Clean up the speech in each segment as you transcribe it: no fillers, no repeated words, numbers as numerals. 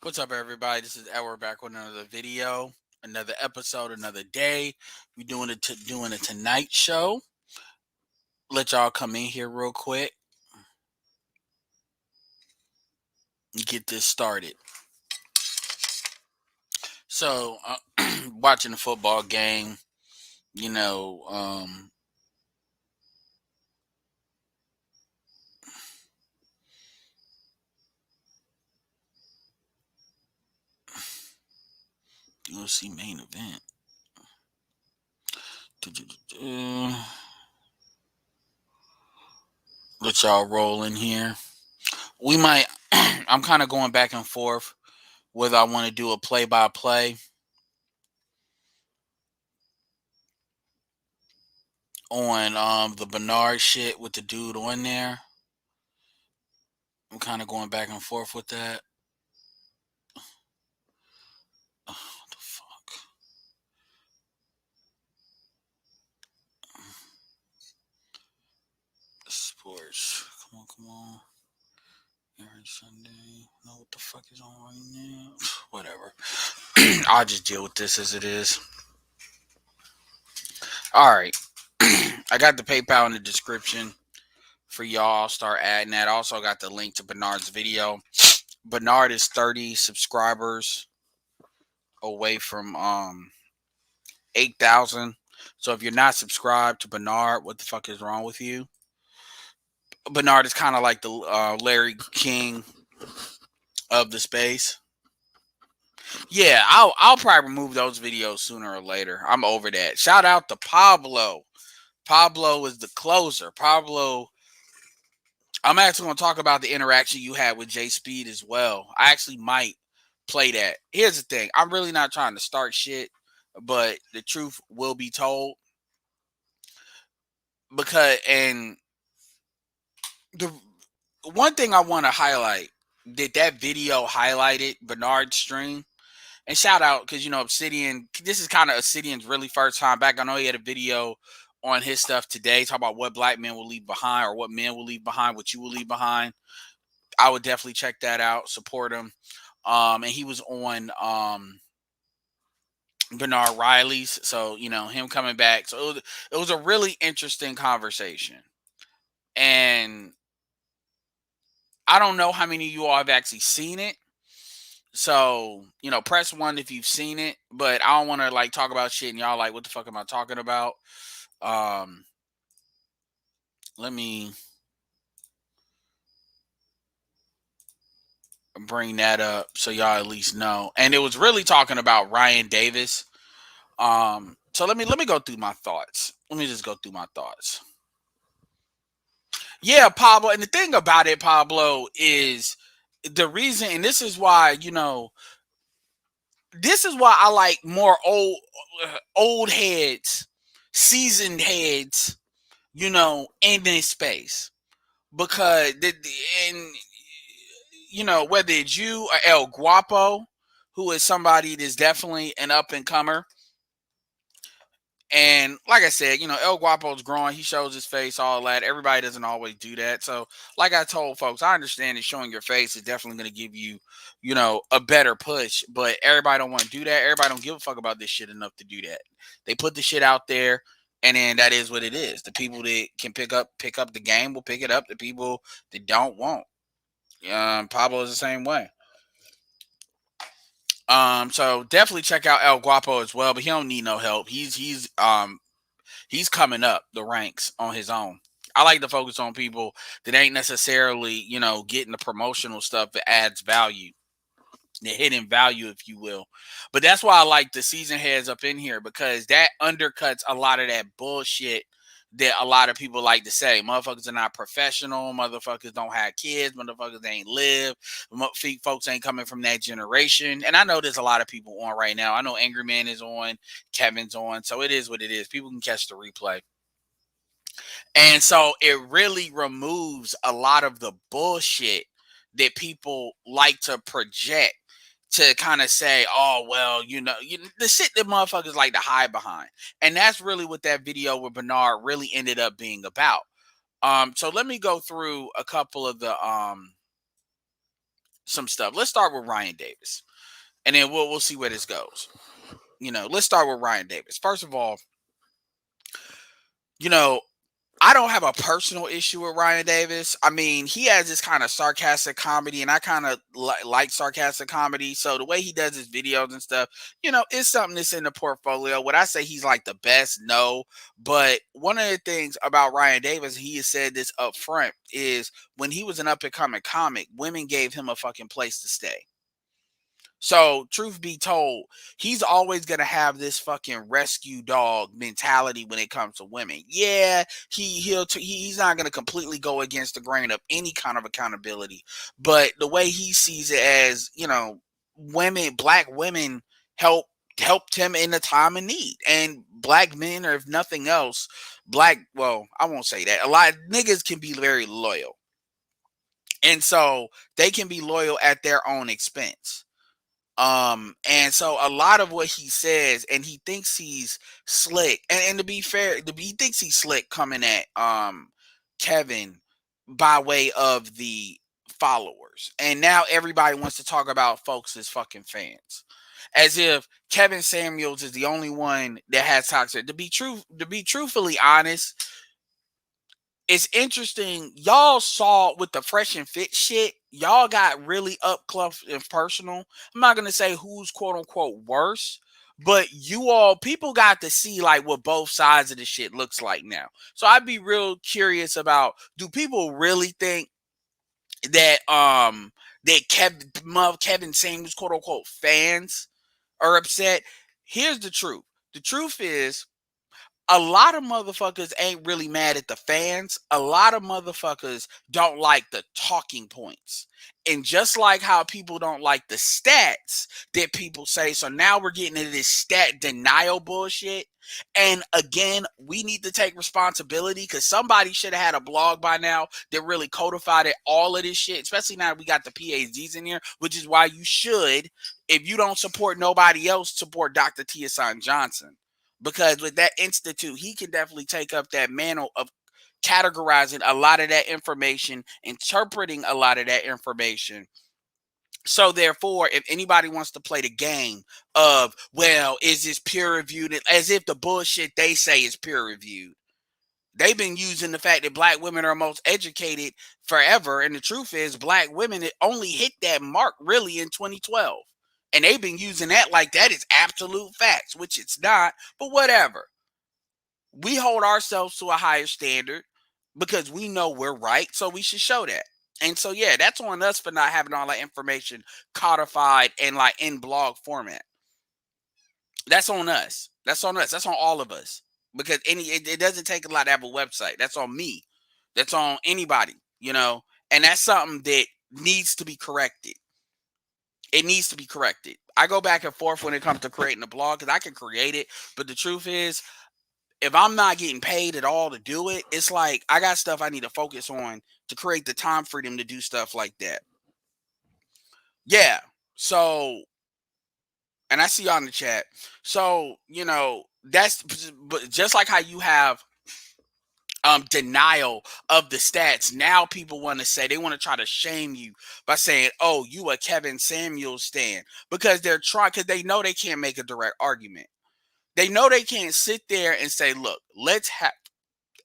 What's up, everybody? This is Edward back with another video, another episode, another day. We're doing a Tonight Show. Let y'all come in here real quick and get this started. So, watching the football game, you know, you'll see main event. Let y'all roll in here. We might. I'm kind of going back and forth whether I want to do a play-by-play on the Bernard shit with the dude on there. I'm kind of going back and forth with that. Oh, what the fuck? Sports. Come on. Every Sunday. Know what the fuck is on right now? Whatever. I'll just deal with this as it is. Alright. I got the PayPal in the description for y'all. I'll start adding that. I also got the link to Bernard's video. Bernard is 30 subscribers away from 8,000. So if you're not subscribed to Bernard, what the fuck is wrong with you? Bernard is kind of like the Larry King of the space. Yeah, I'll probably remove those videos sooner or later. I'm over that. Shout out to Pablo. Pablo is the closer. Pablo, I'm actually going to talk about the interaction you had with Jay Speed as well. I actually might play that. Here's the thing. I'm really not trying to start shit, but the truth will be told. And the one thing I want to highlight that video highlighted Bernard's stream. And shout out, because, Obsidian, this is kind of Obsidian's really first time back. I know he had a video on his stuff today, talk about what black men will leave behind, or what men will leave behind, what you will leave behind. I would definitely check that out, support him. And he was on Bernard Riley's, so, him coming back. So it was a really interesting conversation. And I don't know how many of you all have actually seen it. So, press 1 if you've seen it, but I don't want to talk about shit and y'all what the fuck am I talking about? Let me bring that up so y'all at least know. And it was really talking about Ryan Davis. So let me go through my thoughts. Let me just go through my thoughts. Yeah, Pablo, and the thing about it, Pablo, is the reason, and this is why, this is why I like more old heads, seasoned heads, in this space. Because, whether it's you or El Guapo, who is somebody that's definitely an up-and-comer. And like I said, El Guapo's growing. He shows his face, all that. Everybody doesn't always do that. So, like I told folks, I understand that showing your face is definitely going to give you, a better push. But everybody don't want to do that. Everybody don't give a fuck about this shit enough to do that. They put the shit out there, and then that is what it is. The people that can pick up the game will pick it up. The people that don't won't. Pablo is the same way. So definitely check out El Guapo as well, but he don't need no help. He's coming up the ranks on his own. I like to focus on people that ain't necessarily, getting the promotional stuff that adds value, the hidden value, if you will. But that's why I like the season heads up in here, because that undercuts a lot of that bullshit that a lot of people like to say. Motherfuckers are not professional. Motherfuckers don't have kids. Motherfuckers ain't live. Folks ain't coming from that generation. And I know there's a lot of people on right now. I know Angry Man is on. Kevin's on. So it is what it is. People can catch the replay. And so it really removes a lot of the bullshit that people like to project to kind of say, oh, well, the shit that motherfuckers like to hide behind. And that's really what that video with Bernard really ended up being about. So let me go through a couple of the some stuff. Let's start with Ryan Davis, and then we'll see where this goes. Let's start with Ryan Davis. First of all, you know, I don't have a personal issue with Ryan Davis. I mean, he has this kind of sarcastic comedy, and I kind of like sarcastic comedy. So the way he does his videos and stuff, it's something that's in the portfolio. Would I say he's like the best? No. But one of the things about Ryan Davis, he has said this up front, is when he was an up and coming comic, women gave him a fucking place to stay. So, truth be told, he's always going to have this fucking rescue dog mentality when it comes to women. Yeah, he's not going to completely go against the grain of any kind of accountability, but the way he sees it as, black women helped him in a time of need, and black men, or if nothing else, well, I won't say that. A lot of niggas can be very loyal, and so they can be loyal at their own expense. And so a lot of what he says, and he thinks he's slick, and to be fair, he thinks he's slick coming at Kevin by way of the followers. And now everybody wants to talk about folks as fucking fans. As if Kevin Samuels is the only one that has toxic. To be truthfully honest, it's interesting. Y'all saw with the fresh and fit shit, y'all got really up close and personal. I'm not gonna say who's quote unquote worse, but people got to see like what both sides of the shit looks like now. So I'd be real curious about, do people really think that Kevin Samuels quote unquote fans are upset? Here's the truth. The truth is, a lot of motherfuckers ain't really mad at the fans. A lot of motherfuckers don't like the talking points. And just like how people don't like the stats that people say, so now we're getting into this stat denial bullshit. And again, we need to take responsibility, because somebody should have had a blog by now that really codified it, all of this shit, especially now that we got the PhDs in here, which is why you should, if you don't support nobody else, support Dr. Tiasan Johnson. Because with that institute, he can definitely take up that mantle of categorizing a lot of that information, interpreting a lot of that information. So therefore, if anybody wants to play the game of, well, is this peer reviewed, as if the bullshit they say is peer reviewed, they've been using the fact that black women are most educated forever. And the truth is, black women only hit that mark really in 2012. And they've been using that like that is absolute facts, which it's not, but whatever. We hold ourselves to a higher standard because we know we're right, so we should show that. And so, yeah, that's on us for not having all that information codified and like in blog format. That's on us. That's on us. That's on all of us. Because it doesn't take a lot to have a website. That's on me. That's on anybody, and that's something that needs to be corrected. It needs to be corrected. I go back and forth when it comes to creating a blog, because I can create it, but the truth is, if I'm not getting paid at all to do it, it's like I got stuff I need to focus on to create the time freedom to do stuff like that. Yeah. So, and I see y'all in the chat. So, that's, but just like how you have denial of the stats, now people want to say, they want to try to shame you by saying, oh, you a Kevin Samuels stan, because because they know they can't make a direct argument. They know they can't sit there and say, look, let's have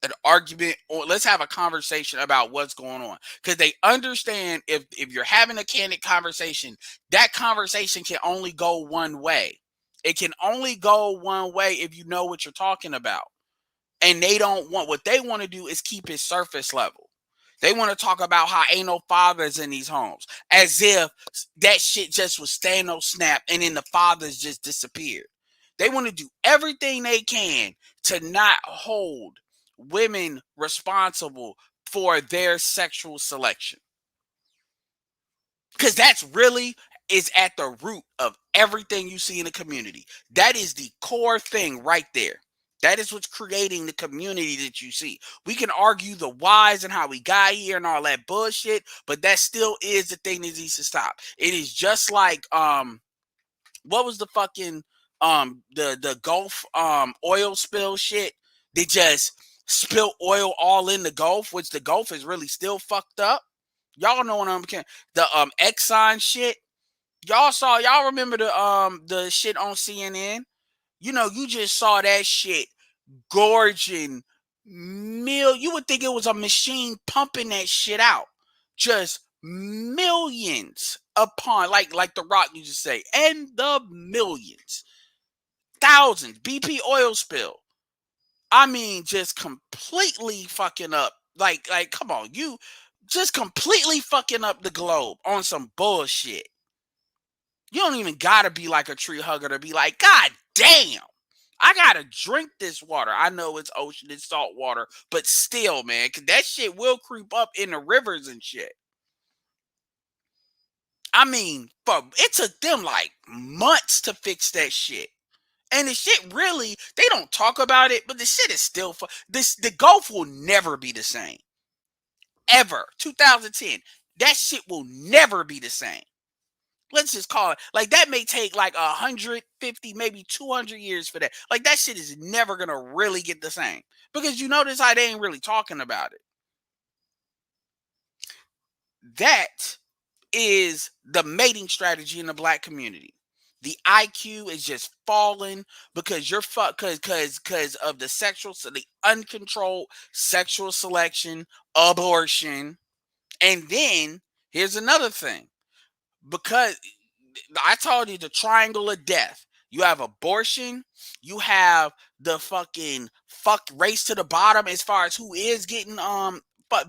an argument, or let's have a conversation about what's going on, because they understand if you're having a candid conversation, that conversation can only go one way. It can only go one way if you know what you're talking about. And what they want to do is keep it surface level. They want to talk about how ain't no fathers in these homes, as if that shit just was Thanos snap and then the fathers just disappeared. They want to do everything they can to not hold women responsible for their sexual selection. Because that's really is at the root of everything you see in the community. That is the core thing right there. That is what's creating the community that you see. We can argue the whys and how we got here and all that bullshit, but that still is the thing that needs to stop. It is just like what was the fucking the Gulf oil spill shit? They just spill oil all in the Gulf, which the Gulf is really still fucked up. Y'all know what I'm saying. The Exxon shit. Y'all remember the shit on CNN? You know, you just saw that shit gorging you would think it was a machine pumping that shit out. Just millions upon like the Rock used to say, and the millions. Thousands. BP oil spill. I mean, just completely fucking up. Like, come on, you just completely fucking up the globe on some bullshit. You don't even gotta be like a tree hugger to be like, God damn, I gotta drink this water. I know it's ocean, it's salt water, but still, man, cause that shit will creep up in the rivers and shit. I mean, it took them like months to fix that shit. And the shit really, they don't talk about it, but the shit is still the Gulf will never be the same. Ever. 2010. That shit will never be the same. Let's just call it like that. May take like 150, maybe 200 years for that. Like that shit is never gonna really get the same because you notice how they ain't really talking about it. That is the mating strategy in the black community. The IQ is just falling because you're because of the the uncontrolled sexual selection, abortion, and then here's another thing because I told you the triangle of death. You have abortion, you have the fuck race to the bottom as far as who is getting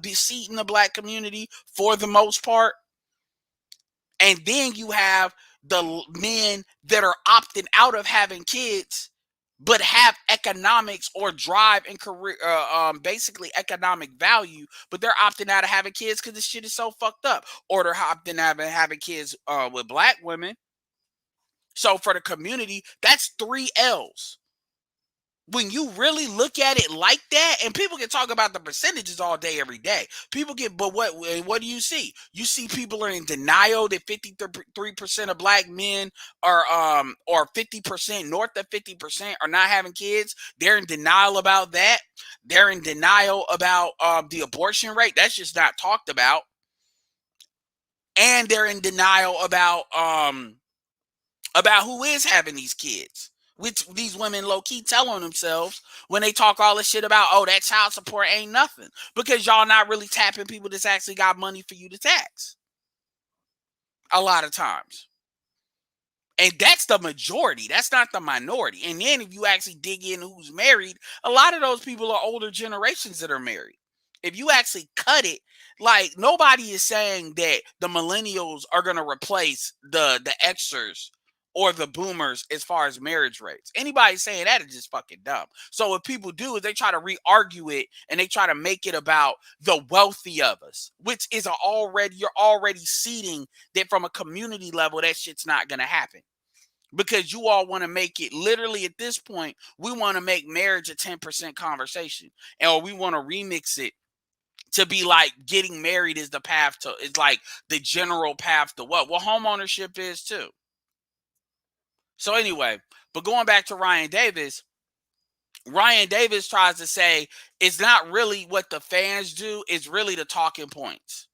be seat in the black community for the most part. And then you have the men that are opting out of having kids but have economics or drive and career basically economic value, but they're opting out of having kids because this shit is so fucked up, or they're opting out of having kids with black women. So for the community, that's 3 L's. When you really look at it like that, and people can talk about the percentages all day, every day. People get, but what do you see? You see people are in denial that 53% of black men are or 50%, north of 50% are not having kids. They're in denial about that. They're in denial about the abortion rate. That's just not talked about. And they're in denial about who is having these kids, which these women low-key tell on themselves when they talk all this shit about, oh, that child support ain't nothing, because y'all not really tapping people that's actually got money for you to tax a lot of times. And that's the majority. That's not the minority. And then if you actually dig in who's married, a lot of those people are older generations that are married. If you actually cut it, like nobody is saying that the millennials are going to replace the Xers or the boomers as far as marriage rates. Anybody saying that is just fucking dumb. So what people do is they try to re-argue it and they try to make it about the wealthy of us, which is you're already seeding that from a community level that shit's not going to happen. Because you all want to make it literally at this point, we want to make marriage a 10% conversation. Or we want to remix it to be like getting married is the path to, it's like the general path to what? Well, home ownership is too. So anyway, but going back to Ryan Davis tries to say it's not really what the fans do, it's really the talking points.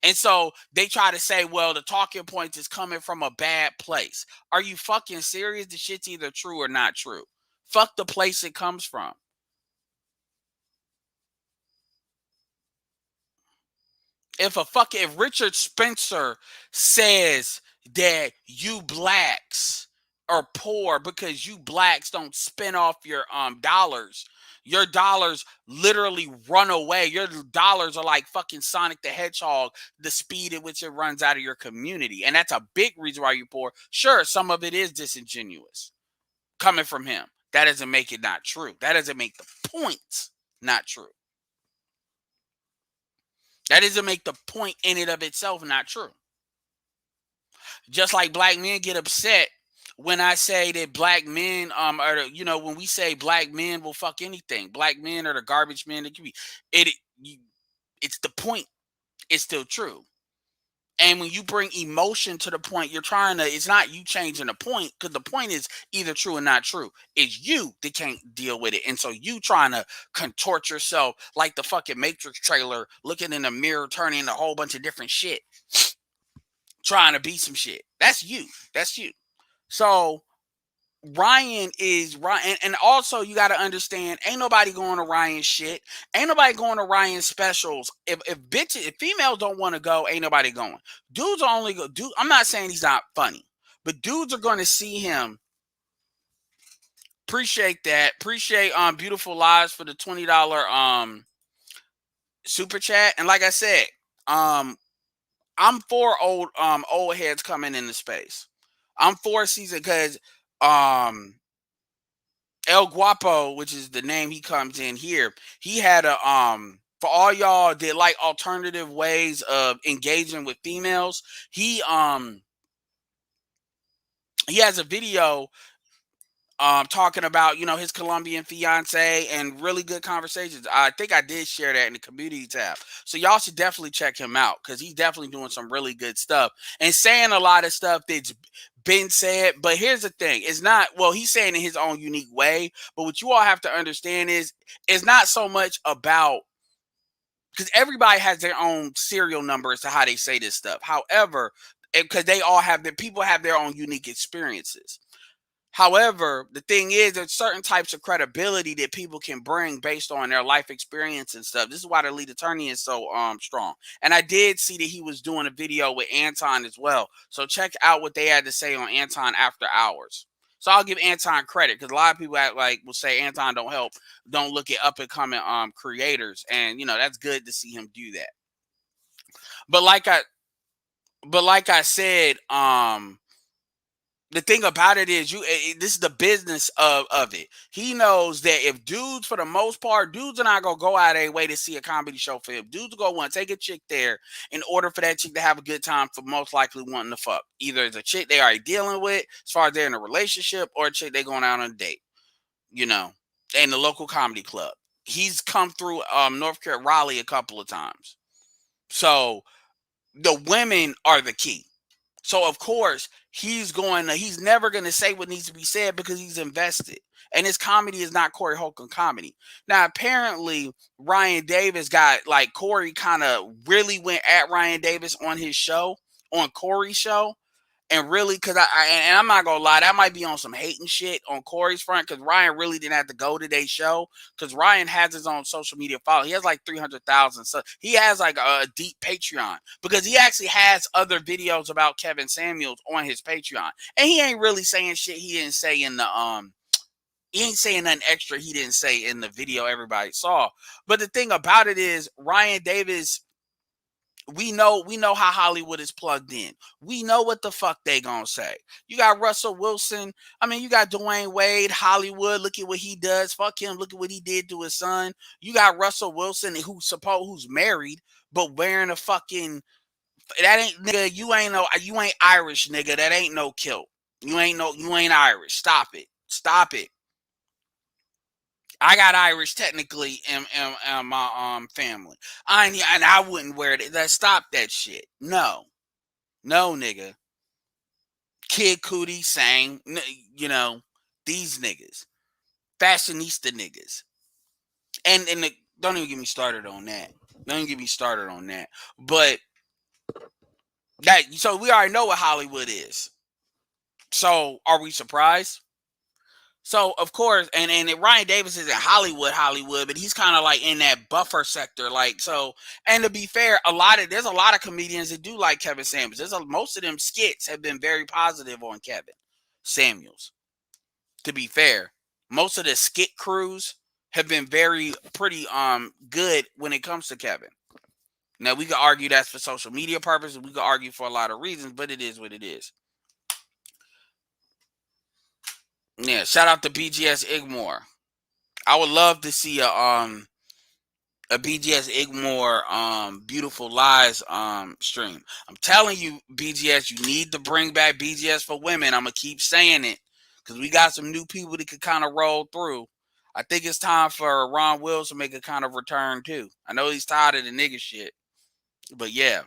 And so they try to say, well, the talking points is coming from a bad place. Are you fucking serious? The shit's either true or not true. Fuck the place it comes from. If Richard Spencer says that you blacks are poor because you blacks don't spend off your dollars literally run away. Your dollars are like fucking Sonic the Hedgehog, the speed at which it runs out of your community. And that's a big reason why you're poor. Sure, some of it is disingenuous coming from him. That doesn't make it not true. That doesn't make the point not true. That doesn't make the point in and of itself not true. Just like black men get upset when I say that black men are, when we say black men will fuck anything. Black men are the garbage men that can be. It's the point. It's still true. And when you bring emotion to the point, you're trying to, it's not you changing the point, because the point is either true or not true. It's you that can't deal with it. And so you trying to contort yourself like the fucking Matrix trailer, looking in the mirror, turning a whole bunch of different shit, trying to be some shit. That's you. That's you. So Ryan is Ryan, and also you got to understand, ain't nobody going to Ryan shit. Ain't nobody going to Ryan specials. If bitches, if females don't want to go, ain't nobody going. Dudes are only go. Dude, I'm not saying he's not funny, but dudes are going to see him. Appreciate that. Appreciate Beautiful Lies for the $20 super chat. And like I said, I'm for old heads coming into space. I'm for season because El Guapo, which is the name he comes in here, he had a for all y'all that like alternative ways of engaging with females, he has a video talking about, you know, his Colombian fiance and really good conversations. I think I did share that in the community tab. So y'all should definitely check him out because he's definitely doing some really good stuff and saying a lot of stuff that's been said. But here's the thing. It's not, well, he's saying in his own unique way. But what you all have to understand is it's not so much about, because everybody has their own serial number as to how they say this stuff. However, because they all have their, people have their own unique experiences. However, the thing is, there's certain types of credibility that people can bring based on their life experience and stuff. This is why the lead attorney is so strong. And I did see that he was doing a video with Anton as well. So check out what they had to say on Anton After Hours. So I'll give Anton credit because a lot of people act like will say Anton don't help, don't look at up and coming creators, and you know that's good to see him do that. But like I, but like I said, the thing about it is this is the business of it. He knows that if dudes, for the most part, dudes are not gonna go out of their way to see a comedy show for him. Dudes go want to take a chick there in order for that chick to have a good time, for most likely wanting to fuck. Either it's a chick they already dealing with as far as they're in a relationship, or a chick they going out on a date, you know, in the local comedy club. He's come through North Carolina, Raleigh a couple of times. So the women are the key. So of course he's never going to say what needs to be said because he's invested. And his comedy is not Corey Holcomb comedy. Now apparently Ryan Davis got, like, Corey kind of really went at Ryan Davis on his show, on Corey's show. And really, because and I'm not gonna lie, that might be on some hating shit on Corey's front, because Ryan really didn't have to go to their show, because Ryan has his own social media follow. He has like 300,000. So he has like a deep Patreon, because he actually has other videos about Kevin Samuels on his Patreon, and he ain't really saying shit he didn't say in the he ain't saying nothing extra he didn't say in the video everybody saw. But the thing about it is, Ryan Davis, we know how Hollywood is plugged in. We know what the fuck they gonna say. You got Russell Wilson. I mean, you got Dwayne Wade, Hollywood. Look at what he does. Fuck him. Look at what he did to his son. You got Russell Wilson, who's married, but wearing a fucking, that ain't, nigga. You ain't Irish, nigga. That ain't no kilt. You ain't Irish. Stop it. Stop it. I got Irish technically in my family. And I wouldn't wear it. Stop that shit. No. No, nigga. Kid Cudi sang, you know, these niggas. Fashionista niggas. And don't even get me started on that. Don't even get me started on that. But so we already know what Hollywood is. So are we surprised? So of course, and Ryan Davis is in Hollywood, but he's kind of like in that buffer sector. Like, so, and to be fair, there's a lot of comedians that do like Kevin Samuels. Most of them skits have been very positive on Kevin Samuels. To be fair, most of the skit crews have been pretty good when it comes to Kevin. Now we could argue that's for social media purposes. We could argue for a lot of reasons, but it is what it is. Yeah, shout out to BGS Igmore. I would love to see a BGS Igmore Beautiful Lies stream. I'm telling you, BGS, you need to bring back BGS for women. I'm gonna keep saying it because we got some new people that could kind of roll through. I think it's time for Ron Wills to make a kind of return too. I know he's tired of the nigga shit, but yeah.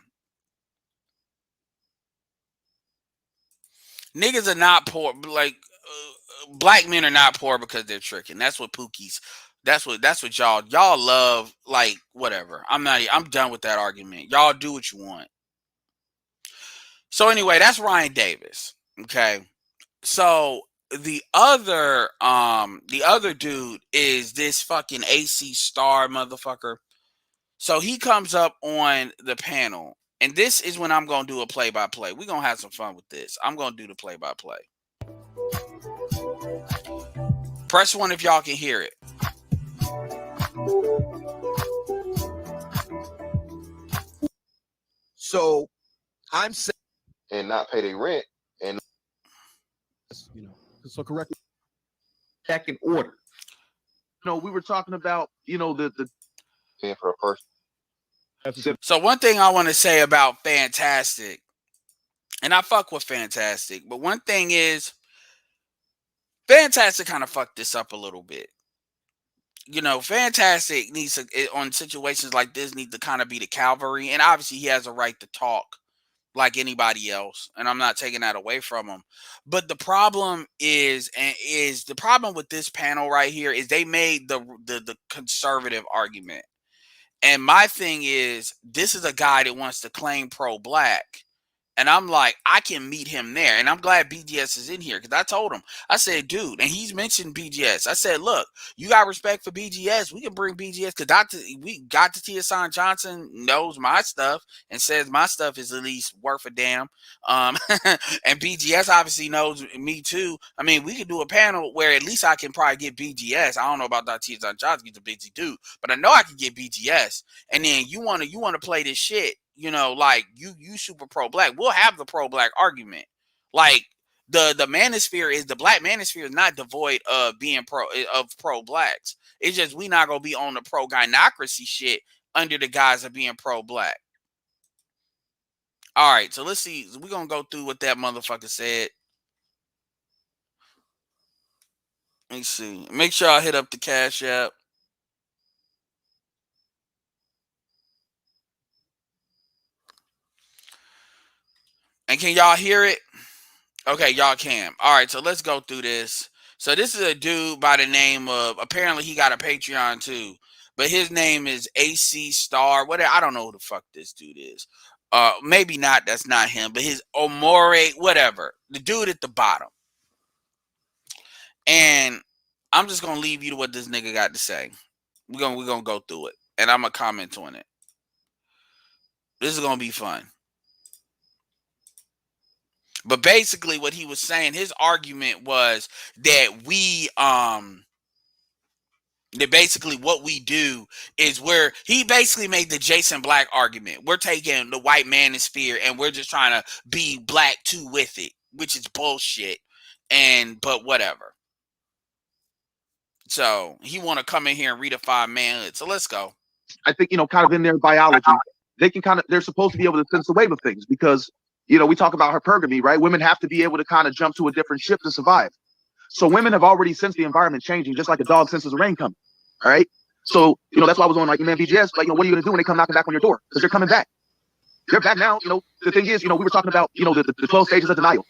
Niggas are not poor. Like black men are not poor because they're tricking. That's what Pookie's. That's what y'all love. Like whatever. I'm done with that argument. Y'all do what you want. So anyway, that's Ryan Davis. Okay. So the other dude is this fucking AC Star motherfucker. So he comes up on the panel, and this is when I'm gonna do a play-by-play. We're gonna have some fun with this. I'm gonna do the play-by-play. Press 1 if y'all can hear it. So I'm saying and not pay their rent, and so correctly back in order. We were talking about the paying for a person. So one thing I want to say about Fantastic, and I fuck with Fantastic, but one thing is Fantastic kind of fucked this up a little bit. Fantastic needs to, on situations like this, need to kind of be the cavalry, and obviously he has a right to talk like anybody else, and I'm not taking that away from him. But the problem is the problem with this panel right here is they made the conservative argument. And my thing is, this is a guy that wants to claim pro-black. And I'm like, I can meet him there. And I'm glad BGS is in here because I told him, I said, dude, and he's mentioned BGS. I said, look, you got respect for BGS. We can bring BGS because Dr. Tia Johnson knows my stuff and says my stuff is at least worth a damn. And BGS obviously knows me too. I mean, we could do a panel where at least I can probably get BGS. I don't know about Dr. Tia Johnson. He's a busy dude, but I know I can get BGS. And then you want to play this shit. Like you super pro-black. We'll have the pro-black argument. Like the manosphere is the black manosphere is not devoid of being pro-blacks. It's just we not gonna be on the pro-gynocracy shit under the guise of being pro-black. All right, so let's see. We're gonna go through what that motherfucker said. Let's see. Make sure I hit up the Cash App. And can y'all hear it? Okay, y'all can. All right, so let's go through this. So this is a dude by the name of, apparently he got a Patreon too, but his name is AC Star. Whatever, I don't know who the fuck this dude is. Maybe not. That's not him. But his Omore, whatever. The dude at the bottom. And I'm just gonna leave you to what this nigga got to say. We're gonna go through it, and I'm gonna comment on it. This is gonna be fun. But basically what he was saying, his argument was that that basically what we do is he basically made the Jason Black argument. We're taking the white manosphere and we're just trying to be black too with it, which is bullshit. But whatever. So he want to come in here and redefine manhood. So let's go. I think, kind of in their biology, they're supposed to be able to sense the wave of things because we talk about hypergamy, right? Women have to be able to kind of jump to a different ship to survive. So women have already sensed the environment changing, just like a dog senses the rain coming. All right. So, that's why I was on like, man, BGS, like, what are you going to do when they come knocking back on your door? Because they're coming back. They're back now. The thing is, we were talking about, the 12 stages of denial.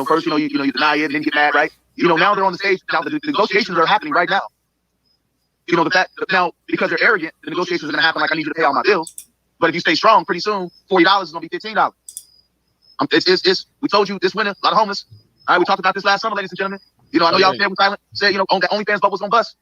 First, you deny it and then get mad, right? Now they're on the stage. Now the negotiations are happening right now. The fact now, because they're arrogant, the negotiations are going to happen like, I need you to pay all my bills. But if you stay strong, pretty soon, $40 is going to be $15. We told you this winter, a lot of homeless. All right, we talked about this last summer, ladies and gentlemen. I know y'all there with silent. Said, on that OnlyFans bubble's gonna bust.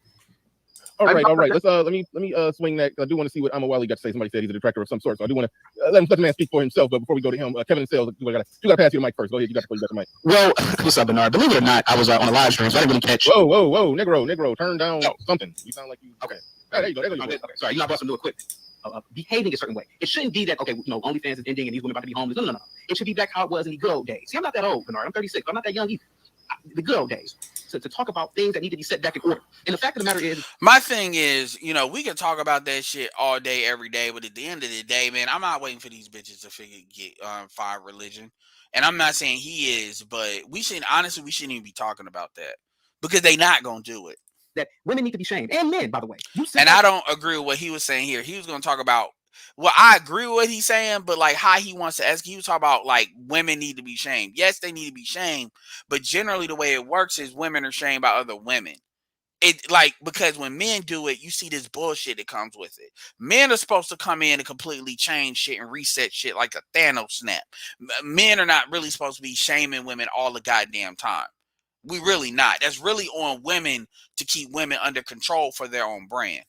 All right. Let's let me swing that. I do want to see what Amma Wiley got to say. Somebody said he's a detractor of some sort, so I do want to let the man speak for himself. But before we go to him, Kevin and Sales, you got to pass you the mic first. Go ahead, you got the mic. Well, what's up, Bernard? Believe it or not, I was on a live stream, so I didn't really catch. Whoa, Negro, turn down something. You sound like you. Okay. There you go. Okay. Sorry, you're not busting new equipment. Behaving a certain way. It shouldn't be that, okay, OnlyFans is ending and these women about to be homeless. No. It should be back how it was in the good old days. See, I'm not that old, Bernard. I'm 36. I'm not that young either. The good old days. So to talk about things that need to be set back in order. And the fact of the matter is, my thing is, we can talk about that shit all day, every day, but at the end of the day, man, I'm not waiting for these bitches to find religion. And I'm not saying he is, but we shouldn't even be talking about that because they not gonna do it. That women need to be shamed, and men, by the way. And I don't agree with what he was saying here. He was going to talk about well, I agree with what he's saying, but like how he wants to ask, he was talking about like women need to be shamed. Yes, they need to be shamed, but generally the way it works is women are shamed by other women. It like because when men do it, you see this bullshit that comes with it. Men are supposed to come in and completely change shit and reset shit like a Thanos snap. Men are not really supposed to be shaming women all the goddamn time. We really not. That's really on women to keep women under control for their own brand.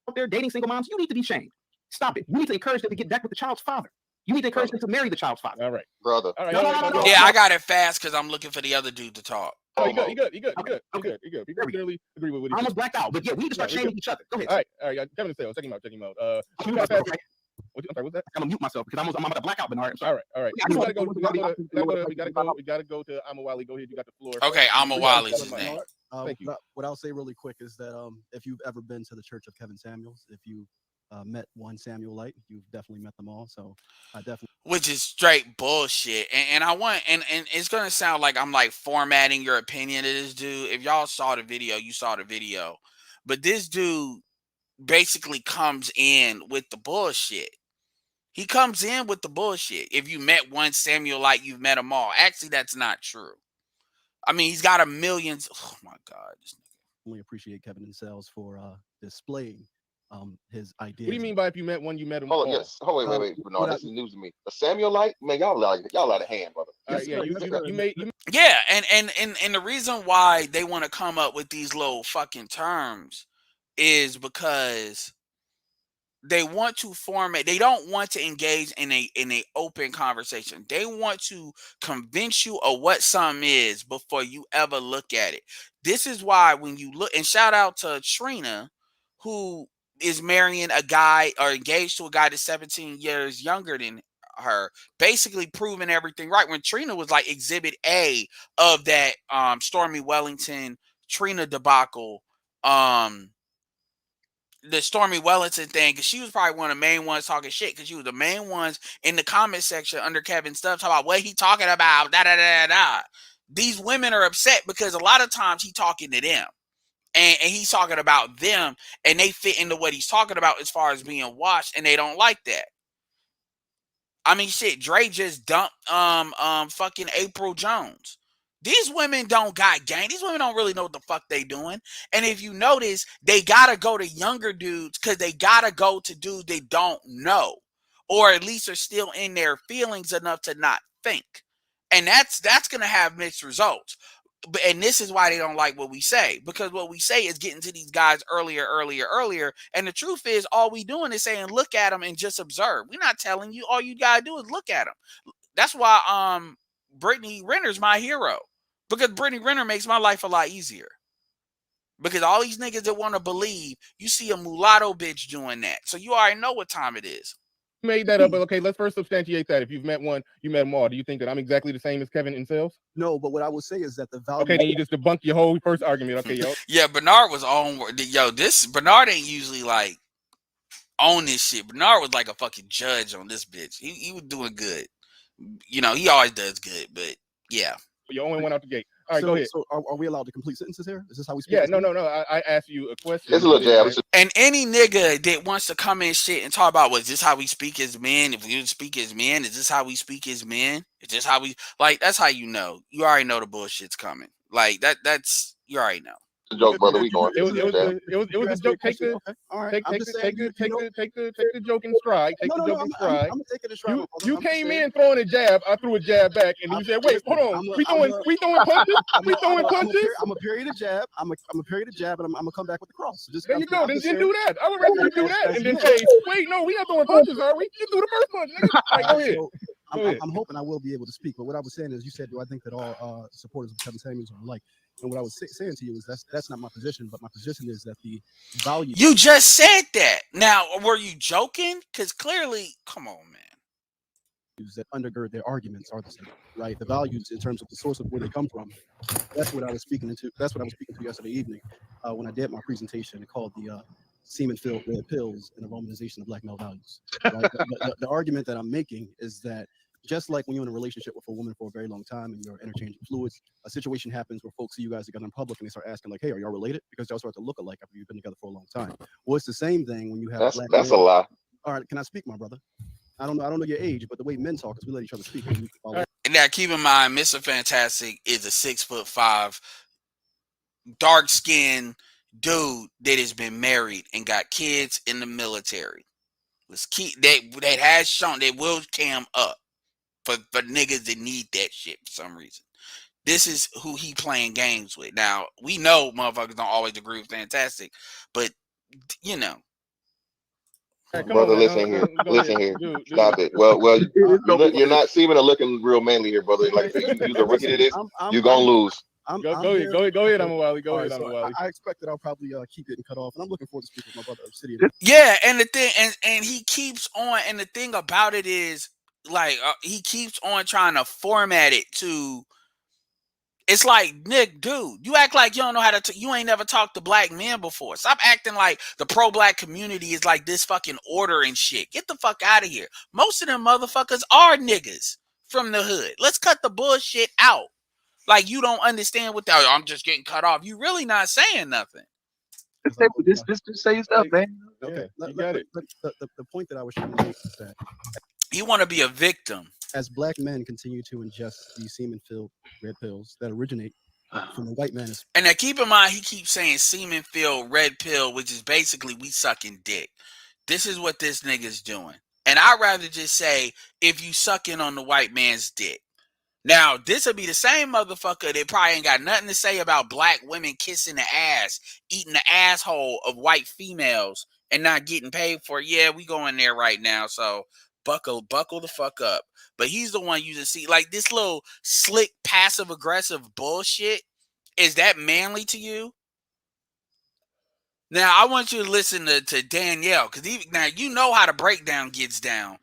Out there dating single moms, you need to be shamed. Stop it. You need to encourage them to get back with the child's father. You need to encourage them to marry the child's father. All right, brother. all right. No. Yeah, I got it fast because I'm looking for the other dude to talk. Oh, you good. Okay. People generally agree with what I he almost said. blacked out, but yeah, we need to start shaming each other. Go ahead. All right. Kevin and Sales, check him out. I'm gonna What's that? mute myself because I'm about to black out, Bernard. I'm sorry. All right. We gotta go to Amawali. Go ahead. You got the floor. Okay, Amawali's his name. Thank you. What I'll say really quick is that if you've ever been to the Church of Kevin Samuels, if you met one Samuelite, you've definitely met them all. So I definitely, which is straight bullshit. And I want and it's gonna sound like I'm like formatting your opinion of this dude. If y'all saw the video, you saw the video. But this dude basically comes in with the bullshit. He comes in with the bullshit. If you met one Samuelite, you've met them all. Actually, that's not true. I mean, he's got a millions. Oh my God. only appreciate Kevin and Sales for displaying his ideas. What do you mean by if you met one, you met them Oh all? yes. Oh wait. Bernard, this is news to me. A Samuelite, man, y'all out of hand, brother. Yeah, you made. Yeah, and the reason why they want to come up with these little fucking terms is because they want to form it. They don't want to engage in a open conversation. They want to convince you of what something is before you ever look at it. This is why when you look, and shout out to Trina, who is marrying a guy or engaged to a guy that's 17 years younger than her, basically proving everything right. When Trina was like exhibit A of that Stormy Wellington Trina debacle, the Stormy Wellington thing, because she was probably one of the main ones talking shit, because she was the main ones in the comment section under Kevin's stuff talking about what he talking about, da. These women are upset because a lot of times he talking to them. And he's talking about them, and they fit into what he's talking about as far as being watched, and they don't like that. I mean, shit, Dre just dumped fucking April Jones. These women don't got game. These women don't really know what the fuck they doing. And if you notice, they gotta go to younger dudes because they gotta go to dudes they don't know, or at least are still in their feelings enough to not think. And that's gonna have mixed results. And this is why they don't like what we say, because what we say is getting to these guys earlier. And the truth is, all we doing is saying, look at them and just observe. We're not telling you. All you gotta do is look at them. That's why Brittany Renner's my hero, because Brittany Renner makes my life a lot easier. Because all these niggas that want to believe, you see a mulatto bitch doing that, so you already know what time it is. Made that up, but okay, let's first substantiate that. If you've met one, you met them all. Do you think that I'm exactly the same as Kevin in Sales? No, but what I would say is that the value. Okay, then you just debunk your whole first argument. Okay, yo. Yeah, Bernard was on. Yo, this Bernard ain't usually like on this shit. Bernard was like a fucking judge on this bitch. He was doing good. You know, he always does good, but yeah. You only went out the gate. All right, go ahead. So are we allowed to complete sentences here? Is this how we speak? Yeah, no. I asked you a question. It's a little jab. And any nigga that wants to come in shit and talk about, is this how we speak as men? If we speak as men, is this how we speak as men? Is this how we, like, that's how you know. You already know the bullshit's coming. Like, that's, you already know. The joke, brother. We going. It was a joke. Take the joke in stride. Take the joke in stride. I'm taking a stride. You came in throwing a jab. I threw a jab back, and you said, "Wait, hold on. We throwing punches. We throwing punches." I'm a parry the jab. I'm a parry the jab, and I'm gonna come back with the cross. So there you go. Then do that. I would rather you do that, and then say, "Wait, no, we not throwing punches, are we? You threw the first punch, nigga." All right, go ahead. I'm hoping I will be able to speak, but what I was saying is, you said, do I think that all supporters of Kevin Samuels are alike? And what I was saying to you is that's not my position, but my position is that the value. You just said that. Now, were you joking? Because clearly, come on, man. That undergird their arguments are the same, right? The values in terms of the source of where they come from. That's what I was speaking to. That's what I was speaking to yesterday evening when I did my presentation called the semen-filled red pills and the Romanization of black male values. Right? The argument that I'm making is that just like when you're in a relationship with a woman for a very long time and you're interchanging fluids, a situation happens where folks see you guys together in public and they start asking like, "Hey, are y'all related?" Because y'all start to look alike after you've been together for a long time. Well, it's the same thing when you have That's a lie. All right, can I speak, my brother? I don't know your age, but the way men talk is we let each other speak. And we follow. And now keep in mind, Mr. Fantastic is a 6'5", dark skinned dude that has been married and got kids in the military. Let's keep that has shown they will cam up for niggas that need that shit for some reason. This is who he playing games with. Now, we know motherfuckers don't always agree with Fantastic, but you know. Brother, listen here. Stop it. Well, you're not seeming to looking real manly here, brother. Like you're a rookie to this. You're gonna lose. Go ahead, I'm a Wally. Go ahead, I'm a Wally. I expect that I'll probably keep getting cut off, and I'm looking forward to speaking with my brother Obsidian. Yeah, and the thing, and he keeps on, and the thing about it is, like, he keeps on trying to format it to. It's like, Nick, dude, you act like you don't know how to. You ain't never talked to black men before. Stop acting like the pro-black community is like this fucking order and shit. Get the fuck out of here. Most of them motherfuckers are niggas from the hood. Let's cut the bullshit out. Like, you don't understand what that. I'm just getting cut off. You really not saying nothing. Just say stuff, man. Okay, you got it. The point that I was trying to make is that you want to be a victim. As black men continue to ingest these semen-filled red pills that originate from the white man. And now keep in mind, he keeps saying semen-filled red pill, which is basically we sucking dick. This is what this nigga's doing. And I'd rather just say, if you sucking on the white man's dick. Now, this will be the same motherfucker that probably ain't got nothing to say about black women kissing the ass, eating the asshole of white females, and not getting paid for it. Yeah, we going there right now, so buckle the fuck up. But he's the one using like this little slick passive aggressive bullshit. Is that manly to you? Now I want you to listen to Danielle, because now you know how the breakdown gets down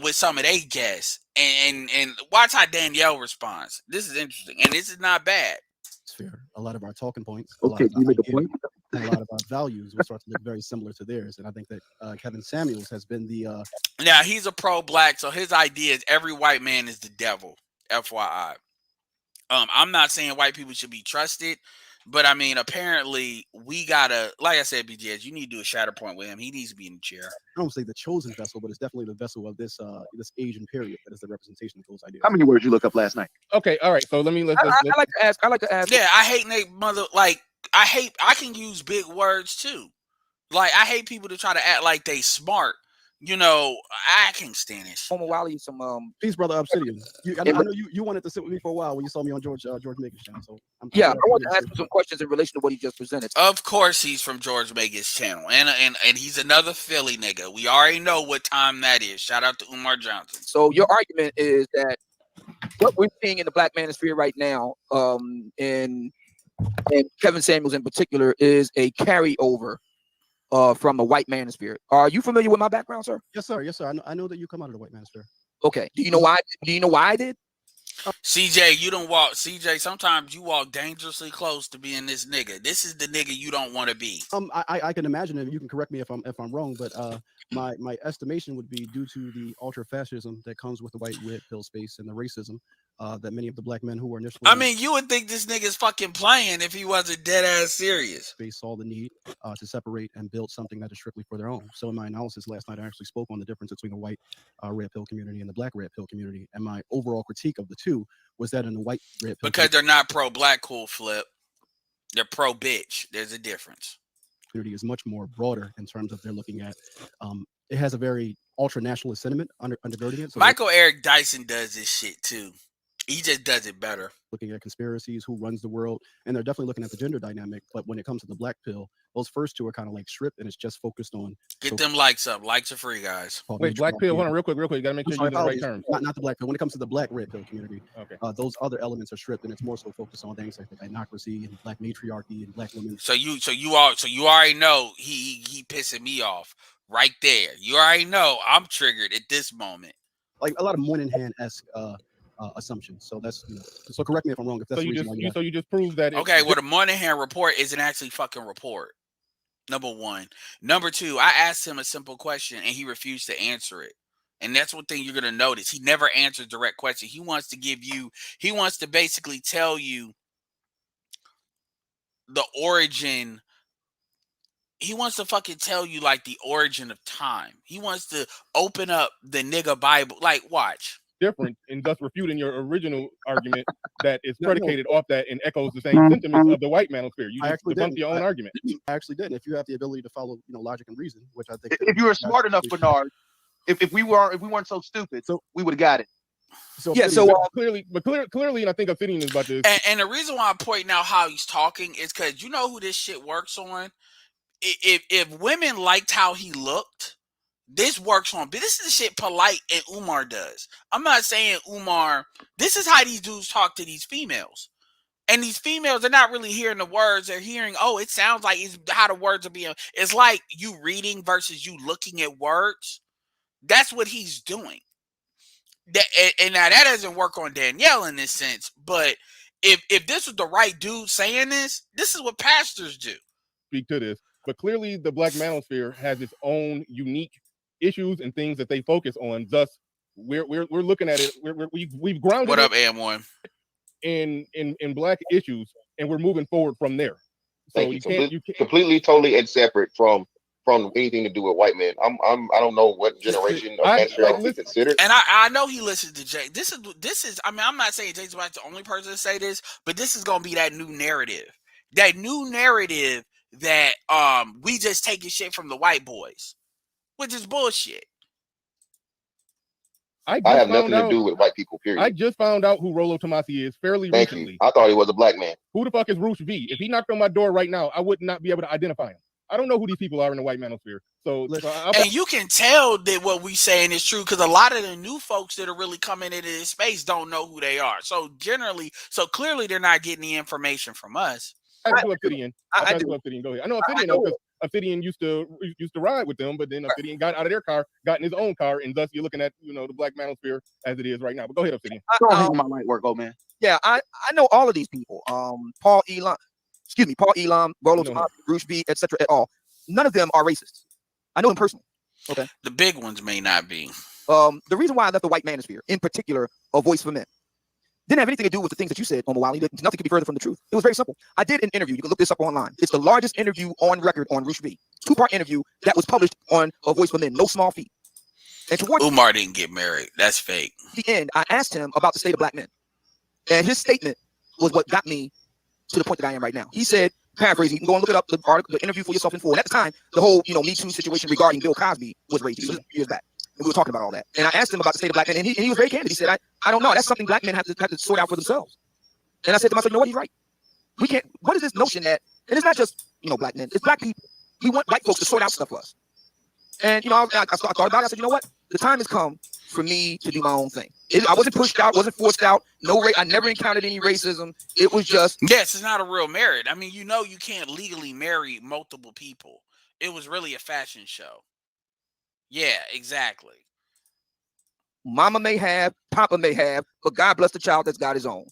with some of they guests, and watch how Danielle responds. This is interesting, and this is not bad. It's fair. A lot of our talking points, okay, you make a point. And a lot of our values will start to look very similar to theirs. And I think that Kevin Samuels has been the. Now, he's a pro-black, so his idea is every white man is the devil, FYI. I'm not saying white people should be trusted, but I mean, apparently, we gotta, like I said, BJS, you need to do a shatter point with him. He needs to be in the chair. I don't say the chosen vessel, but it's definitely the vessel of this Asian period that is the representation of those ideas. How many words you look up last night? Okay, all right. So let's I like to ask. Yeah, I hate mother. Like, I can use big words too. Like, I hate people to try to act like they smart. You know, I can't stand this. Homo Wally, some peace, brother Obsidian. I know you wanted to sit with me for a while when you saw me on George Maker's channel. So I want to ask him some questions in relation to what he just presented. Of course, he's from George Maker's channel, and he's another Philly nigga. We already know what time that is. Shout out to Umar Johnson. So your argument is that what we're seeing in the black manosphere right now, and Kevin Samuels in particular, is a carryover from the white manosphere. Are you familiar with my background, sir? Yes, sir. Yes, sir. I know that you come out of the white manosphere. Okay. Do you know why? Do you know why I did? CJ, you don't walk. CJ, sometimes you walk dangerously close to being this nigga. This is the nigga you don't want to be. I can imagine it. You can correct me if I'm wrong, but my estimation would be due to the ultra fascism that comes with the white red pill space and the racism that many of the black men who were initially. I mean, you would think this nigga's fucking playing if he wasn't dead ass serious. They saw the need to separate and build something that is strictly for their own. So in my analysis last night, I actually spoke on the difference between the white red pill community and the black red pill community. And my overall critique of the two was that in the white red pill because they're not pro-black, cool flip. They're pro-bitch. There's a difference. Community is much more broader in terms of they're looking at. It has a very ultra nationalist sentiment undergirding it. So Michael Eric Dyson does this shit too. He just does it better. Looking at conspiracies, who runs the world, and they're definitely looking at the gender dynamic. But when it comes to the black pill, those first two are kind of like stripped, and it's just focused on. Get them likes up. Likes are free, guys. Wait, black pill. Hold on, real quick. You gotta make sure you use the right terms. Not the black pill. When it comes to the black red pill community, okay, those other elements are stripped, and it's more so focused on things like the democracy and black matriarchy and black women. So you already know he pissing me off right there. You already know I'm triggered at this moment. Like a lot of Moynihan-esque assumptions. So that's so correct me if I'm wrong. If that's so you just proved that. Okay, well, the Moynihan report isn't actually fucking report. Number one. Number two, I asked him a simple question and he refused to answer it. And that's one thing you're gonna notice. He never answers direct questions. He wants to basically tell you the origin he wants to fucking tell you like the origin of time. He wants to open up the nigga Bible. Like, watch. Different, and thus refuting your original argument that is predicated off that and echoes the same sentiments of the white manosphere. You just debunked your own argument. I actually didn't. If you have the ability to follow, logic and reason, which I think, if you were smart enough, Bernard, if we weren't so stupid, we would have got it. So clearly, and I think Obsidian is about this. And the reason why I'm pointing out how he's talking is because you know who this shit works on. If women liked how he looked, this works on. But this is the shit Polite and Umar does. I'm not saying Umar. This is how these dudes talk to these females. And these females are not really hearing the words. They're hearing, oh, it sounds like it's how the words are being. It's like you reading versus you looking at words. That's what he's doing. And now that doesn't work on Danielle in this sense. But if this was the right dude saying this is what pastors do. Speak to this. But clearly the black manosphere has its own unique issues and things that they focus on. Thus, we're looking at it. We've grounded. What up, AM1? In black issues, and we're moving forward from there. So you can't completely, totally, and separate from anything to do with white men. I don't know what generation of manosphere I would be considered. And I know he listens to Jay. This is. I mean, I'm not saying Jay's the only person to say this, but this is gonna be that new narrative. That new narrative that we just taking shit from the white boys, which is bullshit. I have nothing to do with white people, period. I just found out who Rollo Tomasi is fairly recently. I thought he was a black man. Who the fuck is Roosh V? If he knocked on my door right now, I would not be able to identify him. I don't know who these people are in the white manosphere. And you can tell that what we saying is true because a lot of the new folks that are really coming into this space don't know who they are. So clearly they're not getting the information from us. I do Obsidian. Go ahead. I know Obsidian because Obsidian used to ride with them, but then Obsidian got out of their car, got in his own car, and thus you're looking at the black manosphere as it is right now. But go ahead, Obsidian. My light work, man. Yeah, I know all of these people. Paul Elam, Rollo Tomasi, Bruce B, etc. at all. None of them are racists. I know them personally. Okay. The big ones may not be. The reason why I left the white manosphere, in particular, A Voice for Men, didn't have anything to do with the things that you said, Omawali. Nothing could be further from the truth. It was very simple. I did an interview. You can look this up online. It's the largest interview on record on Roosh V. 2-part interview that was published on A Voice for Men. No small feat. And Umar didn't get married. That's fake. At the end, I asked him about the state of black men. And his statement was what got me to the point that I am right now. He said, paraphrasing, you can go and look it up, the interview for yourself in full. And at the time, the whole Me Too situation regarding Bill Cosby was raised. It was years back. And we were talking about all that. And I asked him about the state of black men, and he was very candid. He said, I don't know. That's something black men have to sort out for themselves. And I said to myself, you know what? He's right. We can't. What is this notion that, and it's not just, black men, it's black people. We want white folks to sort out stuff for us. And, I thought about it. I said, you know what? The time has come for me to do my own thing. I wasn't pushed out, wasn't forced out. I never encountered any racism. It was just. Yes, it's not a real marriage. I mean, you can't legally marry multiple people. It was really a fashion show. Yeah, exactly. Mama may have, Papa may have, but God bless the child that's got his own.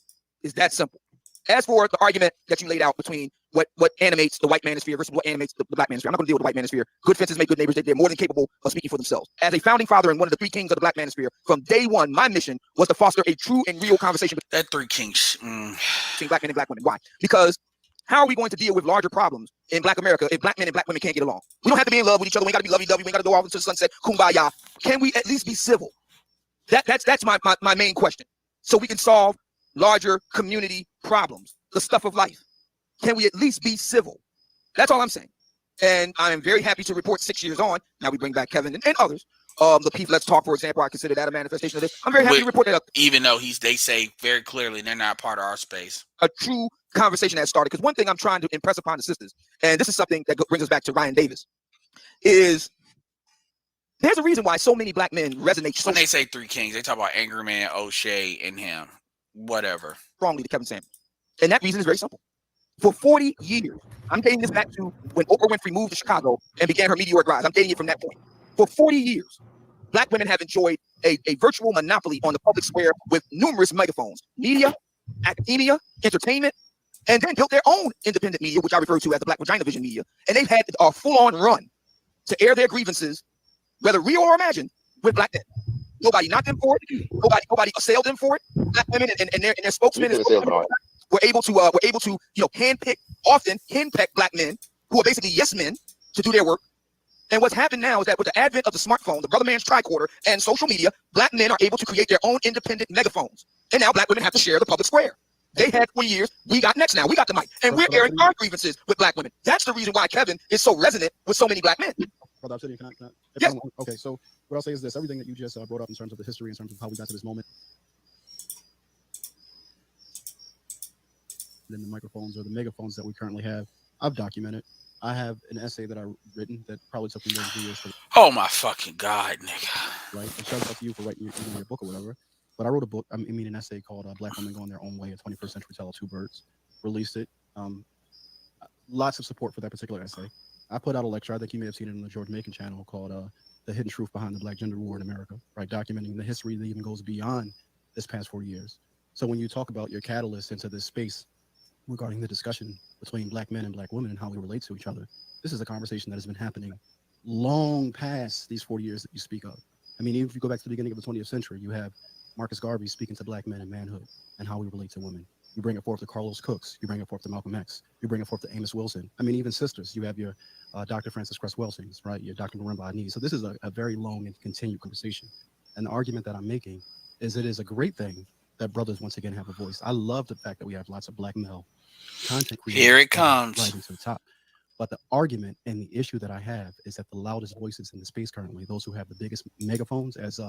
It's that simple. As for the argument that you laid out between what animates the white manosphere versus what animates the black manosphere, I'm not going to deal with the white manosphere. Good fences make good neighbors. They're more than capable of speaking for themselves. As a founding father and one of the 3 kings of the black manosphere, from day one, my mission was to foster a true and real conversation between 3 kings between black men and black women. Why? Because how are we going to deal with larger problems in black America if black men and black women can't get along? We don't have to be in love with each other. We ain't got to be lovey-dovey. We ain't got to go off into the sunset. Kumbaya. Can we at least be civil? That's my main question. So we can solve larger community problems, the stuff of life. Can we at least be civil? That's all I'm saying. And I am very happy to report 6 years on. Now we bring back Kevin and others. The Peace Let's Talk, for example, I consider that a manifestation of this. I'm very happy to report that up. Even though they say very clearly they're not part of our space. A true conversation has started. Because one thing I'm trying to impress upon the sisters, and this is something that brings us back to Ryan Davis, is there's a reason why so many black men resonate so when they say 3 kings, they talk about Angry Man, O'Shea, and him. Whatever. Strongly to Kevin Samuels. And that reason is very simple. For 40 years, I'm dating this back to when Oprah Winfrey moved to Chicago and began her meteoric rise. I'm dating it from that point. For 40 years, black women have enjoyed a virtual monopoly on the public square with numerous megaphones, media, academia, entertainment, and then built their own independent media, which I refer to as the Black Vagina Vision media. And they've had a full-on run to air their grievances, whether real or imagined, with black men. Nobody knocked them for it. Nobody assailed them for it. Black women and their spokesmen were able to handpick black men who are basically yes men to do their work. And what's happened now is that with the advent of the smartphone, the brother man's tricorder, and social media, black men are able to create their own independent megaphones. And now black women have to share the public square. They had 20 years. We got next now. We got the mic. And we're airing our grievances with black women. That's the reason why Kevin is so resonant with so many black men. Brother Obsidian, can I yes. Okay, so what I'll say is this. Everything that you just brought up in terms of the history, in terms of how we got to this moment, then the microphones or the megaphones that we currently have, I've documented. I have an essay that I've written that probably took me more than 2 years to. Oh my fucking God, nigga. Right? And shout out to you for writing your book or whatever. But I wrote a book, an essay called Black Women Going Their Own Way, a 21st Century Tale of Two Birds. Released it. Lots of support for that particular essay. I put out a lecture, I think you may have seen it on the George Macon channel, called The Hidden Truth Behind the Black Gender War in America, right? Documenting the history that even goes beyond this past 40 years. So when you talk about your catalyst into this space regarding the discussion between black men and black women and how we relate to each other, this is a conversation that has been happening long past these 40 years that you speak of. I mean, even if you go back to the beginning of the 20th century, you have Marcus Garvey speaking to black men and manhood and how we relate to women. You bring it forth to Carlos Cooks. You bring it forth to Malcolm X. You bring it forth to Amos Wilson. I mean, even sisters. You have your Dr. Frances Cress Welsing, right? Your Dr. Marimba Anis. So this is a very long and continued conversation. And the argument that I'm making is it is a great thing that brothers once again have a voice. I love the fact that we have lots of black male content creators. Here it comes. Rising to the top. But the argument and the issue that I have is that the loudest voices in the space currently, those who have the biggest megaphones, as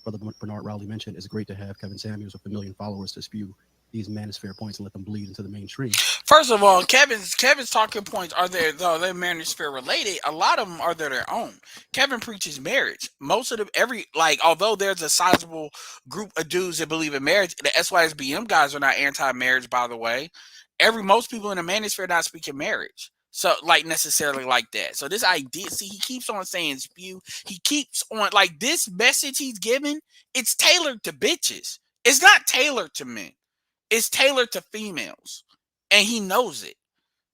Brother Bernard Rowley mentioned, it's great to have Kevin Samuels with 1 million followers to spew these manosphere points and let them bleed into the mainstream. First of all, Kevin's talking points are they're manosphere related. A lot of them are their own. Kevin preaches marriage. Most of them, although there's a sizable group of dudes that believe in marriage, the SYSBM guys are not anti-marriage, by the way. Most people in the manosphere are not speaking marriage. So, necessarily like that. So this idea, see, he keeps on saying spew. He keeps on, this message he's giving, it's tailored to bitches. It's not tailored to men. It's tailored to females. And he knows it.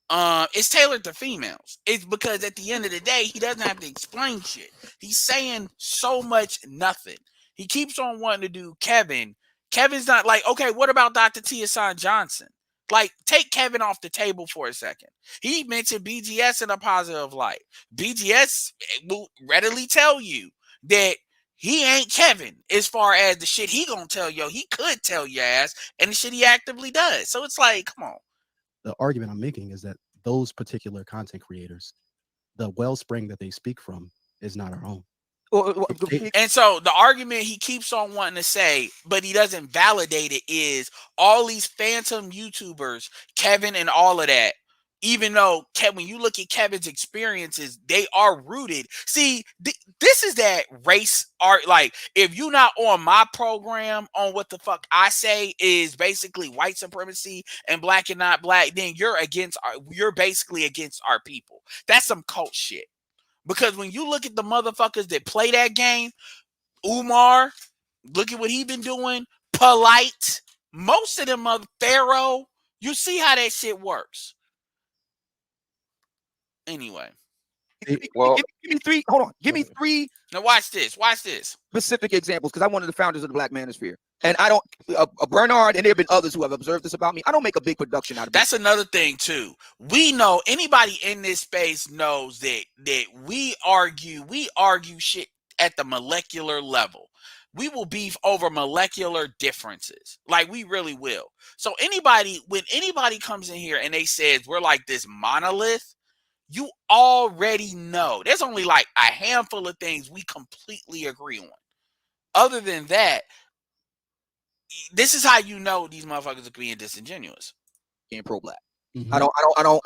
It's tailored to females. It's because at the end of the day, he doesn't have to explain shit. He's saying so much nothing. He keeps on wanting to do Kevin. Kevin's not okay, what about Dr. T. Johnson? Take Kevin off the table for a second. He mentioned BGS in a positive light. BGS will readily tell you that he ain't Kevin as far as the shit he gonna tell you. He could tell your ass, and the shit he actively does. So it's come on. The argument I'm making is that those particular content creators, the wellspring that they speak from is not our own. And so the argument he keeps on wanting to say, but he doesn't validate it, is all these phantom YouTubers, Kevin and all of that, even though when you look at Kevin's experiences, they are rooted. See, this is that race art. If you're not on my program on what the fuck I say is basically white supremacy and black and not black, then you're basically against our people. That's some cult shit. Because when you look at the motherfuckers that play that game, Umar, look at what he been doing, Polite, most of them Pharaoh, you see how that shit works. Anyway. Well, give me three. Hold on. Give me three. Now watch this. Watch this. Specific examples, because I'm one of the founders of the Black Manosphere. And I don't, Bernard, and there have been others who have observed this about me. I don't make a big production out of it. That's another thing too. We know, anybody in this space knows that we argue shit at the molecular level. We will beef over molecular differences. We really will. So when anybody comes in here and they says we're like this monolith, you already know. There's only a handful of things we completely agree on. Other than that, this is how you know these motherfuckers are being disingenuous. Being pro-black. Mm-hmm. I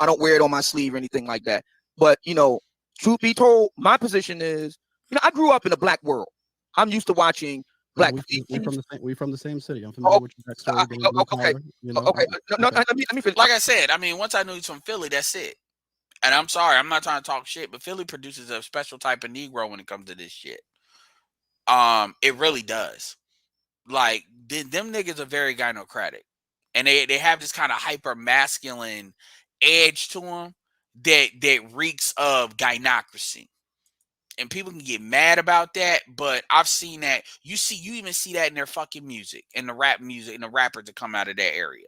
don't wear it on my sleeve or anything like that. But truth be told, my position is, I grew up in a black world. I'm used to watching black. We're from the same city. I'm familiar with your backstory. Okay. Okay. No, let me finish. Like I said, once I knew he's from Philly, that's it. And I'm sorry, I'm not trying to talk shit, but Philly produces a special type of Negro when it comes to this shit. It really does. Them niggas are very gynocratic. And they have this kind of hyper masculine edge to them that reeks of gynocracy. And people can get mad about that, but I've seen that. You even see that in their fucking music, in the rap music, and the rappers that come out of that area.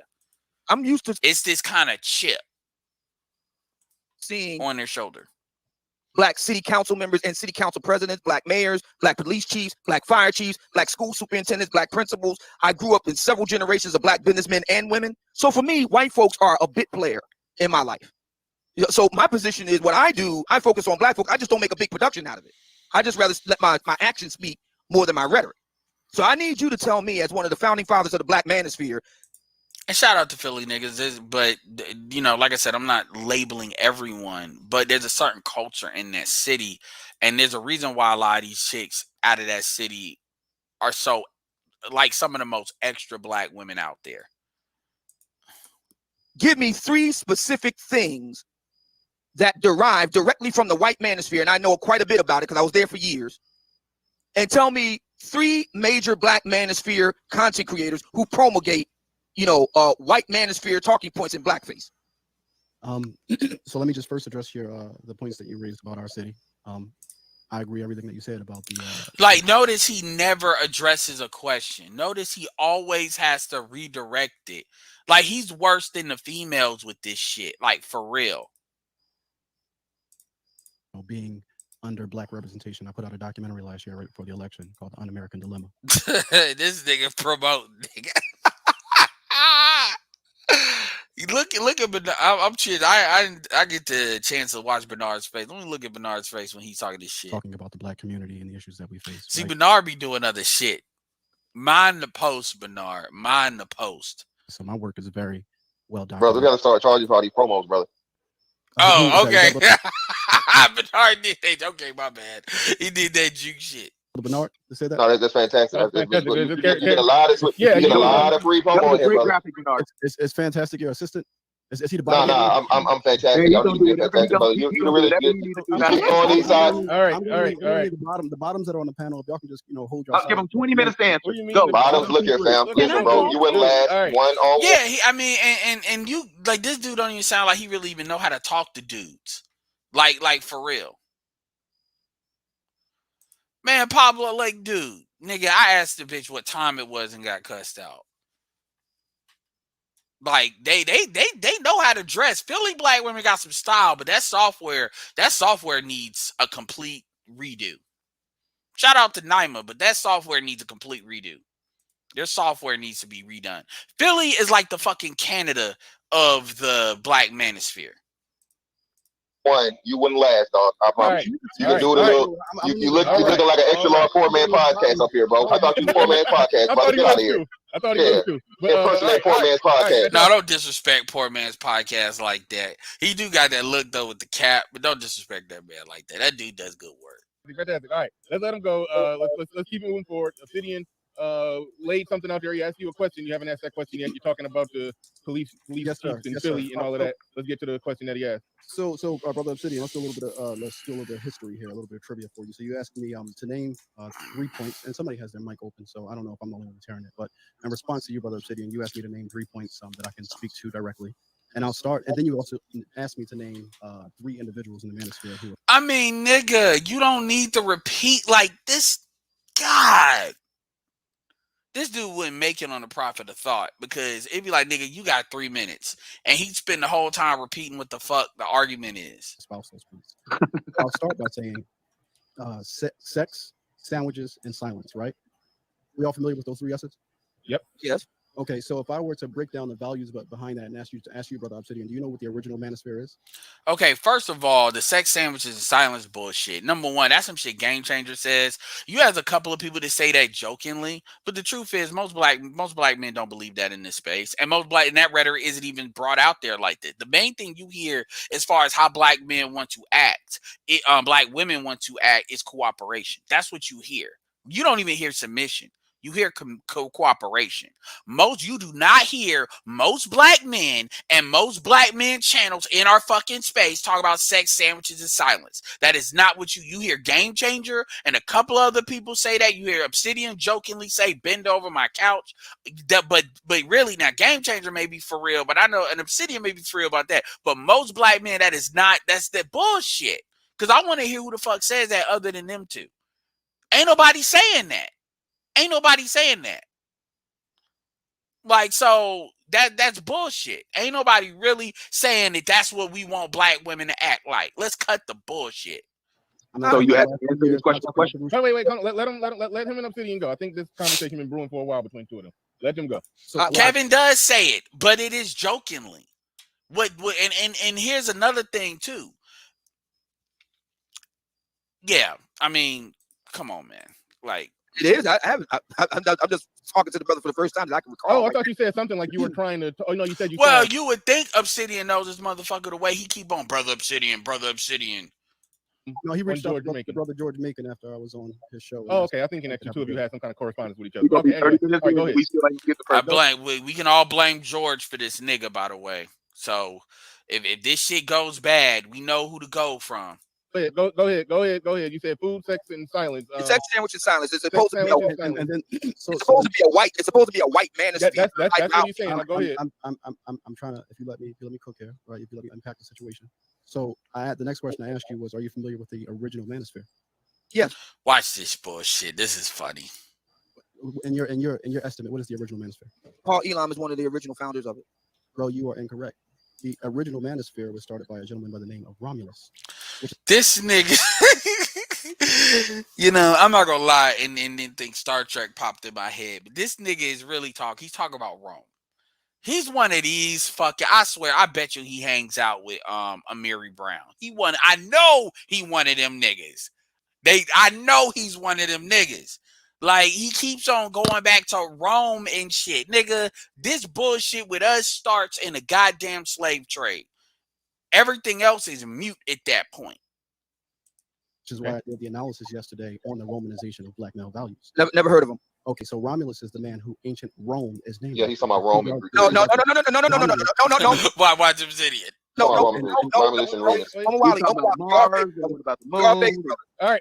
I'm used to it's this kind of chip seeing on their shoulder. black city council members and city council presidents, black mayors, black police chiefs, black fire chiefs, black school superintendents, black principals. I grew up in several generations of black businessmen and women. So for me, white folks are a bit player in my life. So my position is what I do, I focus on black folks. I just don't make a big production out of it. I just rather let my actions speak more than my rhetoric. So I need you to tell me, as one of the founding fathers of the black manosphere. And shout out to Philly niggas, but you know, like I said, I'm not labeling everyone, but there's a certain culture in that city, and there's a reason why a lot of these chicks out of that city are so like some of the most extra black women out there. Give me 3 specific things that derive directly from the white manosphere, and I know quite a bit about it because I was there for years. And tell me 3 major black manosphere content creators who promulgate, you know, white manosphere talking points in blackface. So let me just first address your the points that you raised about our city. I agree everything that you said about the like. Notice he never addresses a question. Notice he always has to redirect it. Like he's worse than the females with this shit. Like for real. Being under black representation, I put out a documentary last year right before the election called "The Un-American Dilemma." This nigga promoting, nigga. Look at Bernard. I'm cheating. I get the chance to watch Bernard's face. Let me look at Bernard's face when he's talking this shit. Talking about the black community and the issues that we face. See, right? Bernard be doing other shit. Mind the post, Bernard. Mind the post. So my work is very well documented. Brother, we gotta start charging for all these promos, brother. Oh, okay. Bernard did that. Okay, my bad. He did that juke shit. Bernard, to say that? No, that's fantastic. You get a lot of free That promo was a here, great brother. graphic, Bernard. It's fantastic. Your assistant is he the No, I'm fantastic. Yeah, Y'all need to be fantastic, brother. You really keep on these sides. All right. The bottoms that are on the panel, if y'all can just hold your. I'll give them 20 minutes to answer. Go. Bottoms, look here, fam. Listen, bro, you wouldn't last one on. Yeah, I mean, and you like this dude don't even sound like he really even know how to talk to dudes, like for real. Man, Pablo, like, dude, nigga, I asked the bitch what time it was and got cussed out. Like they know how to dress. Philly black women got some style, but that software needs a complete redo. Shout out to Naima, but that software needs a complete redo. Their software needs to be redone. Philly is like the fucking Canada of the black manosphere. One, you wouldn't last, dog. I promise you. You can do it a little. You looking like an extra large 4-man podcast up here, bro. I thought you was 4-man podcast, brother. Get out of here. I thought he was too. Impersonate poor man's podcast. No, don't disrespect poor man's podcast like that. He do got that look though with the cap, but don't disrespect that man like that. That dude does good work. Fantastic. All right, let's let him go. Let's keep moving forward. Obsidian laid something out there. He asked you a question. You haven't asked that question yet. You're talking about the police chiefs in Philly and all of that. Let's get to the question that he asked. So brother Obsidian, let's do a little bit of history here, a little bit of trivia for you. So you asked me to name 3 points, and somebody has their mic open, so I don't know if I'm the only one tearing it. But in response to you, brother Obsidian, you asked me to name 3 points that I can speak to directly. And I'll start. And then you also asked me to name 3 individuals in the manosphere who. I mean, nigga, you don't need to repeat like this. God, this dude wouldn't make it on the Prophet of Thought because it'd be like, nigga, you got 3 minutes, and he'd spend the whole time repeating what the fuck the argument is. Spouses, please. I'll start by saying sex, sandwiches, and silence. Right? We all familiar with those 3 S's? Yep. Yes. Okay, so if I were to break down the values behind that and ask you, brother Obsidian, do you know what the original manosphere is? Okay, first of all, the sex sandwiches and silence bullshit. Number one, that's some shit Game Changer says. You have a couple of people that say that jokingly, but the truth is most black men don't believe that in this space, and that rhetoric isn't even brought out there like that. The main thing you hear as far as how black men want to act, black women want to act, is cooperation. That's what you hear. You don't even hear submission. You hear cooperation. You do not hear most black men and most black men channels in our fucking space talk about sex, sandwiches, and silence. That is not what you hear. Game Changer and a couple other people say that. You hear Obsidian jokingly say, "Bend over my couch." But really, now Game Changer may be for real, but I know an Obsidian may be for real about that. But most black men, that's that bullshit. Because I want to hear who the fuck says that other than them two. Ain't nobody saying that. Ain't nobody saying that. Like, so that's bullshit. Ain't nobody really saying that that's what we want black women to act like. Let's cut the bullshit. So you asked answer this question. No, wait. Let him and Obsidian go. I think this conversation been brewing for a while between two of them. Let them go. So, Kevin does say it, but it is jokingly. And here's another thing too. Yeah, I mean, come on, man. Like it is. I'm just talking to the brother for the first time that I can recall. Oh, I thought you said something like you were trying to. Oh no, you said you. Well, you would think Obsidian knows this motherfucker the way he keep on brother Obsidian. No, he reached out to brother George Macon after I was on his show. Oh, okay. I think that the two of you had some kind of correspondence with each other. Okay, anyway. Right, go ahead. I blame. We can all blame George for this nigga, by the way. So if this shit goes bad, we know who to go from. Go ahead. You said food, sex, and silence. Sex, sandwich, and silence. It's supposed to be it's supposed to be a white. It's supposed to be a white manosphere. That's what he's saying. Go ahead. I'm trying to. If you let me cook here, right? If you let me unpack the situation. So the next question I asked you was, are you familiar with the original manosphere? Yes. Watch this bullshit. This is funny. In your estimate, what is the original manosphere? Paul Elam is one of the original founders of it. Bro, you are incorrect. The original manosphere was started by a gentleman by the name of Romulus. This nigga, I'm not gonna lie and then think Star Trek popped in my head, but this nigga is really talking. He's talking about Rome. He's one of these fucking. I swear, I bet you he hangs out with Amiri Brown. I know he one of them niggas. I know he's one of them niggas. Like, he keeps on going back to Rome and shit. Nigga, this bullshit with us starts in a goddamn slave trade. Everything else is mute at that point. Which is why I did the analysis yesterday on the Romanization of black male values. Never heard of him. Okay, so Romulus is the man who ancient Rome is named. Yeah, he's talking about Rome. No. Watch Obsidian. No. Romulus and Remus. All right.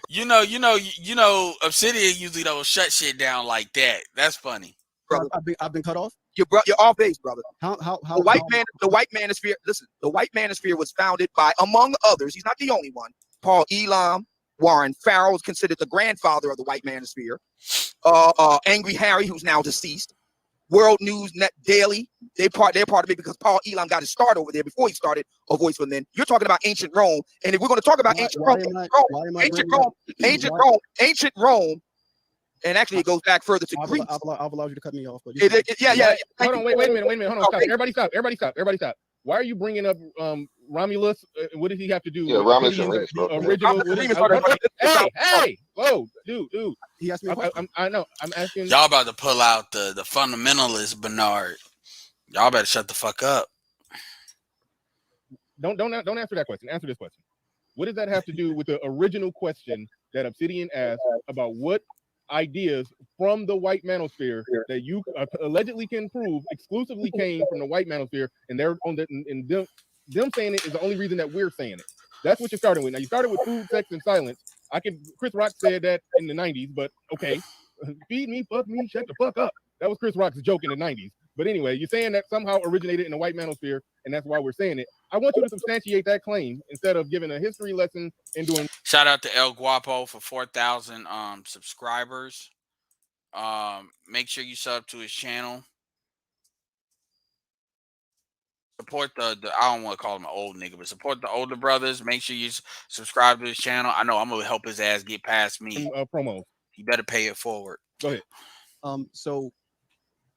You know, Obsidian usually don't shut shit down like that. That's funny. Brother, I've been cut off. You're off base, brother. How the white manosphere. Listen, the white manosphere was founded by, among others, he's not the only one, Paul Elam. Warren Farrell is considered the grandfather of the white manosphere. Angry Harry, who's now deceased. World News Net Daily, they're part of it because Paul Elam got his start over there before he started A Voice for Men. You're talking about ancient Rome, and if we're going to talk about ancient Rome, and actually it goes back further to Greece. I've allowed you to cut me off, but yeah. Hold on, wait a minute. Hold on, stop. Everybody stop. Why are you bringing up Romulus? What did he have to do? Yeah, Romulus and Remus. Original. Hey, whoa, dude. He asked me a question. I know. I'm asking. Y'all about to pull out the fundamentalist Bernard. Y'all better shut the fuck up. Don't answer that question. Answer this question. What does that have to do with the original question that Obsidian asked about what ideas from the white manosphere that you allegedly can prove exclusively came from the white manosphere, and they're on them saying it is the only reason that we're saying it. That's what you're starting with. Now you started with food, sex, and silence. Chris Rock said that in the 90s, but okay. Feed me, fuck me, shut the fuck up. That was Chris Rock's joke in the 90s. But anyway, you're saying that somehow originated in the white manosphere, and that's why we're saying it. I want you to substantiate that claim instead of giving a history lesson and doing. Shout out to El Guapo for 4,000 subscribers. Make sure you sub to his channel. Support the I don't want to call him an old nigga, but support the older brothers. Make sure you subscribe to his channel. I know I'm gonna help his ass get past me. Promo. You better pay it forward. Go ahead. So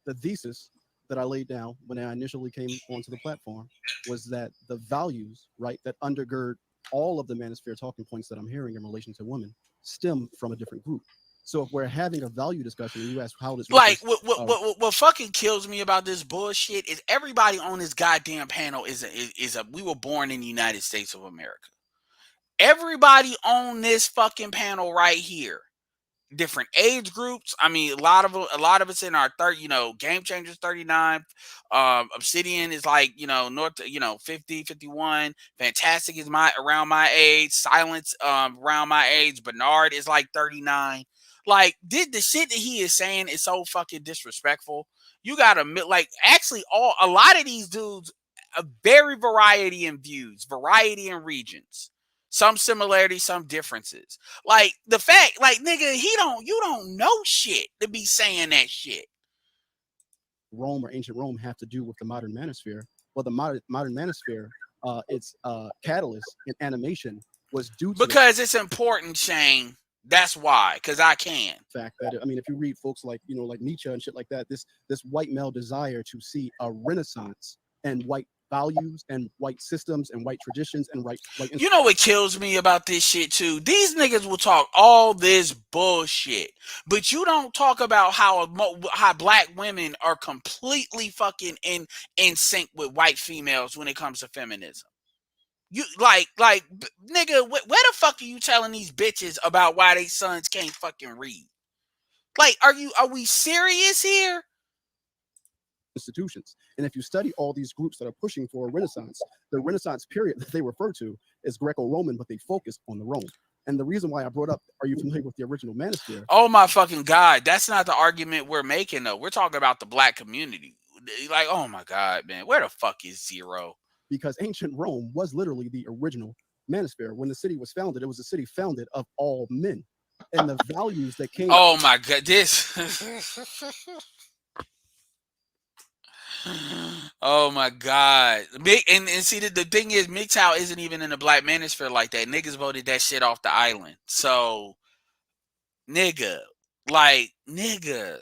the thesis that I laid down when I initially came onto the platform was that the values, right, that undergird all of the manosphere talking points that I'm hearing in relation to women stem from a different group. So if we're having a value discussion and you ask how this what fucking kills me about this bullshit is everybody on this goddamn panel is we were born in the United States of America. Everybody on this fucking panel right here, different age groups. I mean, a lot of us in our 30, Game Changers 39, Obsidian is like, north, 50, 51. Fantastic is around my age. Silence around my age. Bernard is like 39. Like, the shit that he is saying is so fucking disrespectful. You gotta actually a lot of these dudes, a very variety in views, variety in regions. Some similarities, some differences. Like the fact, nigga, you don't know shit to be saying that shit. Rome or ancient Rome have to do with the modern manosphere. Well, the modern manosphere, its catalyst in animation was due to because it's important, Shane. That's why, because I can. Fact that I mean, if you read folks like like Nietzsche and shit like that, this white male desire to see a renaissance and white values and white systems and white traditions and white. You know what kills me about this shit too? These niggas will talk all this bullshit, but you don't talk about how black women are completely fucking in sync with white females when it comes to feminism. You like nigga, where the fuck are you telling these bitches about why they sons can't fucking read? Like, are we serious here? Institutions. And if you study all these groups that are pushing for a renaissance, the renaissance period that they refer to is Greco-Roman, but they focus on the Rome. And the reason why I brought up, are you familiar with the original manosphere? Oh my fucking God. That's not the argument we're making though. We're talking about the black community. Like, oh my God, man. Where the fuck is Zero? Because ancient Rome was literally the original manosphere. When the city was founded, it was a city founded of all men. And the values that came. Oh my God, this. Oh my God. And see, the thing is, MGTOW isn't even in the black manosphere like that. Niggas voted that shit off the island. So, nigga. Like, nigga.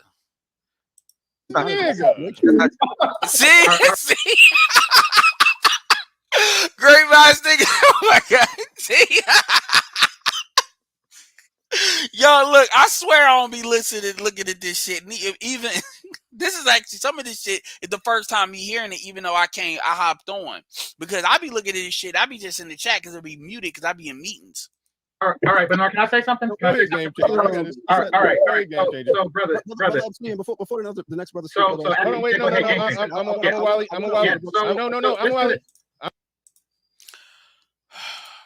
See? See? Great minds, nigga. Oh my God. See? Yo, look, I swear I don't be listening, looking at this shit. Even this is actually some of this shit is the first time me hearing it, even though I hopped on because I be looking at this shit. I be just in the chat because it'll be muted because I be in meetings. All right, Bernard, can I say something? Can I say something? All right. So, brother. Before the next brother. I'm a Wally. No, I'm Wally.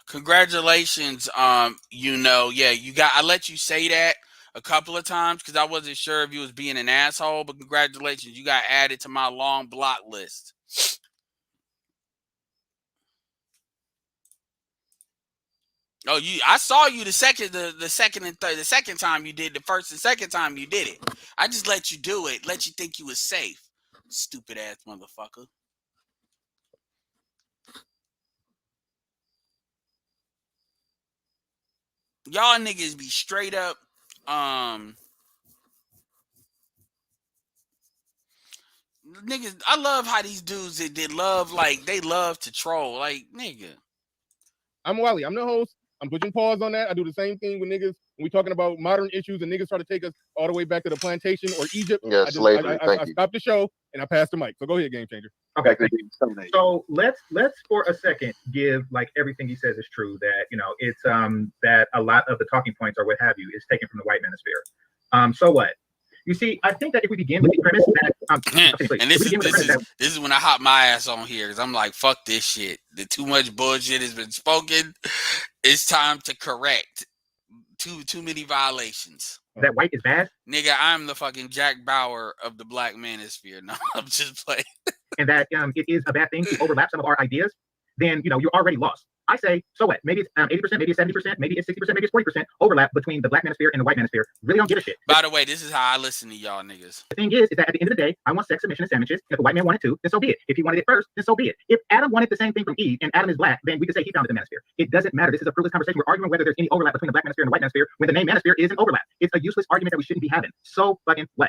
Congratulations, yeah, I let you say that a couple of times because I wasn't sure if you was being an asshole, but congratulations, you got added to my long block list. Oh, I saw you the second time you did, the first and second time you did it. I just let you do it, let you think you was safe. Stupid ass motherfucker. Y'all niggas be straight up niggas. I love how these dudes they love to troll. Like, nigga. I'm Wally. I'm the host. I'm pushing pause on that. I do the same thing with niggas when we talking about modern issues and niggas try to take us all the way back to the plantation or Egypt. Yeah, slavery. I stopped the show and I passed the mic. So go ahead, Game Changer. Okay. So let's for a second give like everything he says is true. That it's that a lot of the talking points or what have you is taken from the white manosphere. So what? You see, I think that if we begin with the premise that, and this is when I hop my ass on here because I'm like, fuck this shit. The too much bullshit has been spoken. It's time to correct. Too many violations. That white is bad, nigga. I'm the fucking Jack Bauer of the black manosphere. No, I'm just playing. And that it is a bad thing to overlap some of our ideas. Then you're already lost. I say, so what? Maybe it's 80%, maybe it's 70%, maybe it's 60%, maybe it's 40% overlap between the black manosphere and the white manosphere. Really don't give a shit. By the way, this is how I listen to y'all niggas. The thing is that at the end of the day, I want sex, submission, and sandwiches. If a white man wanted to, then so be it. If he wanted it first, then so be it. If Adam wanted the same thing from Eve and Adam is black, then we could say he founded the manosphere. It doesn't matter. This is a fruitless conversation. We're arguing whether there's any overlap between the black manosphere and the white manosphere when the name manosphere is an overlap. It's a useless argument that we shouldn't be having. So fucking what?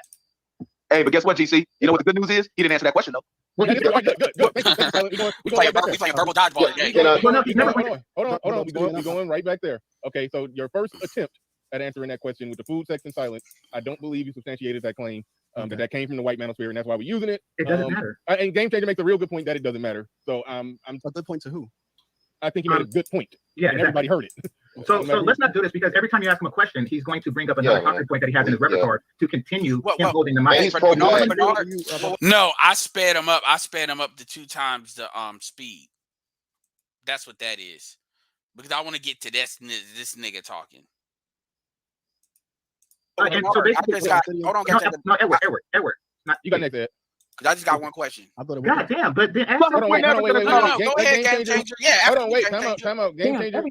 Hey, but guess what, GC? You know what the good news is? He didn't answer that question though. Well, good. We playing verbal dodgeball. Hold on. We're going right back there. Okay, so your first attempt at answering that question with the food, sex, and silence, I don't believe you substantiated that claim that came from the white manosphere, and that's why we're using it. It doesn't matter. And Game Changer makes a real good point that it doesn't matter. So I'm a good point to who? I think he made a good point. Yeah, and everybody heard it. So let's not do this because every time you ask him a question, he's going to bring up another concrete point that he has in his repertoire to continue him holding the mic. No, I sped him up. I sped him up to 2 times the speed. That's what that is. Because I want to get to this nigga talking. And so basically, hold on, no, Edward. You got next, Ed. Because I just got one question. God damn, but then hold on, wait. Go ahead, Game Changer. Yeah, hold on, wait. Time out. Game Changer.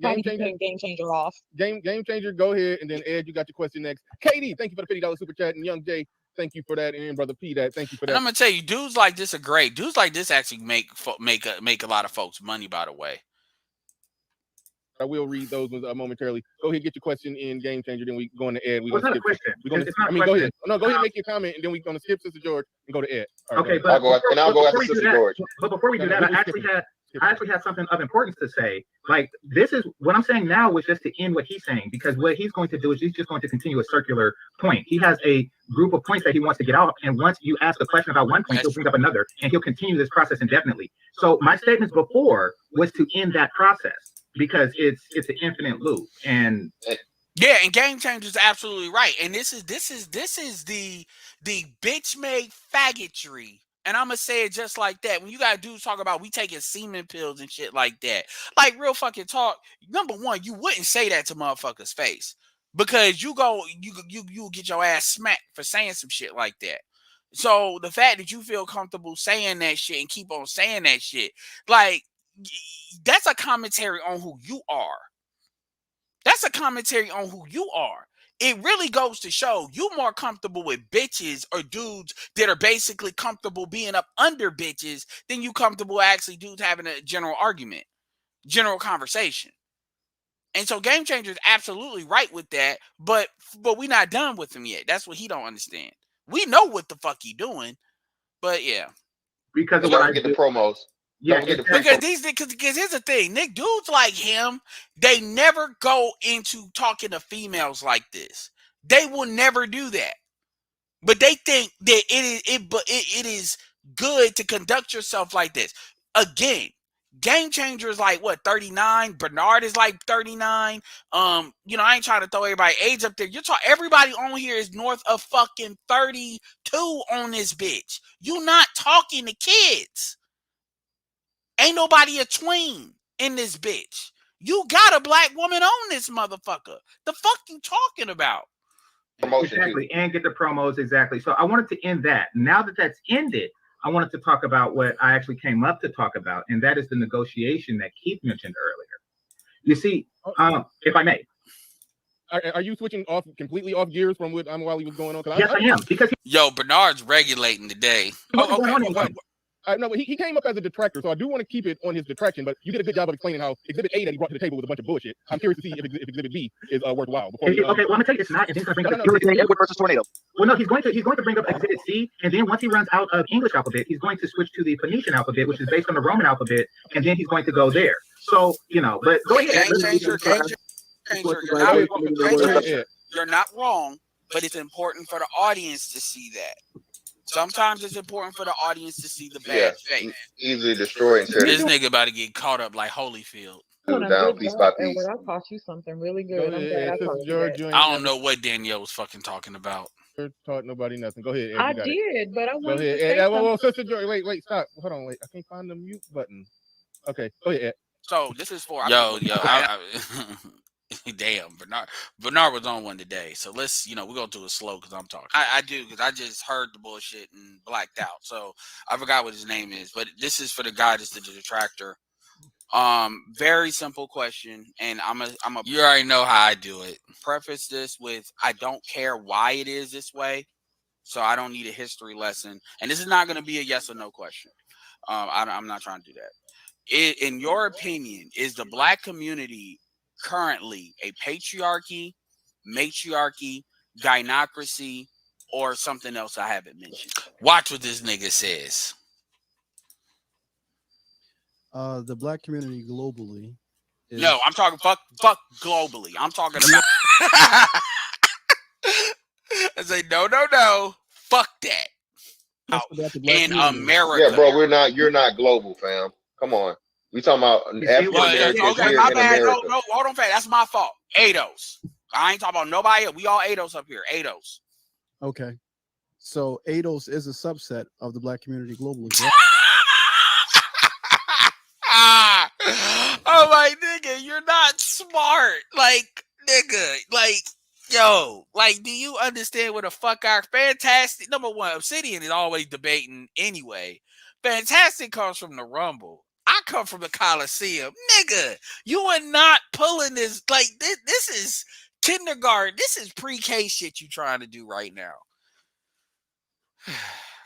Game Changer off. Game Changer, go ahead. And then Ed, you got your question next. Katie, thank you for the $50 super chat. And Young Jay, thank you for that. And Brother P, thank you for that. And I'm going to tell you, dudes like this are great. Dudes like this actually make a lot of folks money, by the way. I will read those ones momentarily. Go ahead, get your question in, Game Changer. Then we go into Ed. Well, it's not a question. We're gonna. It's not I a mean, go question. ahead. No, go ahead and make your comment, and then we're gonna skip Sister George and go to Ed. Right, okay, go but I'll go after we do Sister that, George. but before we do that, I actually had something of importance to say. Like, this is what I'm saying now was just to end what he's saying, because what he's going to do is he's just going to continue a circular point. He has a group of points that he wants to get out, and once you ask a question about one point, he'll bring up another, and he'll continue this process indefinitely. So my statements before was to end that process, because it's an infinite loop. And yeah, and Game Changer is absolutely right. And this is the bitch made faggotry. And I'm gonna say it just like that. When you got dudes talk about we taking semen pills and shit like that, like real fucking talk. Number one, you wouldn't say that to motherfuckers' face, because you get your ass smacked for saying some shit like that. So the fact that you feel comfortable saying that shit and keep on saying that shit, like, that's a commentary on who you are. That's a commentary on who you are. It really goes to show you more comfortable with bitches or dudes that are basically comfortable being up under bitches than you comfortable actually dudes having a general argument, general conversation. And so Game Changer is absolutely right with that, but we're not done with him yet. That's what he don't understand. We know what the fuck he doing, but yeah. Because of Don't what I forget the did. promos. Yeah, because here's the thing, Nick, dudes like him, they never go into talking to females like this. They will never do that. But they think that it is good to conduct yourself like this. Again, Game Changer is like what, 39? Bernard is like 39. I ain't trying to throw everybody age up there. You're talking, everybody on here is north of fucking 32 on this bitch. You not talking to kids. Ain't nobody a tween in this bitch. You got a black woman on this motherfucker. The fuck you talking about? Exactly, and get the promos, exactly. So I wanted to end that. Now that that's ended, I wanted to talk about what I actually came up to talk about, and that is the negotiation that Keith mentioned earlier. You see, if I may. Are you switching completely off gears from what while he was going on? Yes, I am. Because Bernard's regulating today. No, but he came up as a detractor, so I do want to keep it on his detraction. But you did a good job of explaining how Exhibit A that he brought to the table was a bunch of bullshit. I'm curious to see if Exhibit B is worthwhile. Okay, well, I'm gonna tell you it's not, and then he's gonna bring up Edward versus Tornado. Well, no, he's going to bring up Exhibit C, and then once he runs out of English alphabet, he's going to switch to the Phoenician alphabet, which is based on the Roman alphabet, and then he's going to go there. So but go ahead. You're not wrong, but it's important for the audience to see that. Sometimes it's important for the audience to see the bad faith. Easily destroyed. This nigga about to get caught up like Holyfield. Down piece by piece. I taught you something really good. I'm glad I taught you that. I don't know what Danielle was fucking talking about. Taught nobody nothing. Go ahead, Ed, I did, but I wanted to say well, Sister Joy, wait, stop. Hold on, wait. I can't find the mute button. Okay, go ahead, Ed. So this is for damn, Bernard was on one today. So let's, we're gonna do it slow because I'm talking. I do, because I just heard the bullshit and blacked out. So I forgot what his name is, but this is for the guy that's the detractor. Very simple question, and you already know how I do it. Preface this with, I don't care why it is this way, so I don't need a history lesson. And this is not going to be a yes or no question. I'm not trying to do that. In your opinion, is the black community currently a patriarchy, matriarchy, gynocracy, or something else I haven't mentioned? Watch what this nigga says. The black community globally. No, I'm talking fuck globally. I'm talking about. I say no. Fuck that. In America. Yeah, bro, you're not global, fam. Come on. We talking about African Americans here in America. No, hold on, fam. That's my fault. ADOS. I ain't talking about nobody else. We all ADOS up here. ADOS. Okay. So ADOS is a subset of the black community globally. Oh my nigga, you're not smart. Like, nigga, do you understand what the fuck our Fantastic? Number one, Obsidian is always debating anyway. Fantastic comes from the Rumble. I come from the Coliseum. Nigga, you are not pulling this. Like, this is kindergarten. This is pre-K shit you trying to do right now.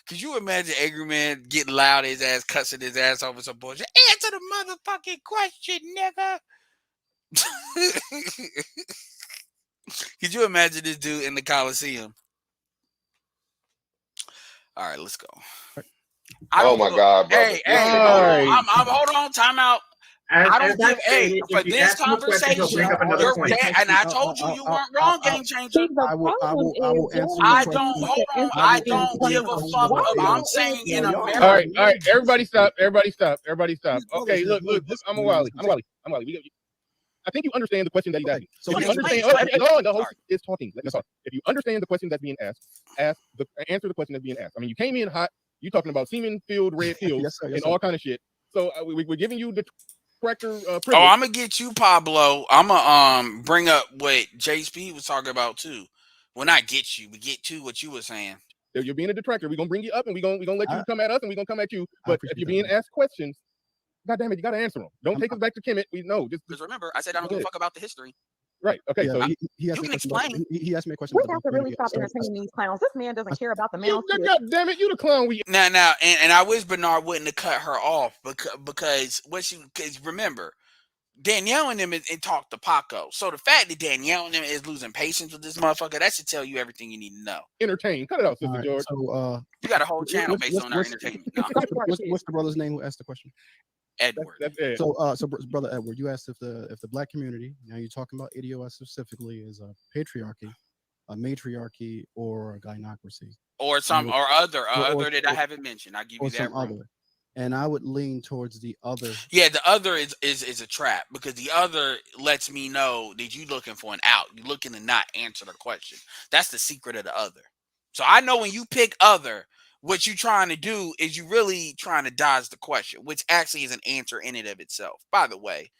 Could you imagine Angry Man getting loud, his ass cussing his ass over some bullshit? Answer the motherfucking question, nigga. Could you imagine this dude in the Coliseum? All right, let's go. I Oh don't my give a, God, brother. hey, hold on. I'm hold on, time out. I don't give a for if you this ask him a question, he'll conversation. bring up another You're point. and I told you weren't wrong, game changer. See, the problem is y'all I don't don't want hold the on. I interesting don't give a questions. fuck. Why I'm y'all saying in answering America. All right. Everybody stop. Okay, look. I'm a Wally. I think you understand the question that he's asking. So if you understand, the host is talking. Let me talk. If you understand the question that's being asked, answer the question that's being asked. I mean, you came in hot. You talking about semen-filled red pills yes, sir, and all kind of shit. So we're giving you the corrector privilege. Oh, I'm gonna get you, Pablo. I'm gonna bring up what JSP was talking about too. Well, not get you, but get to what you were saying. You're being a detractor. We're gonna bring you up and we're gonna let you come at us and we're gonna come at you. But if you're being asked questions, God damn it, you gotta answer them. Don't take us back to Kemet. We know. Just remember, I said I don't give a fuck about the history. Right. Okay. Yeah, so he you can explain. He asked me a question. We have to really stop entertaining these clowns. This man doesn't care about the male. God damn it, you the clown. Now, and I wish Bernard wouldn't have cut her off because remember, Danielle and them and talked to Paco. So the fact that Danielle and them is losing patience with this motherfucker, that should tell you everything you need to know. Entertain. Cut it out, Sister George. So you got a whole channel based on our entertainment. No. What's the brother's name who asked the question? Edward. That's so brother Edward, you asked if the black community, now you're talking about ADOS specifically, is a patriarchy, a matriarchy, or a gynocracy, or some or other that I haven't mentioned. I'll give you that room. And I would lean towards the other. Yeah, the other is a trap because the other lets me know that you're looking for an out. You're looking to not answer the question. That's the secret of the other. So I know when you pick other, what you're trying to do is you really trying to dodge the question, which actually is an answer in and of itself. By the way,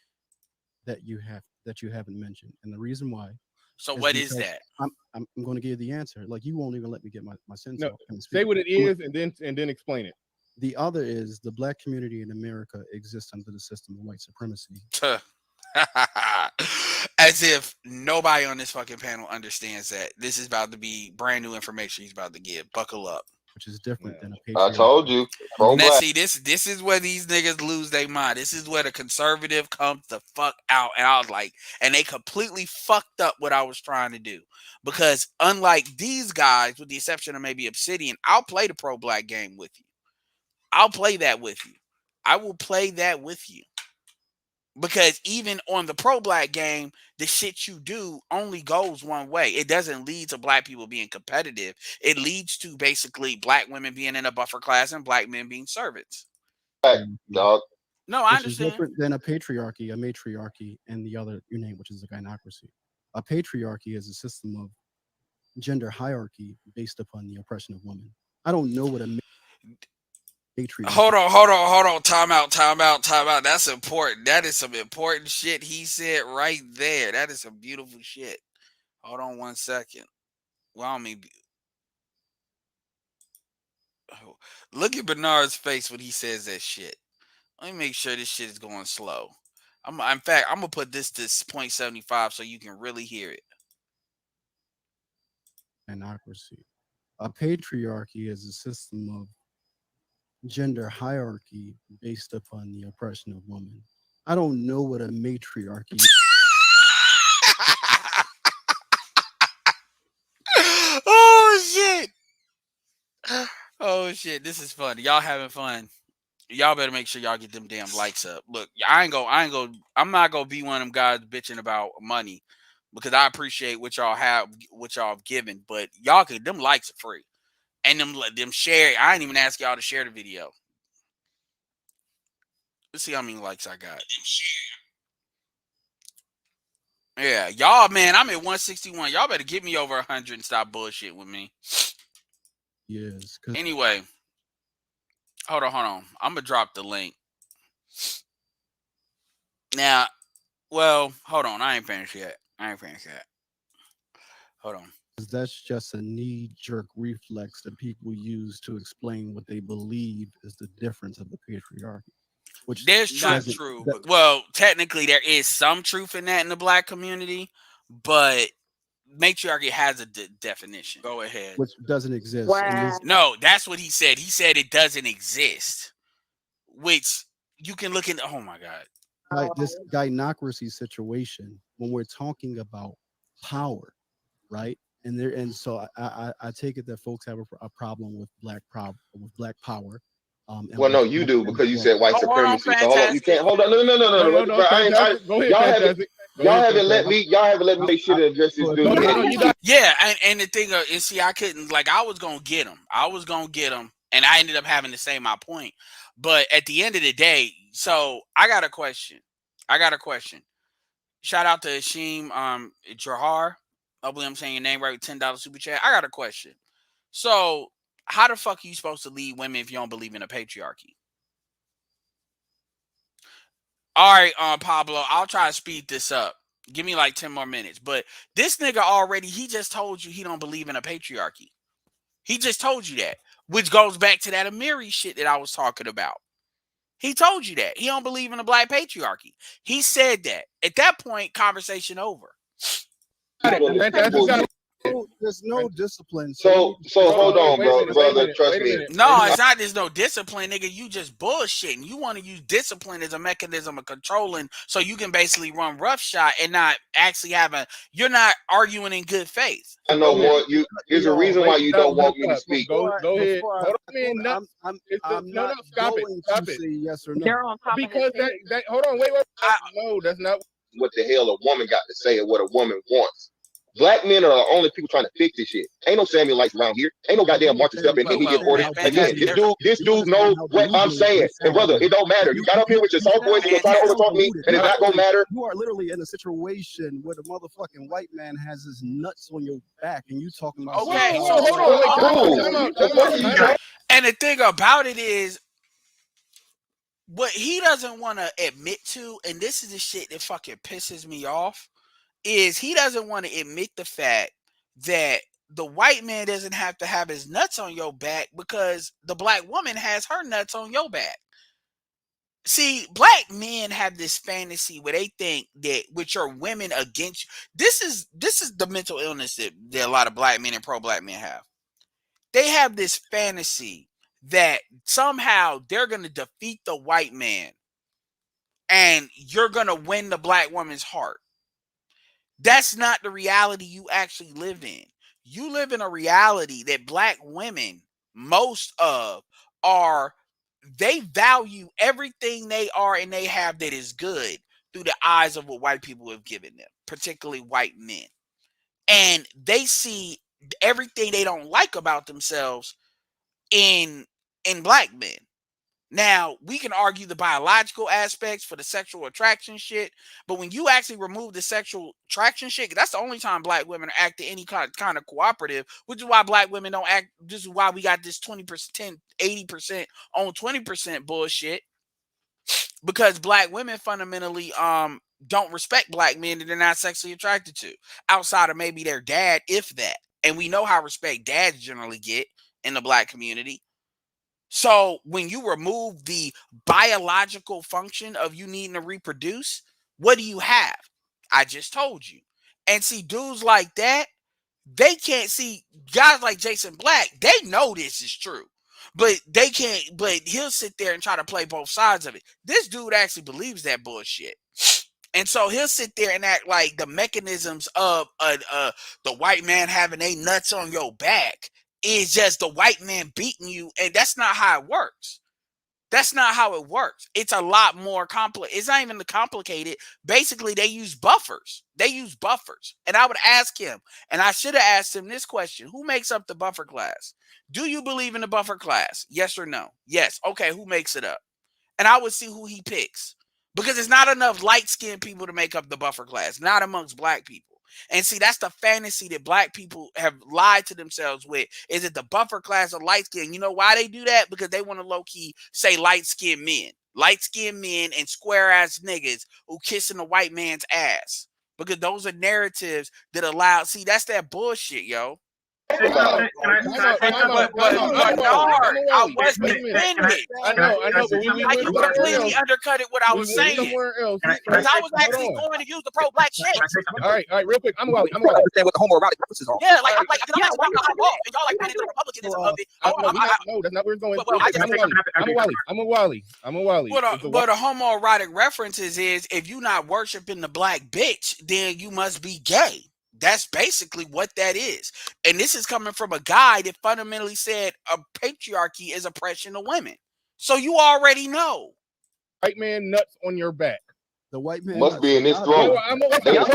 that you haven't mentioned, and the reason why. So what is that? I'm going to give you the answer. Like you won't even let me get my sentence. No, say what it is and then explain it. The other is the black community in America exists under the system of white supremacy. As if nobody on this fucking panel understands that. This is about to be brand new information he's about to give. Buckle up. Which is different than a patriarch. I told you. Now, see, this is where these niggas lose their mind. This is where the conservative comes the fuck out. And I was like, and they completely fucked up what I was trying to do. Because unlike these guys, with the exception of maybe Obsidian, I'll play the pro-black game with you. I'll play that with you. I will play that with you. Because even on the pro-black game, the shit you do only goes one way. It doesn't lead to black people being competitive. It leads to basically black women being in a buffer class and black men being servants. Dog. No, I understand. Which is different than a patriarchy, a matriarchy, and the other name, which is a gynocracy. A patriarchy is a system of gender hierarchy based upon the oppression of women. I don't know what a Hold on. Time out. That's important. That is some important shit he said right there. That is some beautiful shit. Hold on 1 second. Well, look at Bernard's face when he says that shit. Let me make sure this shit is going slow. In fact, I'm gonna put this to 0.75 so you can really hear it. Gynocracy. A patriarchy is a system of gender hierarchy based upon the oppression of women. I don't know what a matriarchy is. Oh shit, this is fun. Y'all having fun. Y'all better make sure y'all get them damn likes up. Look, I'm not gonna be one of them guys bitching about money because I appreciate what y'all have given, but y'all can them likes are free. And them share. I ain't even ask y'all to share the video. Let's see how many likes I got. Yeah, y'all, man, I'm at 161. Y'all better get me over 100 and stop bullshit with me. Yes. Anyway, hold on. I'm gonna drop the link. Now, well, hold on. I ain't finished yet. Hold on. That's just a knee-jerk reflex that people use to explain what they believe is the difference of the patriarchy. Which there's not true. Well, technically, there is some truth in that in the black community, but matriarchy has a definition. Go ahead. Which doesn't exist. Wow. No, that's what he said. He said it doesn't exist, which you can look into. Oh my God. this gynocracy situation, when we're talking about power, right? And so I take it that folks have a problem with black power. Well, no, you do, because you said white Hold on, supremacy. So hold on, you fantastic. can't hold on. No. No, fantastic. Go ahead, fantastic. Y'all haven't let me say shit to address this dude. Yeah, and the thing is, see, I couldn't, like, I was gonna get him, and I ended up having to say my point. But at the end of the day, so I got a question. Shout out to Hashim Jahar. Hopefully I'm saying your name right with $10 super chat. I got a question. So how the fuck are you supposed to lead women if you don't believe in a patriarchy? All right, Pablo, I'll try to speed this up. Give me like 10 more minutes. But this nigga already, he just told you he don't believe in a patriarchy. He just told you that, which goes back to that Amiri shit that I was talking about. He told you that. He don't believe in a black patriarchy. He said that. At that point, conversation over. There's no discipline. So hold on, brother. Trust me. No, it's not. There's no discipline, nigga. You just bullshitting. You want to use discipline as a mechanism of controlling, so you can basically run roughshod and not actually you're not arguing in good faith. I know more. There's a reason why you don't want me to speak. Go ahead. Hold on, I'm not stop going it. to say yes or no. Because that hold on, wait. No, that's not what the hell a woman got to say or what a woman wants. Black men are the only people trying to fix this shit. Ain't no Samuel Lights around here. Ain't no goddamn Martin Step and he get ordered. Again, this dude know what I'm saying. And brother, it don't matter. You got up here with your soft voice and you're trying to overtalk me, and it's not gonna matter. You are literally in a situation where the motherfucking white man has his nuts on your back and you talking about okay, so hold on. And the thing about it is, what he doesn't want to admit to, and this is the shit that fucking pisses me off, is he doesn't want to admit the fact that the white man doesn't have to have his nuts on your back because the black woman has her nuts on your back. See, black men have this fantasy where they think that with your women against you, this is the mental illness that a lot of black men and pro-black men have. They have this fantasy that somehow they're going to defeat the white man and you're going to win the black woman's heart. That's not the reality you actually live in. You live in a reality that black women, most of, they value everything they are and they have that is good through the eyes of what white people have given them, particularly white men. And they see everything they don't like about themselves in black men. Now, we can argue the biological aspects for the sexual attraction shit, but when you actually remove the sexual attraction shit, that's the only time black women act any kind of cooperative, which is why black women don't act. This is why we got this 20%, 80% on 20% bullshit, because black women fundamentally don't respect black men that they're not sexually attracted to, outside of maybe their dad, if that. And we know how respect dads generally get in the black community. So when you remove the biological function of you needing to reproduce, what do you have? I just told you. And see, dudes like that, they can't see. Guys like Jason Black, they know this is true, but they can't. But he'll sit there and try to play both sides of it. This dude actually believes that bullshit. And so he'll sit there and act like the mechanisms of the white man having a nuts on your back is just the white man beating you, and that's not how it works. That's not how it works. It's a lot more complicated. It's not even complicated. Basically, they use buffers. And I would ask him, and I should have asked him this question: who makes up the buffer class? Do you believe in the buffer class? Yes or no? Yes. Okay, who makes it up? And I would see who he picks. Because there's not enough light-skinned people to make up the buffer class, not amongst black people. And see, that's the fantasy that black people have lied to themselves with. Is it the buffer class of light skin? You know why they do that? Because they want to low-key say light-skinned men. Light-skinned men and square-ass niggas who kissing a white man's ass. Because those are narratives that allow... See, that's that bullshit, yo. But Bernard, I wasn't finished. I know, but we Like went you somewhere completely else. undercut what I was saying. Somewhere else. Because I was actually going to use the pro-black shit. All right, real quick. I'm Wally. I understand what the homoerotic references are. Yeah, like I'm talking about homo, and y'all like into the Republicanism of it. No, that's not where it's going. Well, I'm a Wally. But a homoerotic references is if you're not worshiping the black bitch, then you must be gay. That's basically what that is. And this is coming from a guy that fundamentally said a patriarchy is oppression of women. So you already know. White man nuts on your back. The white man must be in this throne. That's a yes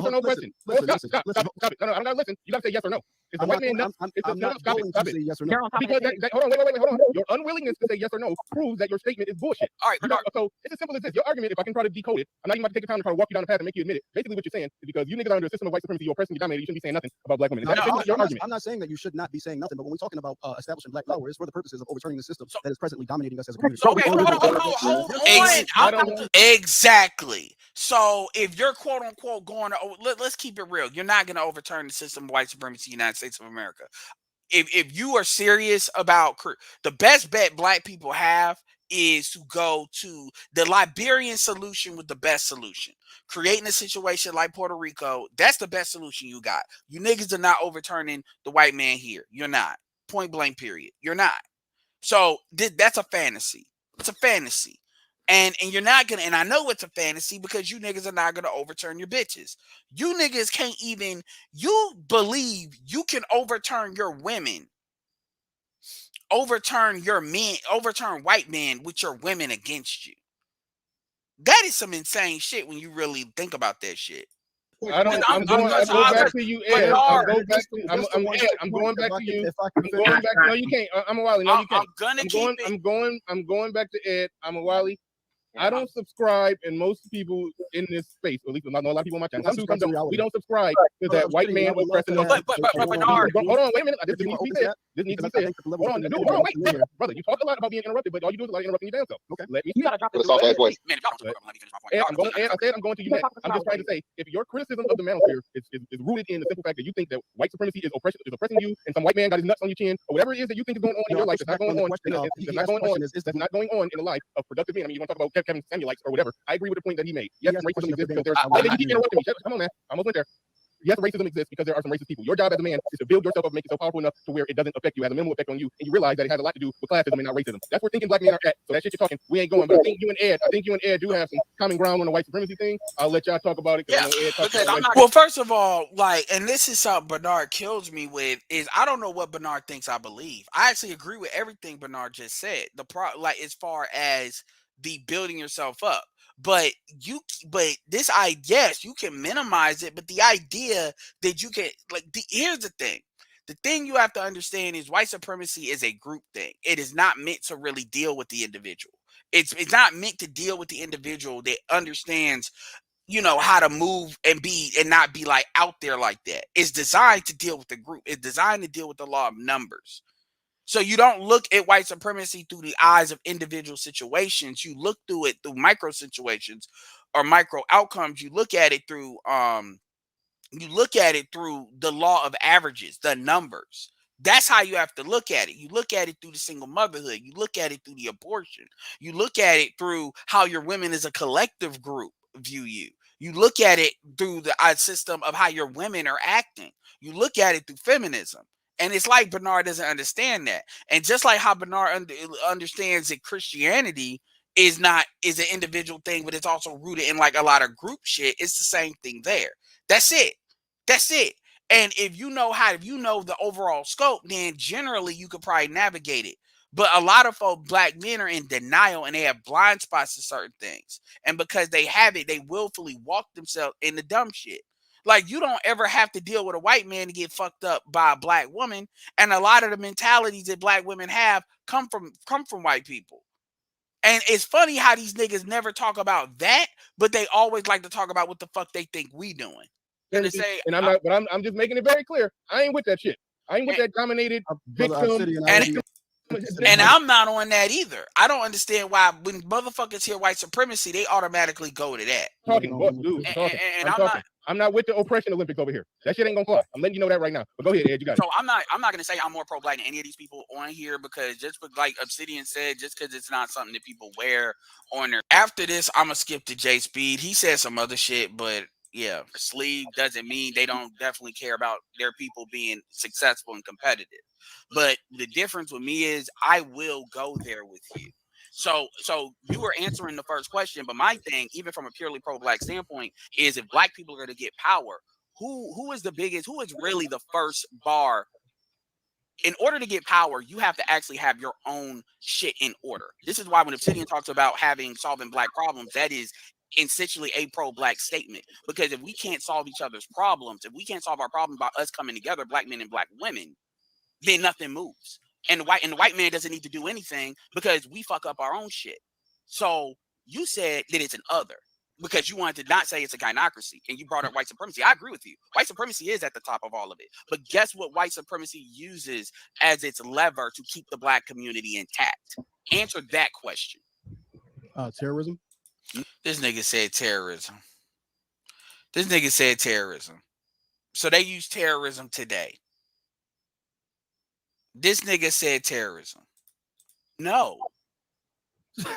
or no question. Stop it. No, I'm not listening. You gotta say yes or no. Is the white man nuts? I'm not going to say yes or no. Because hold on. Your unwillingness to say yes or no proves that your statement is bullshit. All right, so it's as simple as this. Your argument, if I can try to decode it, I'm not even about to take the time to try to walk you down the path and make you admit it. Basically, what you're saying is because you niggas are under a system of white supremacy, you're oppressing, you're dominating, you shouldn't be saying nothing about black women. I'm not saying that you should not be saying nothing, but when we're talking about establishing black power, it's for the purposes of overturning the system that is presently dominating us as a community. Okay, hold on. Exactly. So if you're quote unquote going to, let's keep it real. You're not going to overturn the system of white supremacy in the United States of America. If you are serious about the best bet black people have is to go to the Liberian solution with the best solution. Creating a situation like Puerto Rico, that's the best solution you got. You niggas are not overturning the white man here. You're not. Point blank period. You're not. So that's a fantasy. It's a fantasy. And you're not gonna, and I know it's a fantasy because you niggas are not gonna overturn your bitches. You niggas can't even, you believe you can overturn your women, overturn your men, overturn white men with your women against you. That is some insane shit when you really think about that shit. I'm going back to you, Ed. I'm going back to you. No, you can't. I'm a Wally. No, you can't. I'm going back to Ed. I'm a Wally. I don't subscribe, and most people in this space, or at least not a lot of people on my channel, some do, some don't. We don't subscribe to that white man oppressing us. But Bernard, hold on, wait a minute. This needs to be said. This needs to be said. Hold on, wait, brother. You talk a lot about being interrupted, but all you do is like interrupting your damn self. Okay, let me. You gotta drop this. Let me finish my point. I'm going to you next. I'm just trying to say, if your criticism of the manosphere is rooted in the simple fact that you think that white supremacy is oppressing you, and some white man got his nuts on your chin, or whatever it is that you think is going on in your life, that's not going on. That's not going on in the life of productive men. I mean, you want to talk about Kevin Samuelites or whatever. I agree with the point that he made. Yes, racism exists because there's. You keep interrupting me. Come on, man. I almost went there. Yes, racism exists because there are some racist people. Your job as a man is to build yourself up, make yourself powerful enough to where it doesn't affect you, has a minimal effect on you, and you realize that it has a lot to do with classism and not racism. That's where thinking black men are at. So that shit you're talking, we ain't going. But I think you and Ed do have some common ground on the white supremacy thing. I'll let y'all talk about it. Yeah, well, first of all, like, and this is something Bernard kills me with, is I don't know what Bernard thinks I believe. I actually agree with everything Bernard just said. Like, as far as the building yourself up. But this yes, you can minimize it, but the idea that you can, like, here's the thing. The thing you have to understand is white supremacy is a group thing. It is not meant to really deal with the individual. It's not meant to deal with the individual that understands, how to move and not be like out there like that. It's designed to deal with the group. It's designed to deal with the law of numbers. So you don't look at white supremacy through the eyes of individual situations. You look through it through micro situations or micro outcomes. You look at it through the law of averages, the numbers. That's how you have to look at it. You look at it through the single motherhood. You look at it through the abortion. You look at it through how your women as a collective group view you. You look at it through the system of how your women are acting. You look at it through feminism. And it's like Bernard doesn't understand that. And just like how Bernard understands that Christianity is an individual thing, but it's also rooted in like a lot of group shit, it's the same thing there. That's it. And if you know the overall scope, then generally you could probably navigate it. But a lot of black men are in denial and they have blind spots to certain things. And because they have it, they willfully walk themselves in the dumb shit. Like, you don't ever have to deal with a white man to get fucked up by a black woman. And a lot of the mentalities that black women have come from white people. And it's funny how these niggas never talk about that, but they always like to talk about what the fuck they think we doing. And I'm just making it very clear. I ain't with that shit. I ain't with that dominated victim. And I'm not on that either. I don't understand why when motherfuckers hear white supremacy, they automatically go to that. Talking, boss, dude. Talking. And I'm talking. I'm not with the oppression Olympics over here. That shit ain't gonna fly. I'm letting you know that right now. But go ahead, Ed. You got it. So I'm not gonna say I'm more pro-black than any of these people on here because just like Obsidian said, just because it's not something that people wear on their. After this, I'm gonna skip to J Speed. He said some other shit, but yeah, sleeve doesn't mean they don't definitely care about their people being successful and competitive. But the difference with me is I will go there with you. So you were answering the first question, but my thing, even from a purely pro-black standpoint, is if black people are going to get power, who is the biggest, who is really the first bar? In order to get power, you have to actually have your own shit in order. This is why when Obsidian talks about solving black problems, that is essentially a pro-black statement. Because if we can't solve each other's problems, if we can't solve our problems by us coming together, black men and black women, then nothing moves. And the white man doesn't need to do anything because we fuck up our own shit. So you said that it's an other because you wanted to not say it's a gynocracy and you brought up white supremacy. I agree with you. White supremacy is at the top of all of it. But guess what white supremacy uses as its lever to keep the black community intact? Answer that question. Terrorism. This nigga said terrorism. This nigga said terrorism. So they use terrorism today. This nigga said terrorism. No.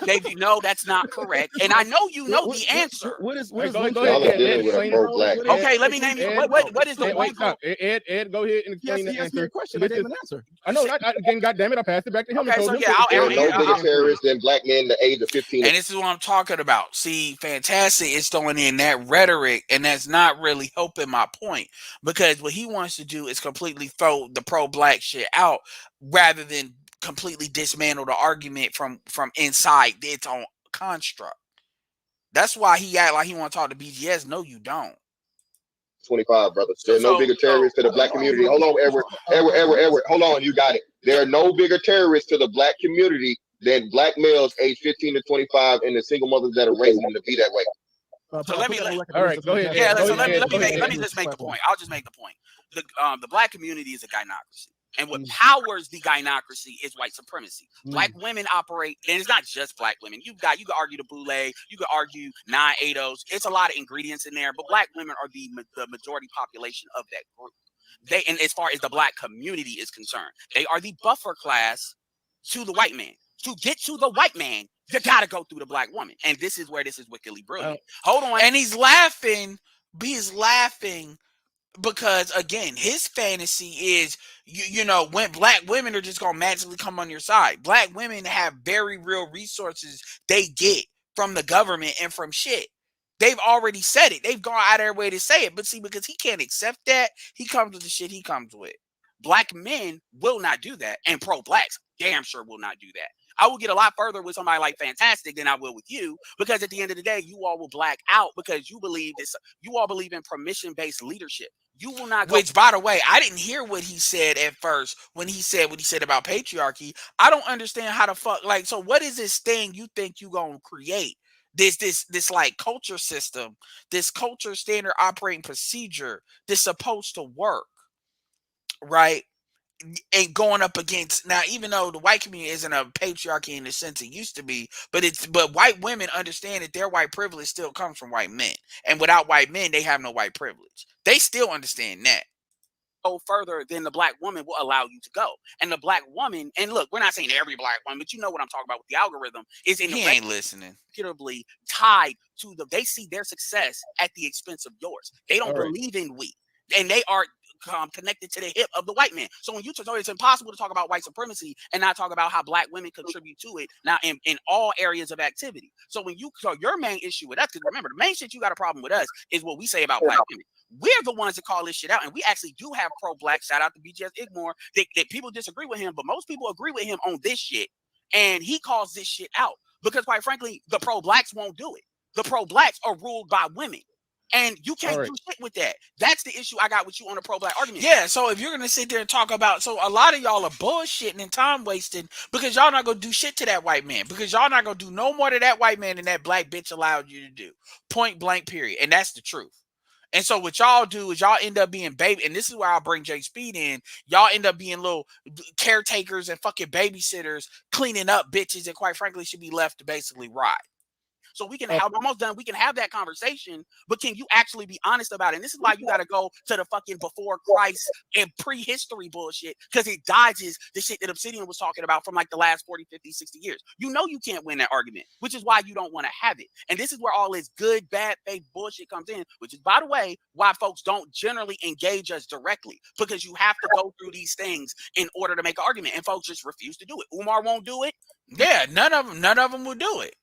Dave, you know that's not correct. And I know you know the answer. What is Go ahead, Y'all are dealing with a explain. pro-black. Okay, let me name you. What is the one? Stop. Ed, go ahead and explain the He asked me answer. a question. I gave an answer. I know. Again, goddamn it, I passed it back to him. Okay, so yeah, There are no bigger terrorists than black men the age of 15. And this is what I'm talking about. See, Fantastic is throwing in that rhetoric, and that's not really helping my point because what he wants to do is completely throw the pro-black shit out rather than completely dismantle the argument from inside its own construct. That's why he act like he want to talk to BGS. No, you don't. 25, brother. There are no bigger terrorists to the black community. Hold on, Edward. Hold on, you got it. There are no bigger terrorists to the black community than black males age 15 to 25 and the single mothers that are raising them to be that way. So let me. All right, go ahead. Yeah, so let me just make the point. I'll just make the point. The black community is a gynocracy. And what powers the gynocracy is white supremacy. Black women operate, and it's not just black women. You can argue the boule, you can argue 980s. It's a lot of ingredients in there, but black women are the majority population of that group. And as far as the black community is concerned, they are the buffer class to the white man. To get to the white man, you gotta go through the black woman. And this is where this is wickedly brilliant. Hold on. And he's laughing. He's laughing because again, his fantasy is you know when black women are just gonna magically come on your side. Black women have very real resources they get from the government and from shit. They've already said it. They've gone out of their way to say it. But see, because he can't accept that, he comes with the shit he comes with. Black men will not do that, and pro-blacks damn sure will not do that. I will get a lot further with somebody like Fantastic than I will with you, because at the end of the day, you all will black out because you believe this. You all believe in permission-based leadership. You will not go. Which, by the way, I didn't hear what he said at first when he said what he said about patriarchy. I don't understand how the fuck, like, so what is this thing you think you gonna create? This like culture system, this culture standard operating procedure that's supposed to work, right? And going up against now, even though the white community isn't a patriarchy in the sense it used to be, but white women understand that their white privilege still comes from white men, and without white men, they have no white privilege. They still understand that. Go further than the black woman will allow you to go, and the black woman, and look, we're not saying every black woman, but you know what I'm talking about with the algorithm is in. He ain't listening. Tied to they see their success at the expense of yours. They don't believe in we, and they are connected to the hip of the white man. So when you it's impossible to talk about white supremacy and not talk about how black women contribute to it now in all areas of activity. So when your main issue with us, because remember, the main shit you got a problem with us is what we say about black women. We're the ones that call this shit out, and we actually do have pro-black. Shout out to BGS Igmore. That people disagree with him, but most people agree with him on this shit, and he calls this shit out because, quite frankly, the pro-blacks won't do it. The pro-blacks are ruled by women. And you can't do shit with that. That's the issue I got with you on the pro-black argument. Yeah, so if you're going to sit there and talk about, so a lot of y'all are bullshitting and time wasting because y'all not going to do shit to that white man, because y'all not going to do no more to that white man than that black bitch allowed you to do. Point blank, period. And that's the truth. And so what y'all do is y'all end up being baby, and this is where I'll bring Jay Speed in. Y'all end up being little caretakers and fucking babysitters, cleaning up bitches that quite frankly should be left to basically rot. So we can have almost done. We can have that conversation, but can you actually be honest about it? And this is why you got to go to the fucking before Christ and prehistory bullshit, because it dodges the shit that Obsidian was talking about from like the last 40, 50, 60 years. You know you can't win that argument, which is why you don't want to have it. And this is where all this good, bad, fake bullshit comes in, which is, by the way, why folks don't generally engage us directly, because you have to go through these things in order to make an argument, and folks just refuse to do it. Umar won't do it. Yeah, none of them will do it.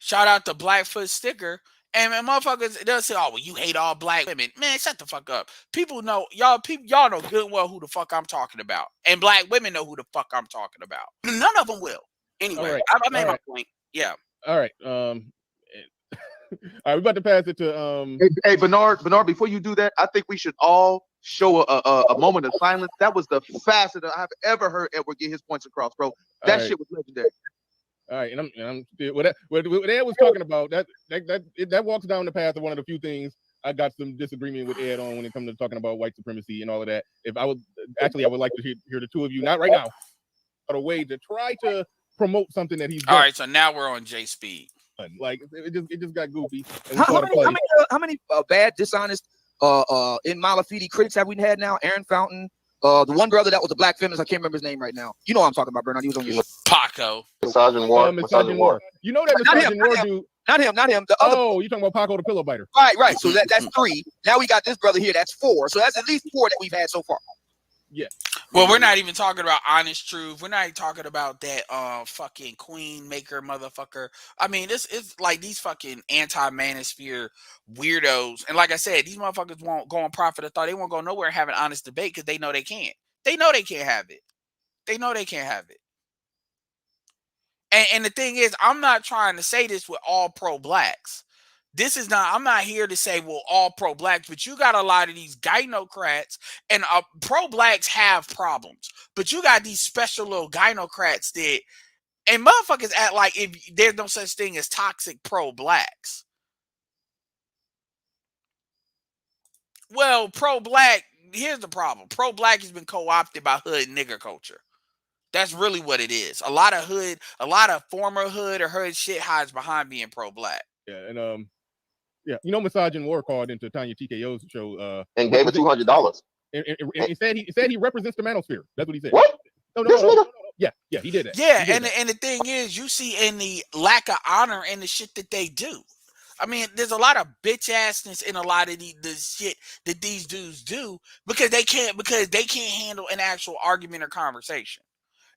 Shout out to Blackfoot Sticker. And motherfuckers, they'll say, "Oh, well, you hate all black women." Man, shut the fuck up. People know, y'all know good and well who the fuck I'm talking about. And black women know who the fuck I'm talking about. None of them will. Anyway, right. I made my point. Yeah. All right. All right, we're about to pass it to Hey, Bernard, before you do that, I think we should all show a moment of silence. That was the fastest I've ever heard Edward get his points across, bro. That shit was legendary. All right, and I'm what Ed was talking about, that walks down the path of one of the few things I got some disagreement with Ed on when it comes to talking about white supremacy and all of that. I would like to hear the two of you, not right now, but a way to try to promote something that he's done. All right, so now we're on J Speed. Like it just got goofy. How many bad, dishonest, in Malafide critics have we had now? Aaron Fountain, the one brother that was a black feminist, I can't remember his name right now. You know what I'm talking about, Bernard. He was on your show. Paco. Misogyny War. You know that Misogyny War dude. Not him. The other. Oh, you talking about Paco the pillow biter? Right. So that's 3. Now we got this brother here. That's 4. So that's at least 4 that we've had so far. Yeah. Well, we're not even talking about honest truth. We're not even talking about that fucking queen maker motherfucker. I mean, it's like these fucking anti-manosphere weirdos. And like I said, these motherfuckers won't go on Profit of Thought. They won't go nowhere and have an honest debate because they know they can't. They know they can't have it. They know they can't have it. And the thing is, I'm not trying to say this with all pro-blacks. I'm not here to say, well, all pro-blacks, but you got a lot of these gynocrats, and pro-blacks have problems, but you got these special little gynocrats that, and motherfuckers act like if there's no such thing as toxic pro-blacks. Well, pro-black, here's the problem. Pro-black has been co-opted by hood nigger culture. That's really what it is. A lot of former hood or hood shit hides behind being pro-black. Yeah, and yeah, Misogyny War called into Tanya TKO's show and gave it $200. And he said he represents the manosphere. That's what he said. What? No. Yeah, he did that. Yeah, and the thing is, you see in the lack of honor in the shit that they do. I mean, there's a lot of bitch assness in a lot of the shit that these dudes do because they can't handle an actual argument or conversation.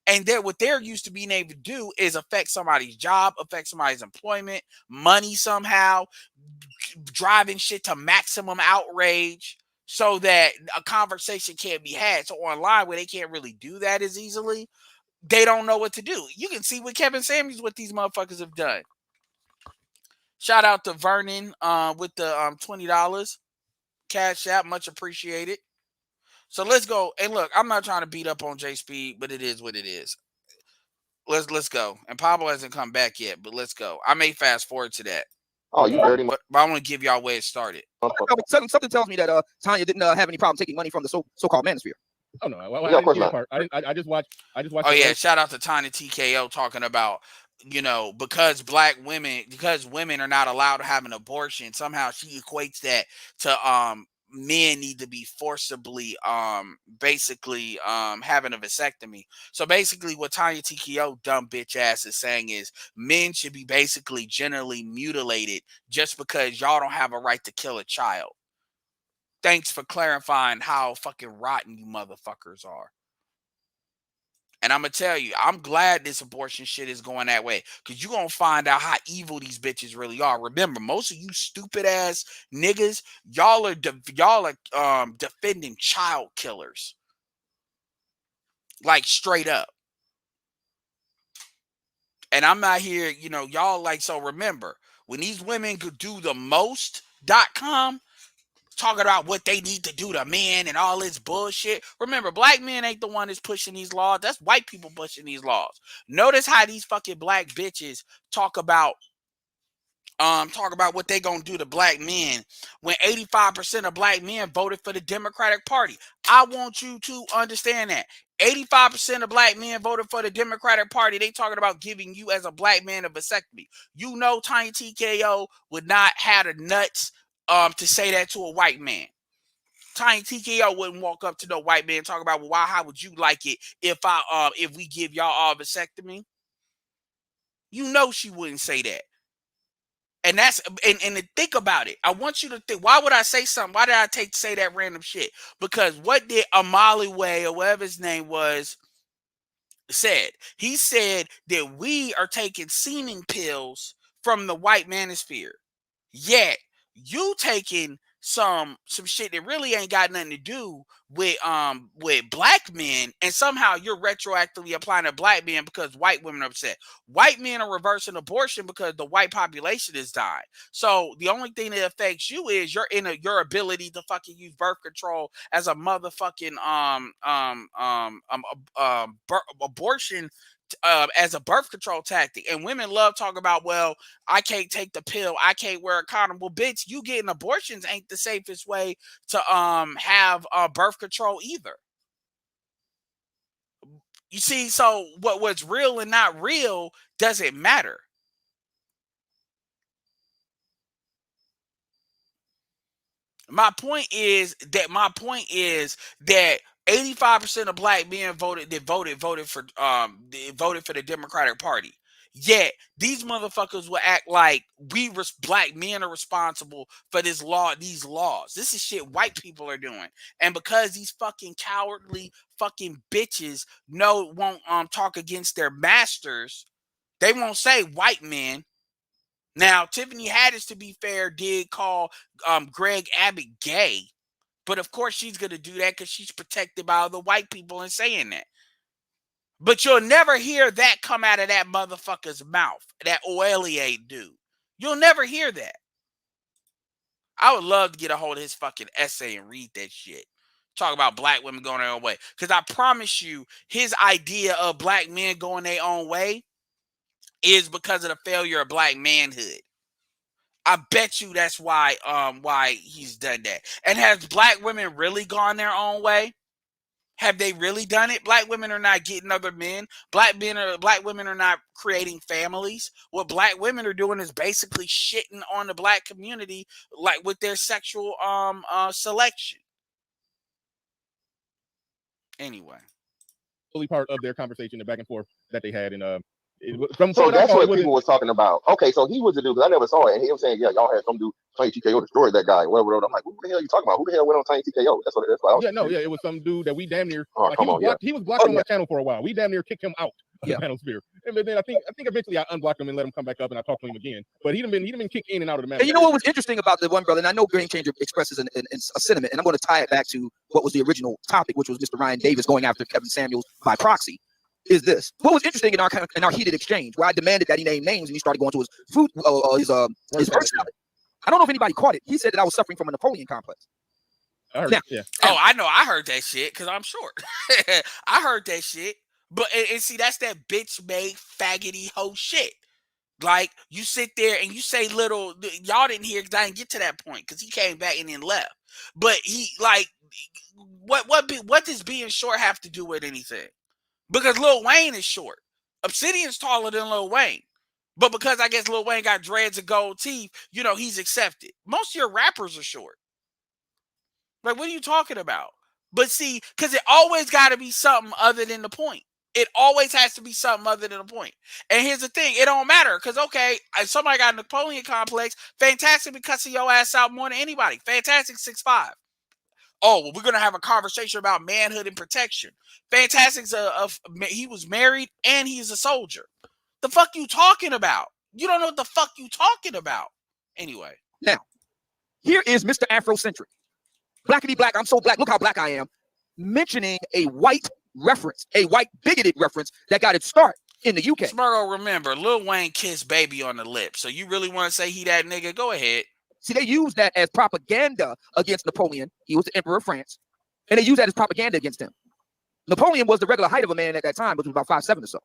And what they're used to being able to do is affect somebody's job, affect somebody's employment, money somehow, driving shit to maximum outrage so that a conversation can't be had. So online, where they can't really do that as easily, they don't know what to do. You can see with Kevin Samuels what these motherfuckers have done. Shout out to Vernon with the $20 cash app, much appreciated. So let's go. And look, I'm not trying to beat up on J Speed, but it is what it is. Let's go. And Pablo hasn't come back yet, but let's go. I may fast forward to that. Oh, you dirty. But I want to give y'all where it started. Something tells me that Tanya didn't have any problem taking money from the so-called manosphere. Oh no, I didn't see that part. I just watched. Oh yeah, shout out to Tanya TKO talking about because women are not allowed to have an abortion. Somehow she equates that to men need to be forcibly basically having a vasectomy. So basically what Tanya TKO dumb bitch ass is saying is men should be basically generally mutilated just because y'all don't have a right to kill a child. Thanks for clarifying how fucking rotten you motherfuckers are. And I'm going to tell you, I'm glad this abortion shit is going that way. Because you're going to find out how evil these bitches really are. Remember, most of you stupid ass niggas, y'all are defending child killers. Like straight up. And I'm not here, y'all like, so remember, when these women could do the most.com, talking about what they need to do to men and all this bullshit. Remember, black men ain't the one that's pushing these laws. That's white people pushing these laws. Notice how these fucking black bitches talk about talk about what they gonna do to black men when 85% of black men voted for the Democratic Party. I want you to understand that 85% of black men voted for the Democratic Party. They talking about giving you as a black man a vasectomy. You know, Tiny TKO would not have the nuts to say that to a white man. Tiny TKO wouldn't walk up to no white man and talk about, well, why? How would you like it if we give y'all all vasectomy? You know she wouldn't say that. And that's and to think about it. I want you to think, why would I say something? Why did I say that random shit? Because what did Amali Way, or whatever his name was, said? He said that we are taking semen pills from the white manosphere. Yet you taking some shit that really ain't got nothing to do with black men, and somehow you're retroactively applying to black men because white women are upset. White men are reversing abortion because the white population is dying. So the only thing that affects you is your ability to fucking use birth control as a motherfucking abortion as a birth control tactic. And women love talking about, well, I can't take the pill, I can't wear a condom. Well, bitch, you getting abortions ain't the safest way to have birth control either. You see, so what's real and not real doesn't matter. My point is that 85% of black men voted for the Democratic Party. Yet these motherfuckers will act like black men are responsible for these laws. This is shit white people are doing. And because these fucking cowardly fucking bitches won't talk against their masters, they won't say white men. Now, Tiffany Haddish, to be fair, did call Greg Abbott gay. But of course she's going to do that because she's protected by all the white people in saying that. But you'll never hear that come out of that motherfucker's mouth, that Oelier dude. You'll never hear that. I would love to get a hold of his fucking essay and read that shit. Talk about black women going their own way. Because I promise you, his idea of black men going their own way is because of the failure of black manhood. I bet you that's why he's done that. And has black women really gone their own way? Have they really done it? Black women are not getting other men. Black women are not creating families. What black women are doing is basically shitting on the black community, like with their sexual selection. Anyway, fully part of their conversation, the back and forth that they had, and so that's what people was talking about. Okay, so he was the dude, because I never saw it, and he was saying, yeah, y'all had some dude, Tiny TKO destroyed that guy, whatever. I'm like, who the hell are you talking about? Who the hell went on Tiny TKO? That's what I was. Yeah, it was some dude that we damn near. Oh, come on, he was blocked on my channel for a while. We damn near kicked him out of the manosphere. And then I think eventually I unblocked him and let him come back up, and I talked to him again. But he done been kicked in and out of the manosphere. And you know what was interesting about the one brother, and I know Game Changer expresses a sentiment, and I'm going to tie it back to what was the original topic, which was Mr. Ryan Davis going after Kevin Samuels by proxy. Is this what was interesting in our heated exchange, where I demanded that he name names and he started going to his food, his first salad. I don't know if anybody caught it. He said that I was suffering from a Napoleon complex. I heard it. Oh, I know. I heard that shit because I'm short. I heard that shit. But and see, that's that bitch made faggoty hoe shit. Like, you sit there and you say little, y'all didn't hear because I didn't get to that point because he came back and then left. But he, like, what does being short have to do with anything? Because Lil Wayne is short. Obsidian's taller than Lil Wayne. But because I guess Lil Wayne got dreads and gold teeth, he's accepted. Most of your rappers are short. Like, what are you talking about? But see, because it always got to be something other than the point. It always has to be something other than a point. And here's the thing. It don't matter. Because, okay, if somebody got a Napoleon complex, Fantastic be cussing your ass out more than anybody. Fantastic 6'5". Oh, well, we're going to have a conversation about manhood and protection. Fantastic's he was married and he's a soldier. The fuck you talking about? You don't know what the fuck you talking about. Anyway. Now, here is Mr. Afrocentric. Blackity black, I'm so black, look how black I am. Mentioning a white reference, a white bigoted reference that got its start in the UK. Smurgo, remember, Lil Wayne kissed Baby on the lips. So you really want to say he that nigga? Go ahead. See, they used that as propaganda against Napoleon. He was the emperor of France. And they used that as propaganda against him. Napoleon was the regular height of a man at that time, which was about 5'7" or so.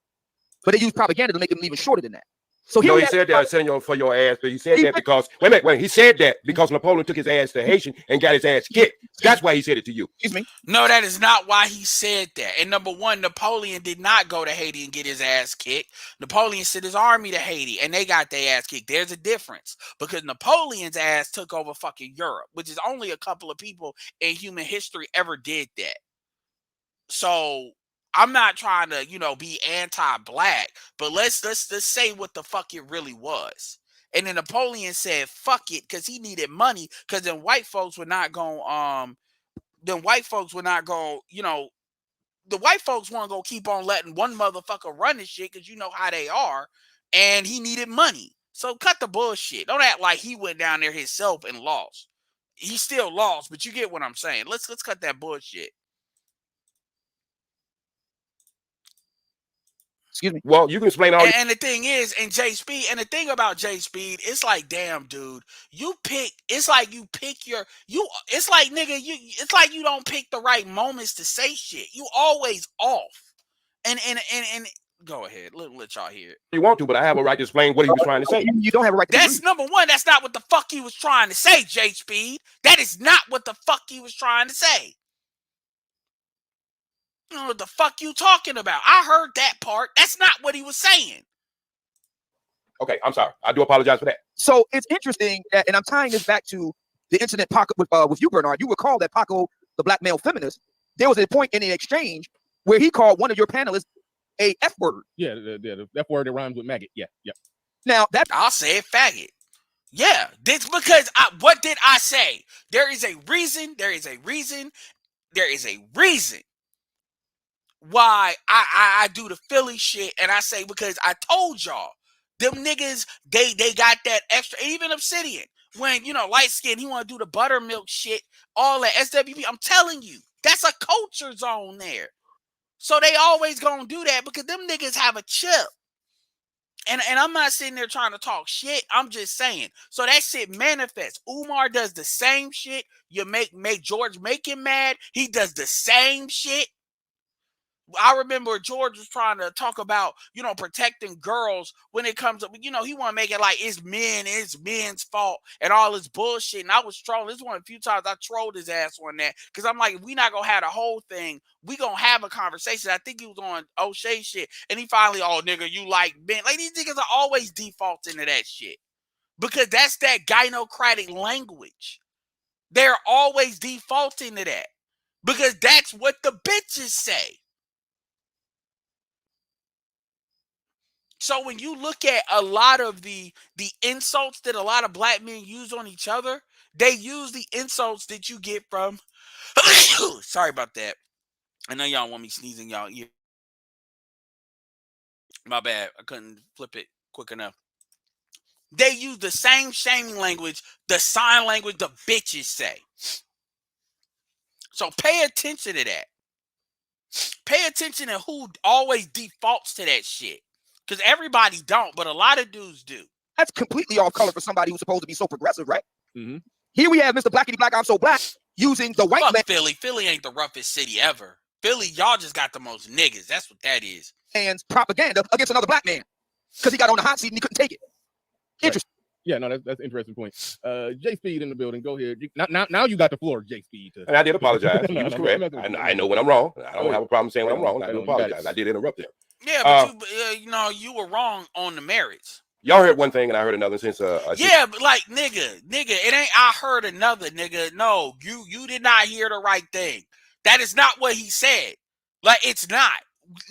But they used propaganda to make him even shorter than that. So no, he said that sending for your ass, but he said that because wait, he said that because Napoleon took his ass to Haitian and got his ass kicked. That's why he said it to you. Excuse me. No, that is not why he said that. And number one, Napoleon did not go to Haiti and get his ass kicked. Napoleon sent his army to Haiti and they got their ass kicked. There's a difference because Napoleon's ass took over fucking Europe, which is only a couple of people in human history ever did that. So I'm not trying to, be anti-black, but let's say what the fuck it really was. And then Napoleon said, fuck it, because he needed money, because then white folks were not going, the white folks weren't going to keep on letting one motherfucker run this shit, because you know how they are, and he needed money. So cut the bullshit. Don't act like he went down there himself and lost. He still lost, but you get what I'm saying. Let's cut that bullshit. Excuse me. Well, you can explain all. And the thing is, and J Speed, and the thing about J Speed, it's like, damn, dude, it's like nigga, it's like you don't pick the right moments to say shit. You always off. And go ahead, let y'all hear it. You want to, but I have a right to explain what he was trying to say. You don't have a right to. That's number one. That's not what the fuck he was trying to say, J Speed. That is not what the fuck he was trying to say. You know what the fuck you talking about? I heard that part. That's not what he was saying. Okay, I'm sorry. I do apologize for that. So it's interesting that, and I'm tying this back to the incident Paco with you, Bernard. You recall that Paco, the black male feminist, there was a point in the exchange where he called one of your panelists a F word. Yeah, the F word that rhymes with maggot. Yeah. Now I'll say it, faggot. Yeah, that's because what did I say? There is a reason. Why I do the Philly shit, and I say because I told y'all them niggas they got that extra. Even Obsidian, when light skin, he want to do the buttermilk shit, all that SWP. I'm telling you, that's a culture zone there. So they always gonna do that because them niggas have a chip. And I'm not sitting there trying to talk shit. I'm just saying. So that shit manifests. Umar does the same shit. You make George make him mad. He does the same shit. I remember George was trying to talk about, protecting girls when it comes up. He want to make it like it's men's fault and all this bullshit. And I was trolling. This is one of the few times I trolled his ass on that. Because I'm like, if we not going to have the whole thing, we going to have a conversation. I think he was on O'Shea shit. And he finally, oh, nigga, you like men. Like, these niggas are always defaulting to that shit. Because that's that gynocratic language. They're always defaulting to that. Because that's what the bitches say. So when you look at a lot of the insults that a lot of black men use on each other, they use the insults that you get from. Sorry about that. I know y'all want me sneezing y'all ear. My bad. I couldn't flip it quick enough. They use the same shaming language, the sign language the bitches say. So pay attention to that. Pay attention to who always defaults to that shit. Because everybody don't, but a lot of dudes do. That's completely off color for somebody who's supposed to be so progressive, right? Mm-hmm. Here we have Mr. Blackity Black, I'm so black, using the white man. Philly ain't the roughest city ever. Philly, y'all just got the most niggas. That's what that is. And propaganda against another black man. Because he got on the hot seat and he couldn't take it. Interesting. Yeah, no, that's an interesting point. J Speed in the building. Go ahead. Now you got the floor, J Speed. And I did apologize. You was correct. I know when I'm wrong. I don't have a problem saying when I'm wrong. I do apologize. I did interrupt there. Yeah, but you were wrong on the merits. Y'all heard one thing and I heard another since yeah, but like nigga, it ain't I heard another, nigga. No, you did not hear the right thing. That is not what he said. Like, it's not.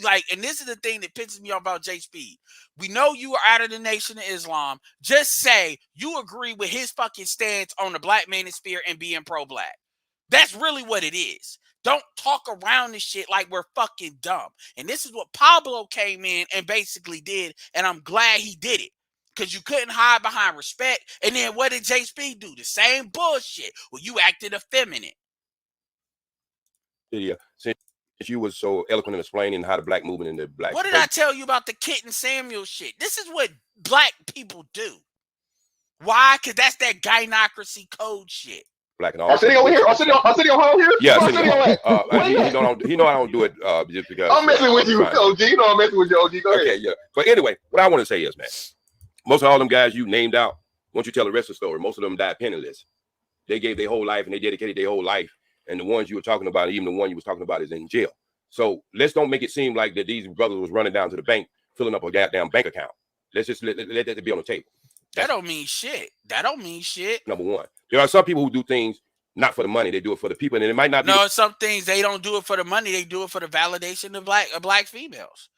Like, and this is the thing that pisses me off about J Speed. We know you are out of the Nation of Islam. Just say you agree with his fucking stance on the black manosphere and being pro-black. That's really what it is. Don't talk around this shit like we're fucking dumb. And this is what Pablo came in and basically did, and I'm glad he did it. Because you couldn't hide behind respect. And then what did J Speed do? The same bullshit. Well, you acted effeminate. Yeah, since you was so eloquent in explaining how the black movement and the black. What did I tell you about the Kitten Samuel shit? This is what black people do. Why? Because that's that gynocracy code shit. Black and all. Arsenio here? Arsenio home here? Yeah, he know I don't do it just because. I'm messing with you, OG. You know I'm messing with you, OG. Go ahead. Okay, yeah. But anyway, what I want to say is, man, Most of all them guys you named out, once you tell the rest of the story, most of them died penniless. They gave their whole life and they dedicated their whole life. And the ones you were talking about, even the one you was talking about, is in jail. So let's don't make it seem like that these brothers was running down to the bank, filling up a goddamn bank account. Let's just let that be on the table. That don't mean shit. That don't mean shit. Number one. There are some people who do things not for the money. They do it for the people. And it might not be. No, some things they don't do it for the money. They do it for the validation of black females.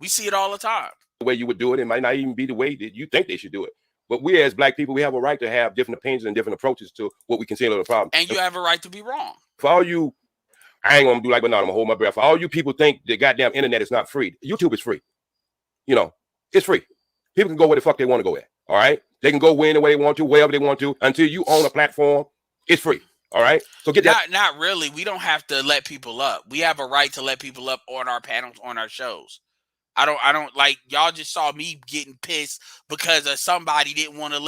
We see it all the time. The way you would do it, it might not even be the way that you think they should do it. But we as black people, we have a right to have different opinions and different approaches to what we consider the problem. And you have a right to be wrong. For all you, I ain't gonna do like Bernard, I'm gonna hold my breath. For all you people think the goddamn internet is not free, YouTube is free. You know, it's free. People can go where the fuck they want to go at. All right. They can go in the way they want to, wherever they want to, until you own a platform. It's free. All right. So get that. Not really. We don't have to let people up. We have a right to let people up on our panels, on our shows. I don't like y'all just saw me getting pissed because of somebody didn't want to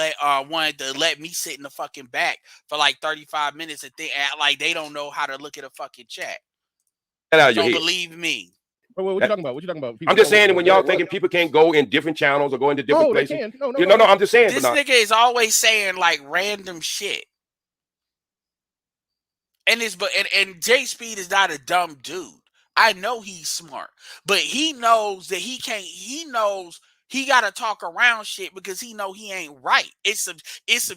wanted to let me sit in the fucking back for like 35 minutes and think like they don't know how to look at a fucking chat. Don't believe me. What you talking about? What you talking about? People I'm just saying that when y'all thinking people can't go in different channels or go into different places. They can. No, I'm just saying. This nigga is always saying like random shit. And Jay Speed is not a dumb dude. I know he's smart, but he knows that he can't. He knows he got to talk around shit because he know he ain't right. It's some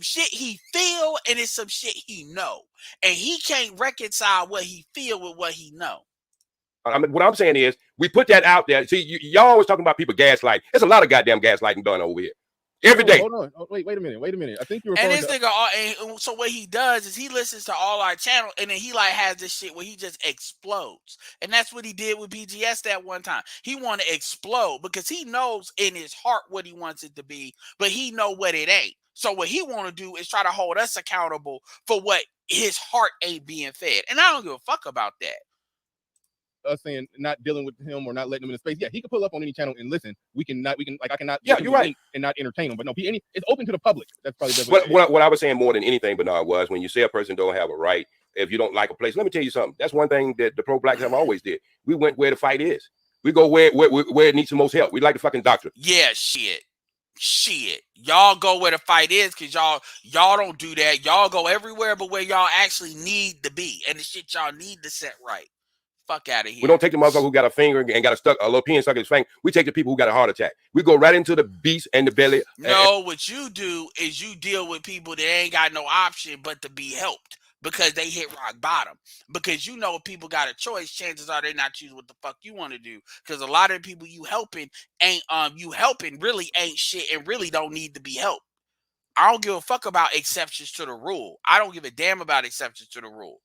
shit he feel and it's some shit he know, and he can't reconcile what he feel with what he know. I mean, what I'm saying is we put that out there. See, y'all always talking about people gaslight. There's a lot of goddamn gaslighting done over here. Every day. Hold on. Oh, wait a minute. I think you're and this nigga. So what he does is he listens to all our channel, and then he like has this shit where he just explodes, and that's what he did with BGS that one time. He want to explode because he knows in his heart what he wants it to be, but he know what it ain't. So what he want to do is try to hold us accountable for what his heart ain't being fed, and I don't give a fuck about that. Us saying not dealing with him or not letting him in the space. Yeah, he can pull up on any channel and listen. I cannot. Yeah, you're right. And not entertain him. But no, it's open to the public. That's probably the best. What I was saying more than anything, Bernard, was when you say a person don't have a right, if you don't like a place, let me tell you something. That's one thing that the pro-blacks have always did. We went where the fight is. We go where it needs the most help. We like the fucking doctor. Yeah, shit. Y'all go where the fight is because y'all don't do that. Y'all go everywhere but where y'all actually need to be and the shit y'all need to set right. Fuck out of here. We don't take the motherfucker who got a finger and got a little pin stuck in his finger. We take the people who got a heart attack. We go right into the beast and the belly. No, what you do is you deal with people that ain't got no option but to be helped because they hit rock bottom. Because you know if people got a choice, chances are they not choosing what the fuck you want to do. Because a lot of the people you helping really ain't shit and really don't need to be helped. I don't give a fuck about exceptions to the rule. I don't give a damn about exceptions to the rule.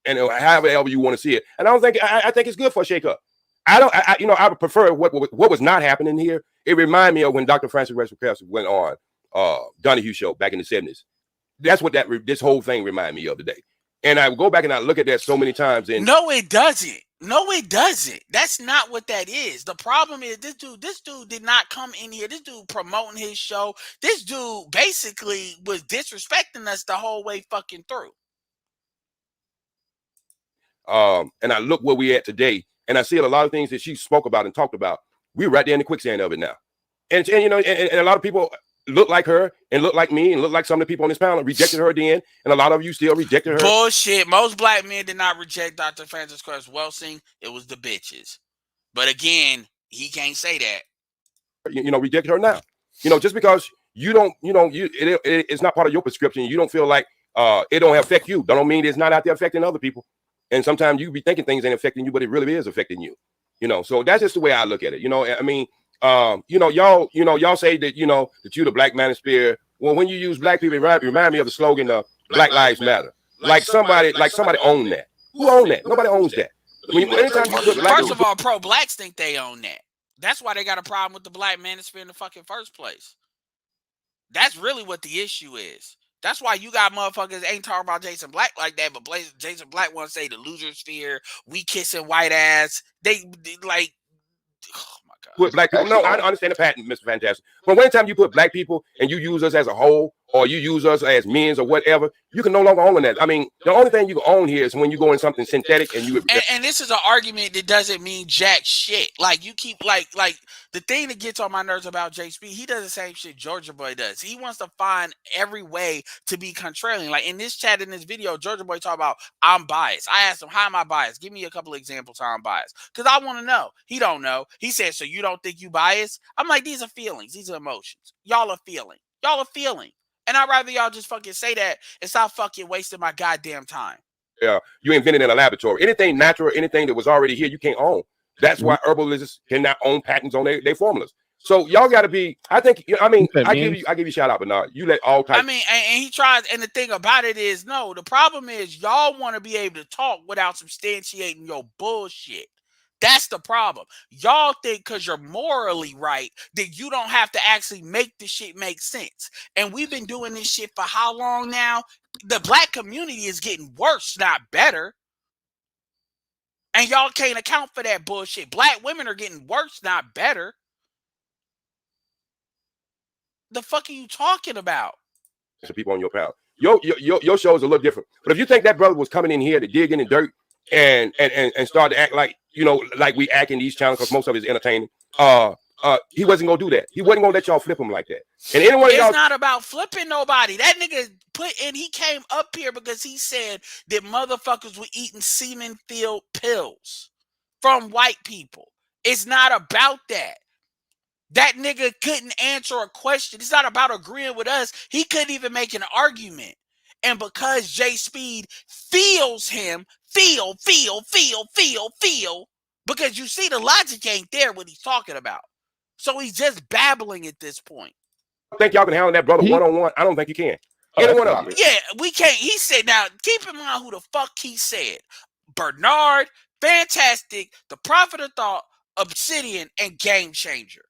And however you want to see it, and I think it's good for a shake-up. I would prefer what was not happening here. It reminded me of when Dr. Francis West went on Donahue show back in the 70s. That's what this whole thing reminded me of today. And I would go back and I look at that so many times. And no, it doesn't. No, it doesn't. That's not what that is. The problem is this dude did not come in here. This dude promoting his show. This dude basically was disrespecting us the whole way fucking through. And I look where we at today, and I see a lot of things that she spoke about and talked about. We're right there in the quicksand of it now. And you know, and a lot of people look like her and look like me and look like some of the people on this panel rejected her then, and a lot of you still rejected her. Bullshit. Most black men did not reject Dr. Francis Cress Welsing. It was the bitches. But again, he can't say that. You know, rejected her now. You know, just because you don't, it's not part of your prescription. You don't feel like it don't affect you. Don't mean it's not out there affecting other people. And sometimes you be thinking things ain't affecting you, but it really is affecting you. You know, so that's just the way I look at it. You know, I mean, y'all say that, that you the black manosphere. Well, when you use black people, it remind me of the slogan of Black Lives Matter. Like somebody own that. Who own that? Nobody owns that. First of all, pro-blacks think they own that. That's why they got a problem with the black manosphere in the fucking first place. That's really what the issue is. That's why you got motherfuckers ain't talking about Jason Black like that, but Jason Black want to say the loser sphere, we kissing white ass. They like, oh my God. Put black people. No, I understand the pattern, Mr. Fantastic. But one time you put black people and you use us as a whole, or you use us as men's or whatever, you can no longer own that. I mean, the only thing you can own here is when you go in something synthetic and you. And this is an argument that doesn't mean jack shit. Like you keep like the thing that gets on my nerves about Jay Speed, he does the same shit Georgia Boy does. He wants to find every way to be contrarian. Like in this chat, in this video, Georgia Boy talk about I'm biased. I asked him, how am I biased? Give me a couple of examples how I'm biased. Because I want to know. He don't know. He said, so you don't think you biased? I'm like, these are feelings. These are emotions. Y'all are feeling. Y'all are feeling. And I'd rather y'all just fucking say that and stop fucking wasting my goddamn time. You invented in a laboratory. Anything natural, anything that was already here, you can't own. That's why herbalists cannot own patents on their formulas. So y'all got to be. I think. I mean, I give you a shout out, Bernard. You let all types. I mean, and he tries. And the thing about it is, no. The problem is y'all want to be able to talk without substantiating your bullshit. That's the problem. Y'all think because you're morally right that you don't have to actually make the shit make sense. And we've been doing this shit for how long now? The black community is getting worse, not better. And y'all can't account for that bullshit. Black women are getting worse, not better. The fuck are you talking about? People on your panel. Your show is a little different. But if you think that brother was coming in here to dig in the dirt and start to act like, you know, like we act in these channels, because most of it is entertaining, he wasn't gonna do that. He wasn't gonna let y'all flip him like that. And anyone it's not about flipping nobody. That nigga he came up here because he said that motherfuckers were eating semen-filled pills from white people. It's not about that. That nigga couldn't answer a question. It's not about agreeing with us. He couldn't even make an argument. And because Jay Speed feels him, because you see the logic ain't there what he's talking about. So he's just babbling at this point. I think y'all can handle that brother one-on-one. I don't think you can. Anyone else? Yeah, we can't. He said, now keep in mind who the fuck he said. Bernard, Fantastic, The Prophet of Thought, Obsidian, and Game Changer.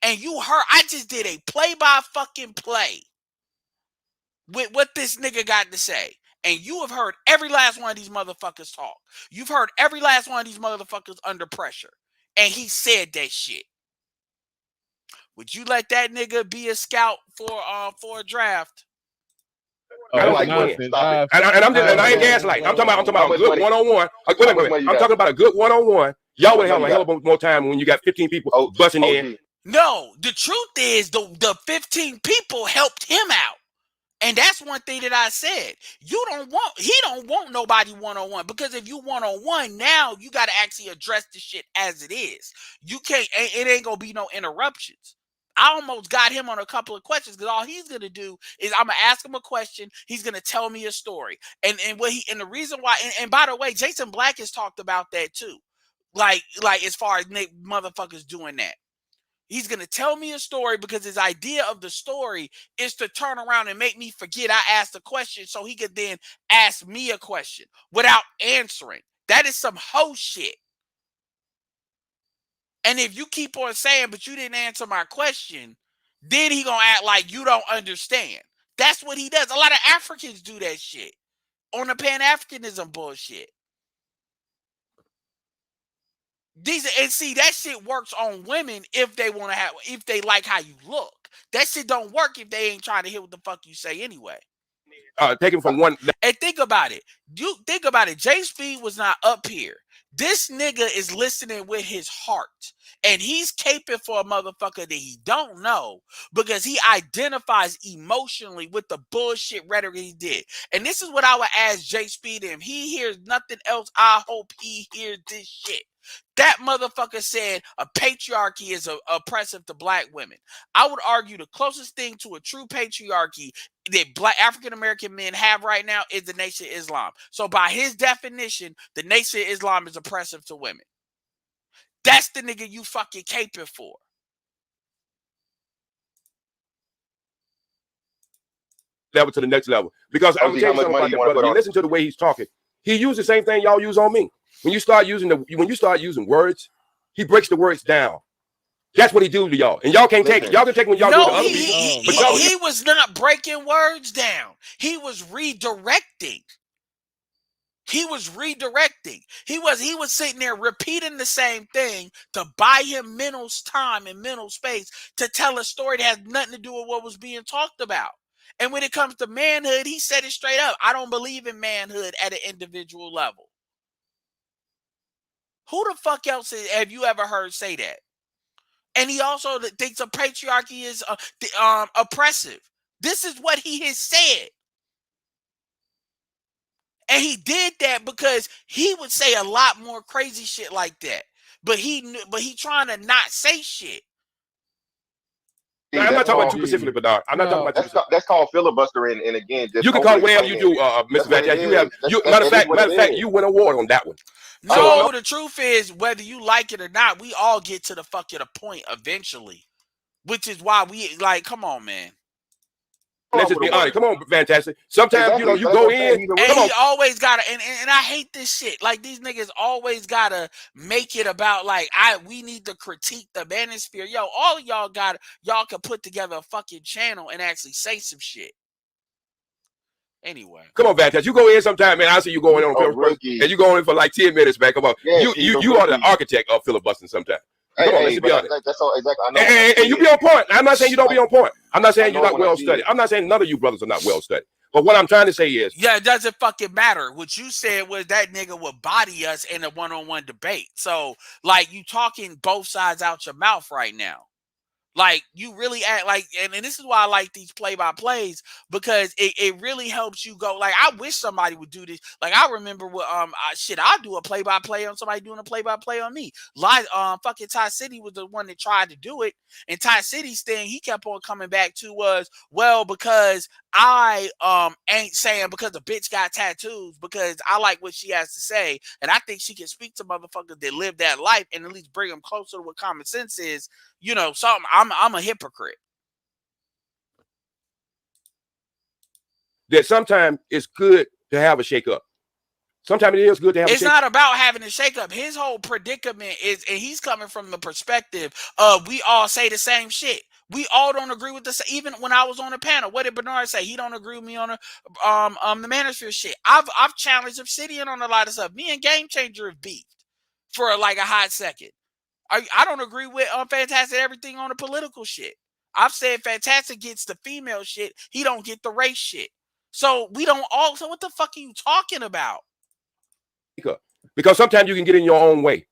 And you heard, I just did a play-by-fucking-play with what this nigga got to say. And you have heard every last one of these motherfuckers talk. You've heard every last one of these motherfuckers under pressure. And he said that shit. Would you let that nigga be a scout for a draft? I don't like nonsense. And I ain't gaslighting. I'm talking about a good one-on-one. I'm talking about a good one-on-one. Y'all would have a hell of more time when you got 15 people busting in. No, the truth is the 15 people helped him out. And that's one thing that I said. He don't want nobody one-on-one, because if you one-on-one, now you got to actually address the shit as it is. You can't, it ain't going to be no interruptions. I almost got him on a couple of questions, because all he's going to do is I'm going to ask him a question. He's going to tell me a story. And the reason why, and by the way, Jason Black has talked about that too. Like as far as motherfuckers doing that. He's going to tell me a story because his idea of the story is to turn around and make me forget I asked a question so he could then ask me a question without answering. That is some hoe shit. And if you keep on saying, but you didn't answer my question, then he going to act like you don't understand. That's what he does. A lot of Africans do that shit on the Pan-Africanism bullshit. And see, that shit works on women if they want to if they like how you look. That shit don't work if they ain't trying to hear what the fuck you say anyway. Taken from one. And think about it. Jay Speed was not up here. This nigga is listening with his heart. And he's caping for a motherfucker that he don't know because he identifies emotionally with the bullshit rhetoric he did. And this is what I would ask Jay Speed. If he hears nothing else, I hope he hears this shit. That motherfucker said a patriarchy is oppressive to black women. I would argue the closest thing to a true patriarchy that black African-American men have right now is the Nation of Islam. So by his definition, the Nation of Islam is oppressive to women. That's the nigga you fucking caping for. Level to the next level. Because I'm telling you something about that brother. You listen to the way he's talking. He used the same thing y'all use on me. When you start using words, he breaks the words down. That's what he do to y'all. And y'all can't take it. Y'all can take it when y'all do to other people. He was not breaking words down. He was redirecting. He was redirecting. He was sitting there repeating the same thing to buy him mental time and mental space to tell a story that has nothing to do with what was being talked about. And when it comes to manhood, he said it straight up. I don't believe in manhood at an individual level. Who the fuck else have you ever heard say that? And he also thinks a patriarchy is oppressive. This is what he has said. And he did that because he would say a lot more crazy shit like that. But he trying to not say shit. No, I'm not talking about you specifically, Bernard. I'm not talking about you. That's called filibustering, and again, just you can call it whatever you do, Mr. Vantas. Matter of fact, you win an award on that one. No, the truth is, whether you like it or not, we all get to the fucking point eventually. Which is why we like, come on, man. Let's just be honest. Come on, fantastic. Sometimes you go in, and he always gotta, and I hate this shit. Like these niggas always gotta make it about like we need to critique the manosphere. Yo, all of y'all can put together a fucking channel and actually say some shit. Anyway, come on, Vantas. You go in sometime, man. I see you going on and you go in for like 10 minutes, man. Come on, you are the architect of filibustering sometimes. Come on, let's be honest. That's all exactly. I know. And you be on point. I'm not saying you don't be on point. I'm not saying you're not well studied. I'm not saying none of you brothers are not well studied. But what I'm trying to say is, yeah, it doesn't fucking matter. What you said was that nigga would body us in a one-on-one debate. So, like, you talking both sides out your mouth right now. Like, you really act like, and this is why I like these play-by-plays, because it really helps you go, like, I wish somebody would do this. Like, I remember what, I'll do a play-by-play on somebody doing a play-by-play on me. Fucking Ty City was the one that tried to do it, and Ty City's thing he kept on coming back to was, well, because I ain't saying because the bitch got tattoos, because I like what she has to say, and I think she can speak to motherfuckers that live that life and at least bring them closer to what common sense is. You know, something. I'm a hypocrite. That sometimes it's good to have a shake-up. Sometimes it is good to have a shake-up. It's not about having a shake-up. His whole predicament is, and he's coming from the perspective of we all say the same shit. We all don't agree with this. Even when I was on the panel, what did Bernard say? He don't agree with me on the manosphere shit. I've challenged Obsidian on a lot of stuff. Me and Game Changer have beefed for like a hot second. I don't agree with Fantastic everything on the political shit. I've said Fantastic gets the female shit. He don't get the race shit. So we don't all. So what the fuck are you talking about? Because sometimes you can get in your own way.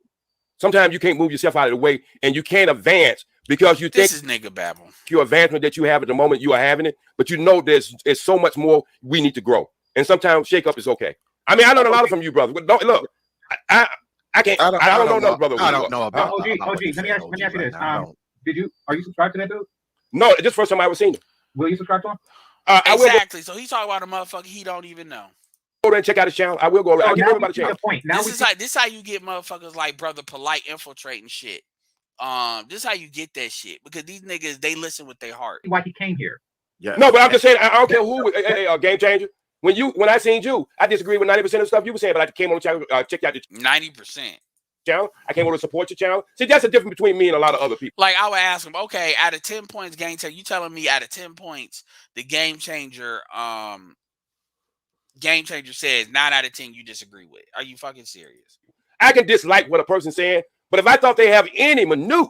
Sometimes you can't move yourself out of the way, and you can't advance because you think this is nigga babble. Your advancement that you have at the moment, you are having it, but you know there's so much more we need to grow. And sometimes shake up is okay. I mean, I learned a lot from you, brother. But don't look. I can't. I don't know another brother. I don't know about OG. Let me ask you this. Are you subscribed to that dude? No, this first time I ever seen him. Will you subscribe to him? Exactly. So he's talking about a motherfucker he don't even know. Go there and check out his channel. I will go. I give everybody a chance. This is how you get motherfuckers like Brother Polite infiltrating shit. This is how you get that shit, because these niggas, they listen with their heart. Why he came here? Yeah. No, but I'm just saying, I don't care who. Game Changer. When I seen you, I disagree with 90% of the stuff you were saying, but I came on the channel, checked out the 90% channel. I came on to support your channel. See, that's the difference between me and a lot of other people. Like, I would ask him, okay, out of 10 points, Game Changer, you telling me out of 10 points, the Game Changer says 9 out of 10 you disagree with. Are you fucking serious? I can dislike what a person's saying, but if I thought they have any minute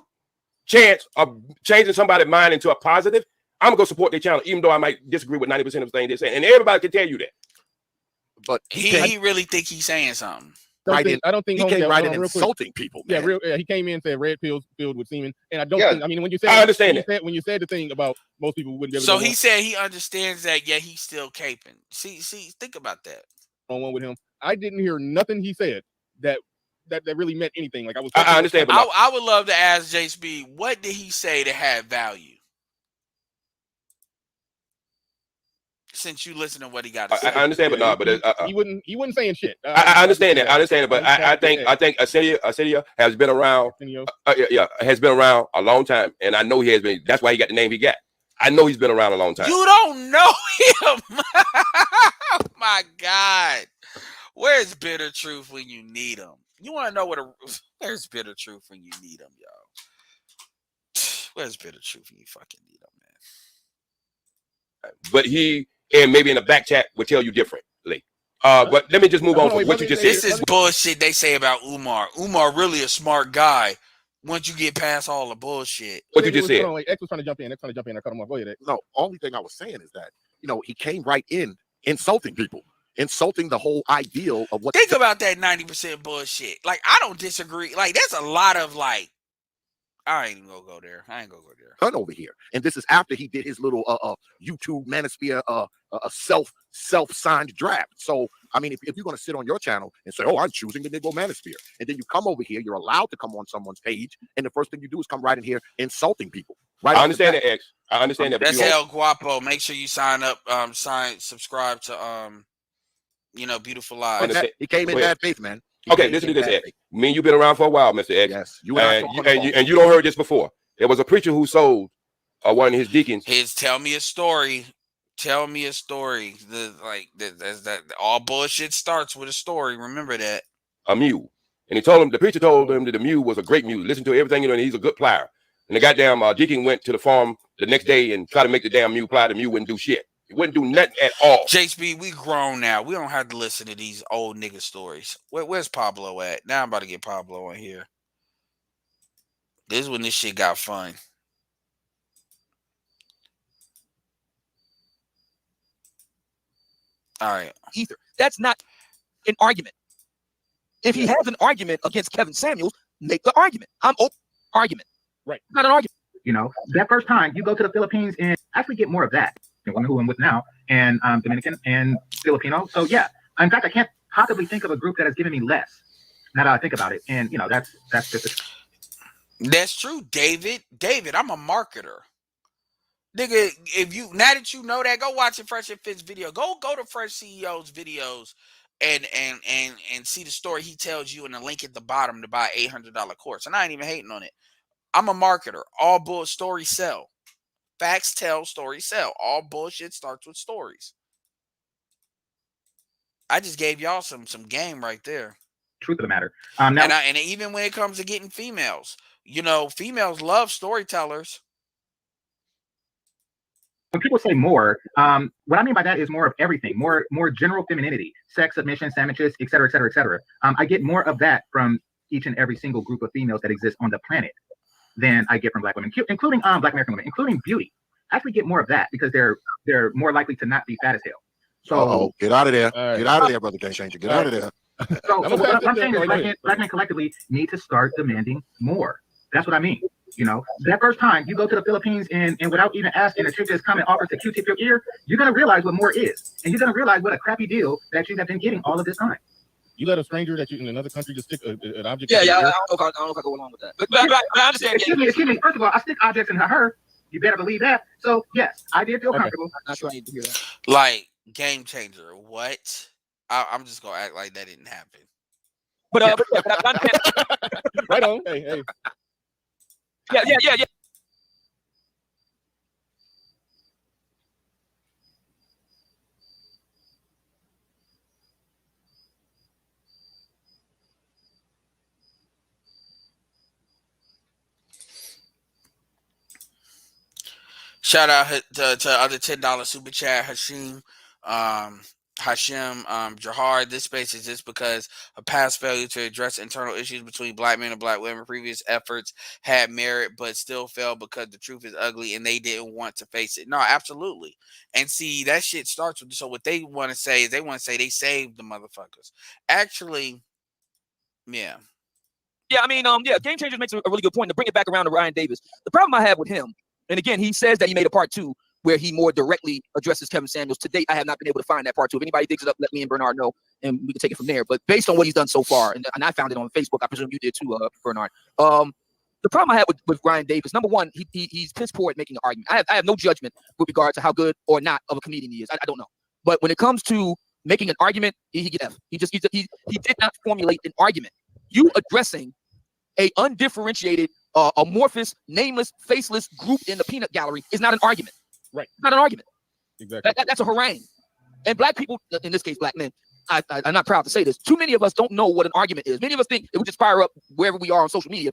chance of changing somebody's mind into a positive, I'm gonna go support their channel, even though I might disagree with 90% of the things they're saying. And everybody can tell you that. But he really think he's saying something. I don't think he came right in real insulting people. Man. Yeah, he came in and said red pills filled with semen, and I don't think. I mean, when you said I understand when you said the thing about most people wouldn't be able so to he said he understands that, yet he's still caping. See, think about that. On one with him, I didn't hear nothing he said that really meant anything. Like I understand, but I would love to ask JSB, what did he say that had value? Since you listen to what he got to say. I understand, but no, but he wasn't saying shit. I understand that. I understand it, but I think Acedia has been around. Has been around a long time, and I know he has been. That's why he got the name he got. I know he's been around a long time. You don't know him. Oh my God. Where's Bitter Truth when you need him? You want to know where's Bitter Truth when you need him, yo? Where's Bitter Truth when you fucking need him, man? But he, and maybe in the back chat, would tell you differently. But let me just move on from wait, what you just This said. is bullshit they say about Umar. Umar really a smart guy once you get past all the bullshit. What you just said. Hold on, wait, X was trying to jump in. X trying to jump in. I cut him off. Go ahead, X. No, only thing I was saying is that, he came right in insulting people, insulting the whole ideal of what. Think about that 90% bullshit. Like, I don't disagree. Like, that's a lot of like. I ain't even gonna go there. I ain't gonna go there. Turn over here, and this is after he did his little YouTube Manosphere self-signed draft. So I mean, if you're gonna sit on your channel and say, "Oh, I'm choosing the Negro Manosphere," and then you come over here, you're allowed to come on someone's page, and the first thing you do is come right in here insulting people. Right? I understand that, X. I understand that. That's El Guapo. Make sure you sign up, subscribe to Beautiful Lives. He came in bad faith, man. Okay, listen to this, X. Me and you've been around for a while, Mr. X. Yes, and you don't heard this before. There was a preacher who sold one of his deacons. Tell me a story. Tell me a story. That all bullshit starts with a story. Remember that. A mule, and the preacher told him that the mule was a great mule. Listen to everything, and he's a good plier. And the goddamn deacon went to the farm the next day and tried to make the damn mule ply. The mule wouldn't do shit. It wouldn't do nothing at all. JSB, we grown now. We don't have to listen to these old nigga stories. Where's Pablo at? Now I'm about to get Pablo in here. This is when this shit got fun. All right. Either. That's not an argument. If he has an argument against Kevin Samuels, make the argument. I'm open. Argument. Right. Not an argument. That first time you go to the Philippines and actually get more of that. The woman who I'm with now, and Dominican and Filipino. So yeah, in fact, I can't possibly think of a group that has given me less. Now that I think about it, and that's just. That's true, David. David, I'm a marketer. Nigga, now that you know that, go watch a Fresh and Fit's video. Go to Fresh CEO's videos and see the story he tells you, and the link at the bottom to buy $800 course. And I ain't even hating on it. I'm a marketer. All bull stories sell. Facts tell, stories sell. All bullshit starts with stories. I just gave y'all some game right there. Truth of the matter. And even when it comes to getting females, females love storytellers. When people say more, what I mean by that is more of everything, more general femininity, sex, submission, sandwiches, et cetera, et cetera, et cetera. I get more of that from each and every single group of females that exist on the planet than I get from Black women, including Black American women, including beauty. I actually get more of that because they're more likely to not be fat as hell. So get out of there. Right. Get out of there, brother Game Changer. Get out of there. So what I'm saying is black men collectively need to start demanding more. That's what I mean. That first time you go to the Philippines and without even asking, a chick just come and offers to Q-tip your ear, you're going to realize what more is. And you're going to realize what a crappy deal that you have been getting all of this time. You let a stranger that you in another country just stick an object. Yeah, I don't know if I go along with that. But I understand. Excuse me. First of all, I stick objects in her. You better believe that. So yes, I did feel comfortable. I'm not sure I need to hear that. Like, game changer. What? I'm just gonna act like that didn't happen. But right on. Hey. Yeah. Shout out to other $10 super chat, Hashim Jahar. This space exists because of past failure to address internal issues between Black men and Black women. Previous efforts had merit, but still failed because the truth is ugly and they didn't want to face it. No, absolutely. And see, that shit starts with, so what they want to say is they saved the motherfuckers. Actually, yeah. Yeah, I mean, Game Changers makes a really good point. To bring it back around to Ryan Davis, the problem I have with him, and again, he says that he made a part 2 where he more directly addresses Kevin Samuels. To date, I have not been able to find that part 2. If anybody digs it up, let me and Bernard know, and we can take it from there. But based on what he's done so far, and I found it on Facebook, I presume you did too, Bernard. The problem I have with Ryan Davis, number one, he's piss poor at making an argument. I have no judgment with regard to how good or not of a comedian he is. I don't know. But when it comes to making an argument, he get F. He did not formulate an argument. You addressing a undifferentiated, amorphous, nameless, faceless group in the peanut gallery is not an argument. Right. Not an argument. Exactly. That's a harangue. And Black people, in this case, Black men, I'm not proud to say this. Too many of us don't know what an argument is. Many of us think it would just fire up wherever we are on social media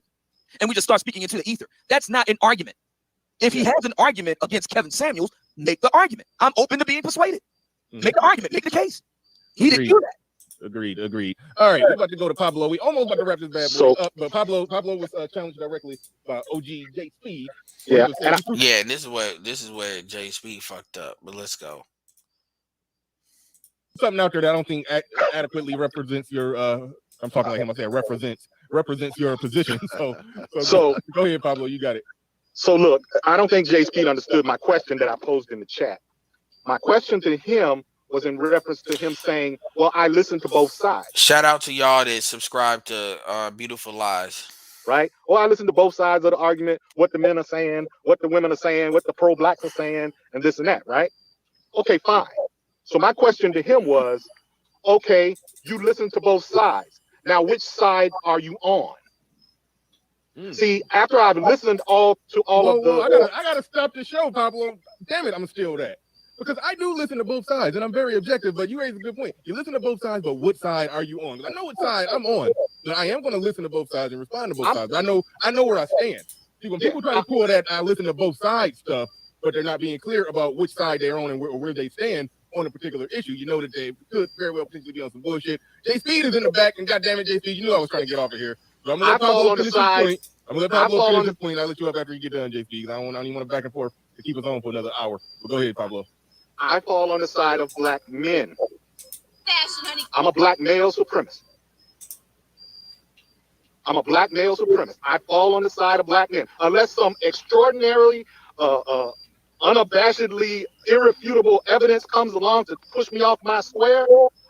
and we just start speaking into the ether. That's not an argument. If he has an argument against Kevin Samuels, make the argument. I'm open to being persuaded. Make the argument. Make the case. He didn't do that. Agreed. All right, we're about to go to Pablo. We almost about to wrap this bad boy up, but Pablo was challenged directly by OG J Speed. Yeah, and this is where J Speed fucked up. But let's go. Something out there that I don't think adequately represents your. I'm talking like him. I said represents your position. So go ahead, Pablo. You got it. So look, I don't think J Speed understood my question that I posed in the chat. My question to him was in reference to him saying, well, I listened to both sides. Shout out to y'all that subscribe to Beautiful Lies. Right? Well, I listened to both sides of the argument, what the men are saying, what the women are saying, what the pro-blacks are saying, and this and that, right? Okay, fine. So my question to him was, okay, you listen to both sides. Now, which side are you on? See, after I've listened to all of the... I gotta stop the show, Pablo. Damn it, I'm still that. Because I do listen to both sides, and I'm very objective, but you raised a good point. You listen to both sides, but what side are you on? Because I know what side I'm on, but I am going to listen to both sides and respond to both sides. I know where I stand. See, when people try to pull that I listen to both sides stuff, but they're not being clear about which side they're on and where they stand on a particular issue, you know that they could very well potentially be on some bullshit. J Speed is in the back, and goddamn it, J Speed, you knew I was trying to get off of here. So I'm going to let Pablo finish his point. I'm going to let Pablo finish his point. I'll let you up after you get done, J Speed. I don't even want to back and forth to keep us on for another hour. But go ahead, Pablo. I fall on the side of black men. I'm a black male supremacist. I fall on the side of black men. Unless some extraordinarily, unabashedly, irrefutable evidence comes along to push me off my square,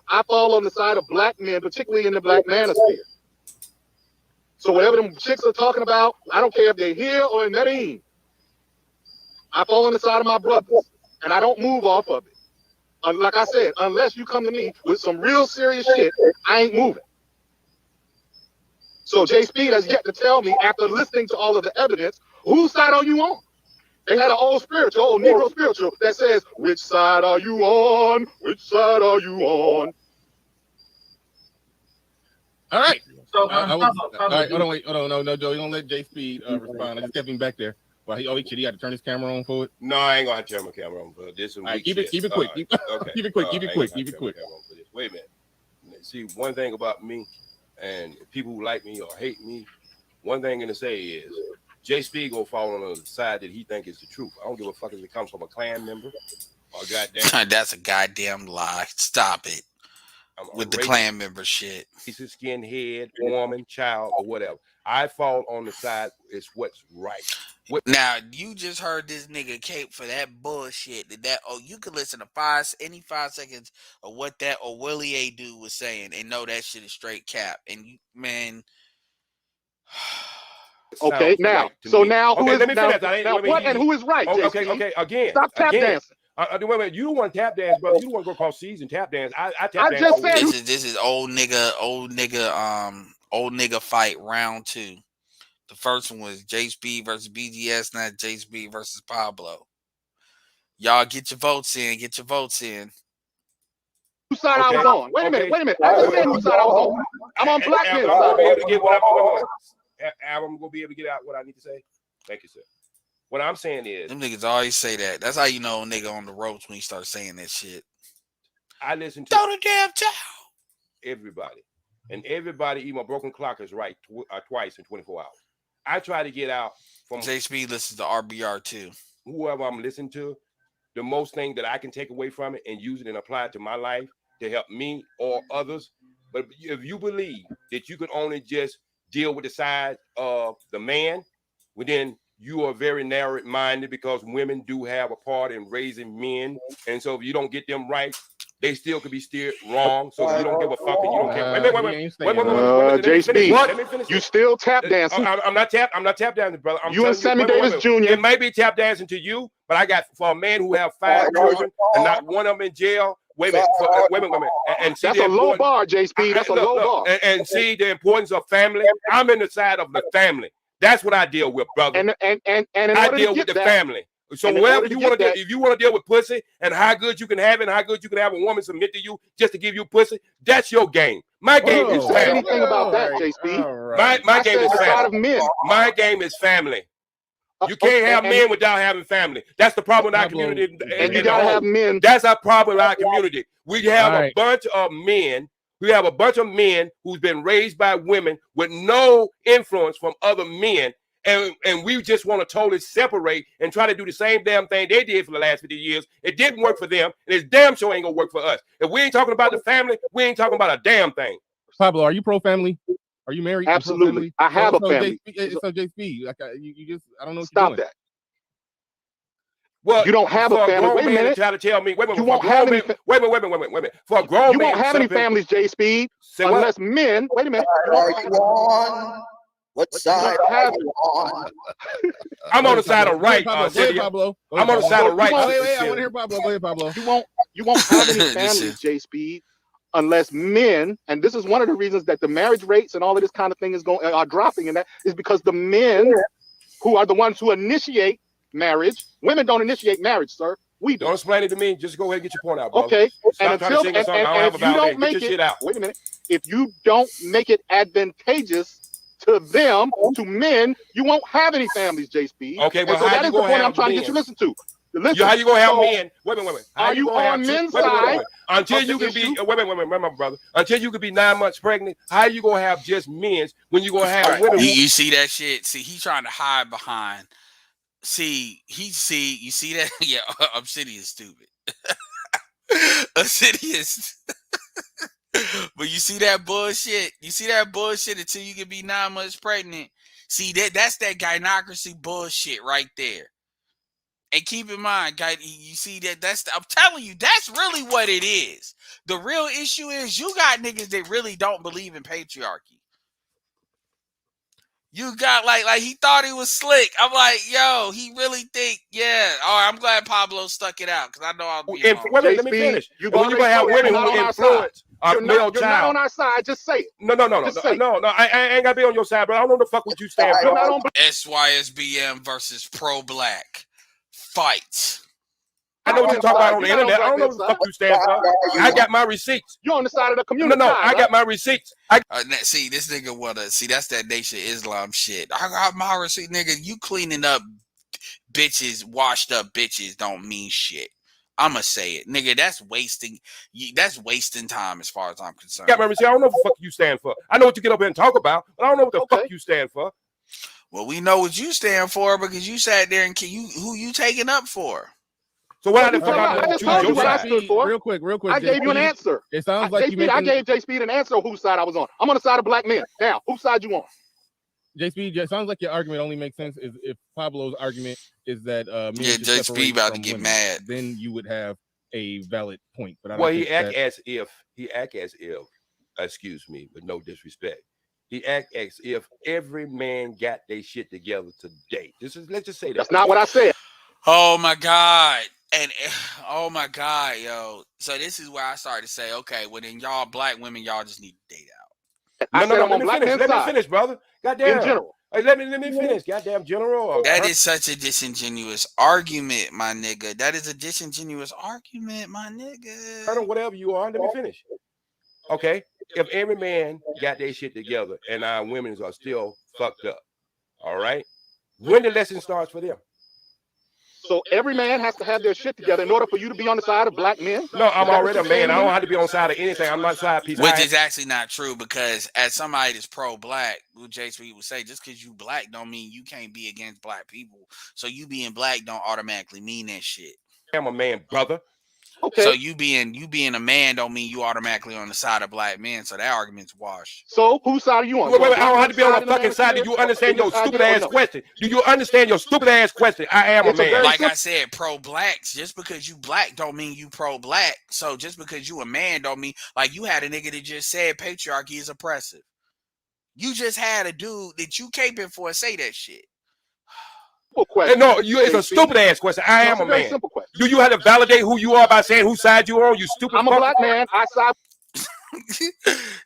I fall on the side of black men, particularly in the black manosphere. So whatever them chicks are talking about, I don't care if they're here or in Medellin. I fall on the side of my brothers. And I don't move off of it. Like I said, unless you come to me with some real serious shit, I ain't moving. So J Speed has yet to tell me, after listening to all of the evidence, whose side are you on? They had an old Negro spiritual that says, which side are you on? Which side are you on? All right. So, all right, hold on, no, Joe, you don't let J Speed respond. I just kept him back there. Well, he had to turn his camera on for it. No, I ain't gonna have to turn my camera on for this. All right, keep it quick. Okay. Keep it quick. Wait a minute. See, one thing about me, and people who like me or hate me, one thing I'm gonna say is, J Speed gonna fall on the side that he think is the truth. I don't give a fuck if it comes from a Klan member or goddamn. That's a goddamn lie. Stop it. With the Klan member shit. He's a skinhead, woman, child, or whatever. I fall on the side is what's right. Now you just heard this nigga cape for that bullshit. You could listen to any 5 seconds of what that or Willie A dude was saying and know that shit is straight cap. And you, man. Okay, now, right so now who is let me now, finish. now what and who is right? Okay. Again, stop tap dancing. You don't want tap dance, brother. You don't want to go across seas and tap dance. I tap dance. Just said this is old nigga fight round 2. The first one was J Speed versus BGS, not J Speed versus Pablo. Y'all get your votes in. Whose side I was on? Wait a minute. I just said whose side I was on. I'm on black men's side. I'm gonna be able to get out what I need to say. Thank you, sir. What I'm saying is, them niggas always say that. That's how you know a nigga on the ropes when he starts saying that shit. I listen to throw the damn towel. Everybody, even a broken clock is right twice in 24 hours. I try to get out from J Speed listens to RBR too. Whoever I'm listening to, the most thing that I can take away from it and use it and apply it to my life to help me or others. But if you believe that you can only just deal with the side of the man, well, then you are very narrow-minded, because women do have a part in raising men. And so if you don't get them right, they still could be steered wrong. So if you don't give a fuck and you don't care. Wait. J Speed, you still tap dancing? I'm not tap dancing, brother. You and Sammy Davis Jr. It may be tap dancing to you, but I got for a man who have 5 children and not one of them in jail. Wait a minute. And see, that's a low bar, J Speed. That's a low bar. And see the importance of family. I'm in the side of the family. That's what I deal with, brother. And I deal with the family. So wherever you want to deal, if you want to deal with pussy and how good you can have it and how good you can have a woman submit to you just to give you pussy, that's your game. My game is family. Anything about that, J Speed? My game is family. My game is family. You can't have men without having family. That's the problem with our community. And you gotta have men. That's our problem with our community. We have a bunch of men. We have a bunch of men who's been raised by women with no influence from other men. And we just want to totally separate and try to do the same damn thing they did for the last 50 years. It didn't work for them, and it's damn sure ain't gonna work for us. If we ain't talking about the family, we ain't talking about a damn thing. Pablo, are you pro-family? Are you married? Absolutely. I have a family. So JP, like you just, I don't know what Stop you're doing. that. Well, you don't have a family. Wait a minute. Try to tell me. Wait a minute. You won't have any. Wait a minute. For a grown man, you won't have any families, J Speed, unless men. Wait a minute. Are you on? What side are you on? I'm on the side of right. Pablo. I'm on the side of right. Wait, I want to hear Pablo. Go ahead, Pablo. You won't have any families, J Speed, unless men. And this is one of the reasons that the marriage rates and all of this kind of thing are dropping. And that is because the men who are the ones who initiate marriage. Women don't initiate marriage, sir. We do. Don't explain it to me. Just go ahead and get your point out, brother. Okay. Stop trying to sing a song. I don't have a validation. Get your shit out. Wait a minute. If you don't make it advantageous to them, to men, you won't have any families, J Speed. Okay, well, so that is the point I'm trying to get you to listen to. Listen, how you gonna have men? Wait a minute. Are you on men's side? Until you can be wait a minute, my brother. Until you can be 9 months pregnant, how you gonna have just men when you gonna have women? You see that shit? See, he's trying to hide behind. You see that? Yeah, Obsidian is stupid. Obsidian is. But you see that bullshit? You see that bullshit until you can be 9 months pregnant. See, that's that gynocracy bullshit right there. And keep in mind, guys, you see I'm telling you, that's really what it is. The real issue is you got niggas that really don't believe in patriarchy. You got like he thought he was slick. I'm like, yo, he really think, yeah. All right, I'm glad Pablo stuck it out because I know I'll be wait, let me finish. You're gonna have women who influence our male child. You're not on our side. Just say it. No. I ain't gotta be on your side, but I don't know the fuck what you stand for. SYSBM versus pro-black fight. I know what you're talking about on the internet. I don't know what the fuck you stand for. I got my receipts. You're on the side of the community. No, I got my receipts. See, this nigga that's that Nation of Islam shit. I got my receipt, nigga. You cleaning up bitches, washed up bitches don't mean shit. I'ma say it, nigga. That's wasting time as far as I'm concerned. Yeah, remember, see, I don't know what the fuck you stand for. I know what you get up here and talk about, but I don't know what the fuck you stand for. Well, we know what you stand for because you sat there and who you taking up for. So what the fuck I just told you what I stood for. Real quick. I gave you an answer. It sounds like I gave J Speed an answer on whose side I was on. I'm on the side of black men. Now, whose side you on? J Speed, it sounds like your argument only makes sense if Pablo's argument is that J Speed about to get mad. Then you would have a valid point. But I don't well, he act as if, excuse me, with no disrespect. He act as if every man got their shit together today. Let's just say that. That's not what I said. Oh my God. And oh my God, yo. So this is where I started to say, okay, well then y'all black women, y'all just need to date out. Let me finish, brother. Goddamn. In general. Hey, let me finish. Goddamn general. That is such a disingenuous argument, my nigga. That is a disingenuous argument, my nigga. Whatever you are, let me finish. Okay. If every man got their shit together and our women are still fucked up, all right, when the lesson starts for them? So every man has to have their shit together in order for you to be on the side of black men? No, I'm already a man. I don't have to be on the side of anything. I'm not side piece. Which is actually not true because as somebody that's pro-black, who J3 would say, just because you black don't mean you can't be against black people. So you being black don't automatically mean that shit. I'm a man, brother. Okay. So you being a man don't mean you automatically on the side of black men. So that argument's washed. So whose side are you on? Wait, I don't have to be on the fucking side. Do you understand your stupid ass question? Do you understand your stupid ass question? I am a man. Like I said, pro-blacks. Just because you black don't mean you pro-black. So just because you a man don't mean like you had a nigga that just said patriarchy is oppressive. You just had a dude that you caping for say that shit. Question. No, it's a stupid ass question. I am a man. Simple question. Do you have to validate who you are by saying whose side you on? You stupid. I'm a black man. I side.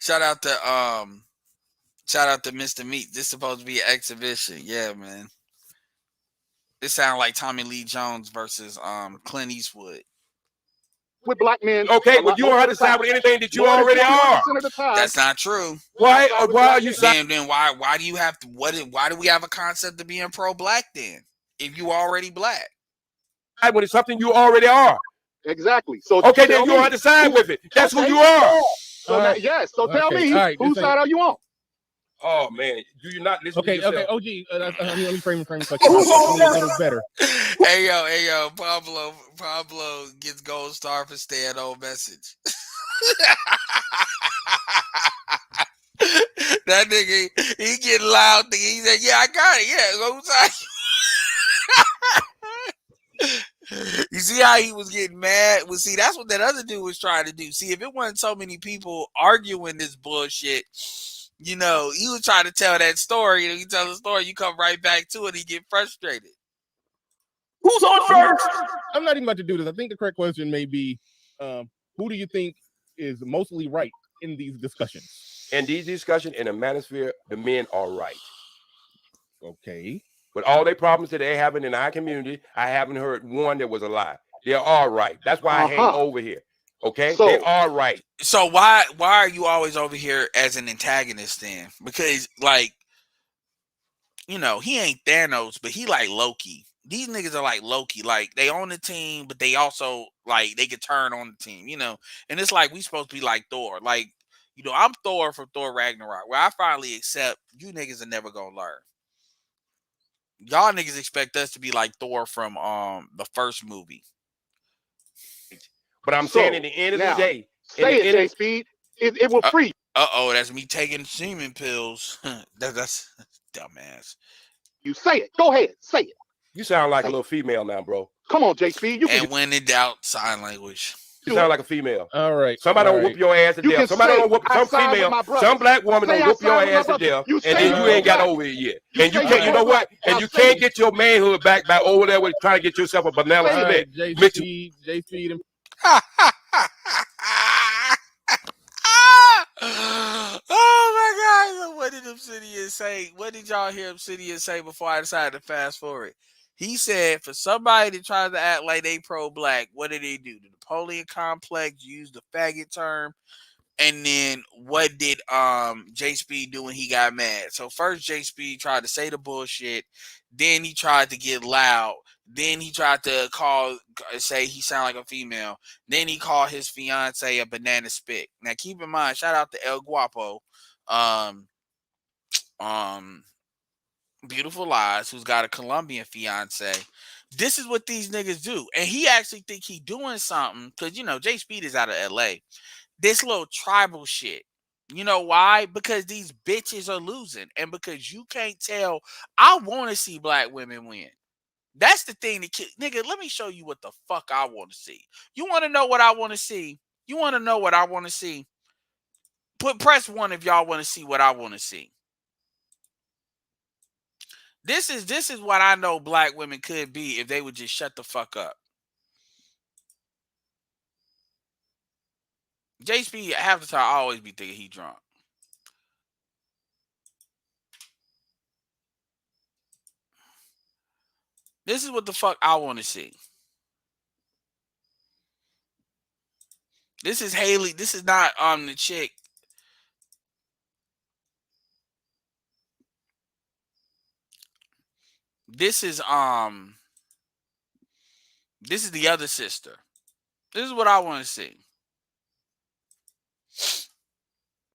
Shout out to Mr. Meat. This is supposed to be an exhibition. Yeah, man. This sounds like Tommy Lee Jones versus Clint Eastwood. With black men. Okay, well you don't have to side with anything that you already are. That's not true. Why are you saying then why do you have to why do we have a concept of being pro-black then? if you already black. When it's something you already are. Exactly. So okay, then you on the side with it. That's who you are. So now, yes. So tell me, whose side are you on? Oh man, do you not listen to yourself? Okay, OG. Let me frame the question a little better. Hey yo, Pablo gets gold star for staying on message. That nigga, he getting loud. He said, "Yeah, I got it. Yeah, go side." You see how he was getting mad? Well, see, that's what that other dude was trying to do. See, if it wasn't so many people arguing this bullshit, you know, he was trying to tell that story. And you tell the story, you come right back to it, he get frustrated. Who's on first? I'm not even about to do this. I think the correct question may be, who do you think is mostly right in these discussions? In these discussions in the manosphere, the men are right. Okay. With all the problems that they're having in our community, I haven't heard one that was a lie. They are right. That's why I hang over here. Okay? So, they are right. So why are you always over here as an antagonist then? Because, like, you know, he ain't Thanos, but he like Loki. These niggas are like Loki. Like, they own the team, but they also, like, they could turn on the team, you know? And it's like we supposed to be like Thor. Like, you know, I'm Thor from Thor Ragnarok, where I finally accept you niggas are never gonna learn. Y'all niggas expect us to be like Thor from the first movie. But I'm saying at the end of the day, say it, J Speed. It will free. That's me taking semen pills. that's dumbass. You say it. Go ahead. Say it. You sound like a little female now, bro. Come on, J Speed. You and when in doubt, sign language. You sound like a female. All right. Somebody don't whoop your ass to death. Somebody don't whoop some female, some black woman don't whoop your ass to death, and then you ain't got over it yet. And you can't, you know what? And you can't get your manhood back by over there with trying to get yourself a banana split. J Speed. Oh my God! What did Obsidian say? What did y'all hear Obsidian say before I decided to fast forward? He said, for somebody to try to act like they pro-black, what did they do? The Napoleon complex used the faggot term. And then what did J Speed do when he got mad? So first J Speed tried to say the bullshit. Then he tried to get loud. Then he tried to say he sounded like a female. Then he called his fiance a banana spit. Now keep in mind, shout out to El Guapo. Beautiful Lies, who's got a Colombian fiance. This is what these niggas do. And he actually think he doing something because, you know, J Speed is out of LA. This little tribal shit. You know why? Because these bitches are losing. And because you can't tell, I want to see black women win. That's the thing that nigga, let me show you what the fuck I want to see. You want to know what I want to see? You want to know what I want to see? Press 1 if y'all want to see what I want to see. This is what I know black women could be if they would just shut the fuck up. JSP half the time I always be thinking he drunk. This is what the fuck I want to see. This is Haley. This is not the chick. This is the other sister. This is what I want to see.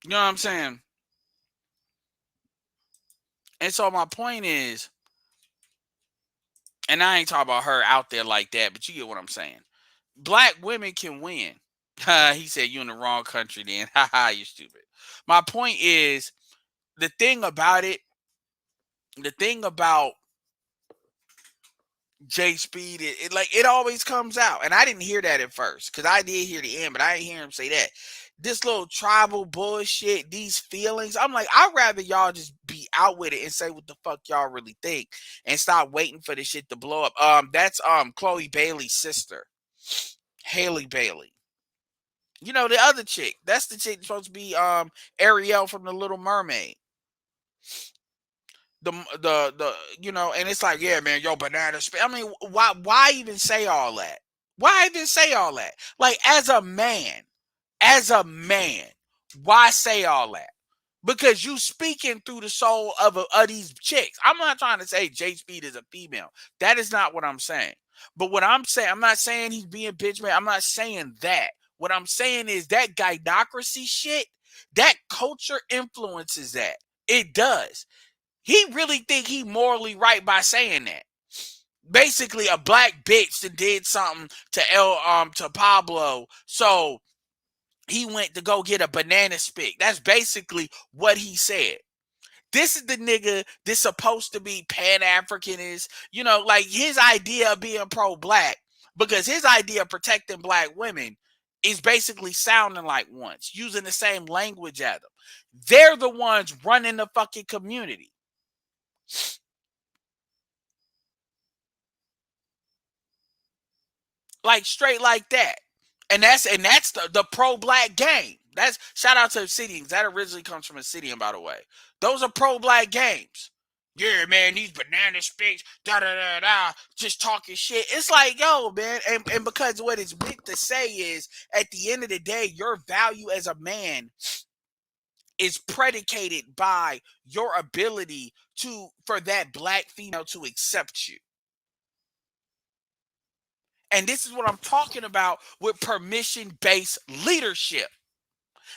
You know what I'm saying? And so my point is, and I ain't talking about her out there like that, but you get what I'm saying. Black women can win. He said, you in the wrong country then. Haha, you stupid. My point is, the thing about J Speed, it always comes out. And I didn't hear that at first, because I did hear the end, but I didn't hear him say that. This little tribal bullshit, these feelings. I'm like, I'd rather y'all just be out with it and say what the fuck y'all really think and stop waiting for this shit to blow up. That's Chloe Bailey's sister, Haley Bailey. You know, the other chick. That's the chick that's supposed to be Ariel from The Little Mermaid. The you know, and it's like, yeah, man, yo, banana spit. I mean, why even say all that? Why even say all that? Like, as a man, why say all that? because you speaking through the soul of these chicks. I'm not trying to say Jay Speed is a female. That is not what I'm saying. But what I'm saying, I'm not saying he's being bitch man. I'm not saying that. What I'm saying is that gynocracy shit, that culture influences that. It does. He really think he morally right by saying that. Basically, a black bitch that did something to Pablo, so he went to go get a banana spit. That's basically what he said. This is the nigga that's supposed to be Pan-Africanist, like his idea of being pro-black, because his idea of protecting black women is basically sounding like ones, using the same language as them. They're the ones running the fucking community. Like straight like that. And that's the pro-black game. That's shout out to Obsidians. That originally comes from Obsidian, by the way. Those are pro-black games. Yeah, man, these banana spits, da da da da, just talking shit. It's like, yo, man, and because what it's meant to say is, at the end of the day, your value as a man is predicated by your ability for that black female to accept you. And this is what I'm talking about with permission-based leadership.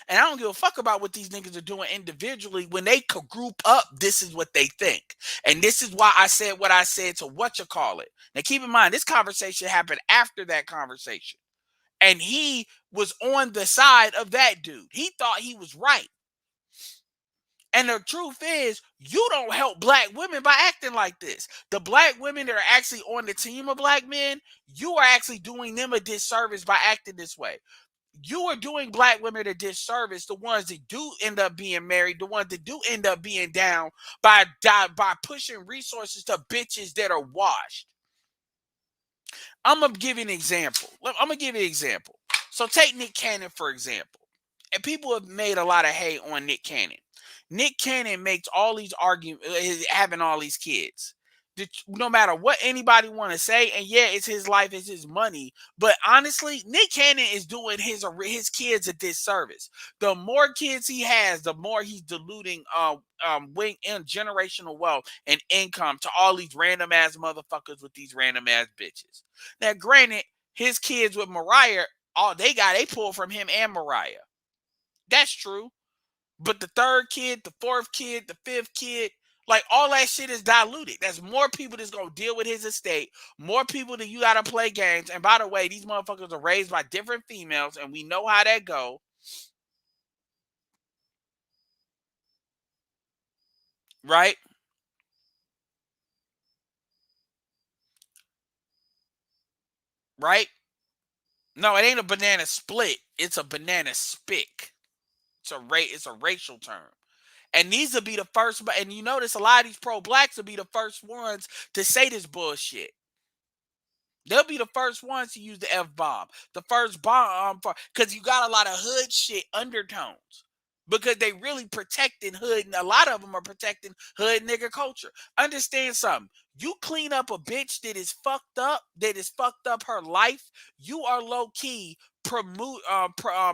And I don't give a fuck about what these niggas are doing individually. When they group up, this is what they think. And this is why I said what I said to whatchamacallit. Now keep in mind, this conversation happened after that conversation. And he was on the side of that dude. He thought he was right. And the truth is, you don't help black women by acting like this. The black women that are actually on the team of black men, you are actually doing them a disservice by acting this way. You are doing black women a disservice, the ones that do end up being married, the ones that do end up being down by pushing resources to bitches that are washed. I'm going to give you an example. So take Nick Cannon, for example. And people have made a lot of hate on Nick Cannon. Nick Cannon makes all these arguments, having all these kids. No matter what anybody want to say, and yeah, it's his life, it's his money. But honestly, Nick Cannon is doing his kids a disservice. The more kids he has, the more he's diluting generational wealth and income to all these random ass motherfuckers with these random ass bitches. Now, granted, his kids with Mariah, they pulled from him and Mariah. That's true. But the third kid, the fourth kid, the fifth kid, like all that shit is diluted. There's more people that's going to deal with his estate, more people that you got to play games. And by the way, these motherfuckers are raised by different females, and we know how that go. Right? Right? No, it ain't a banana split. It's a banana spick. It's a racial term. And these will be the first, and you notice a lot of these pro-blacks will be the first ones to say this bullshit. They'll be the first ones to use the F-bomb. The first bomb, because you got a lot of hood shit undertones. Because they really protecting hood, and a lot of them are protecting hood nigga culture. Understand something. You clean up a bitch that is fucked up her life, you are low-key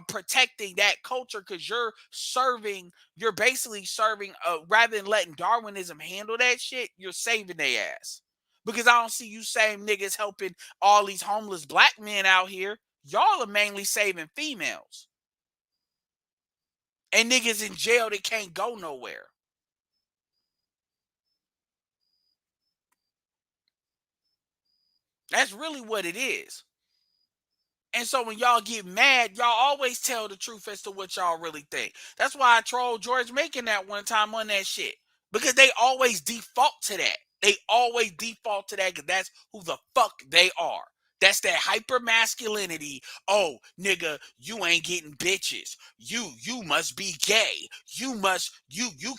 protecting that culture, because you're basically serving, rather than letting Darwinism handle that shit, you're saving their ass. Because I don't see you same niggas helping all these homeless black men out here. Y'all are mainly saving females. And niggas in jail that can't go nowhere. That's really what it is. And so when y'all get mad, y'all always tell the truth as to what y'all really think. That's why I trolled George Macon that one time on that shit. Because they always default to that. They always default to that because that's who the fuck they are. That's that hyper masculinity. Oh, nigga, you ain't getting bitches. You must be gay. You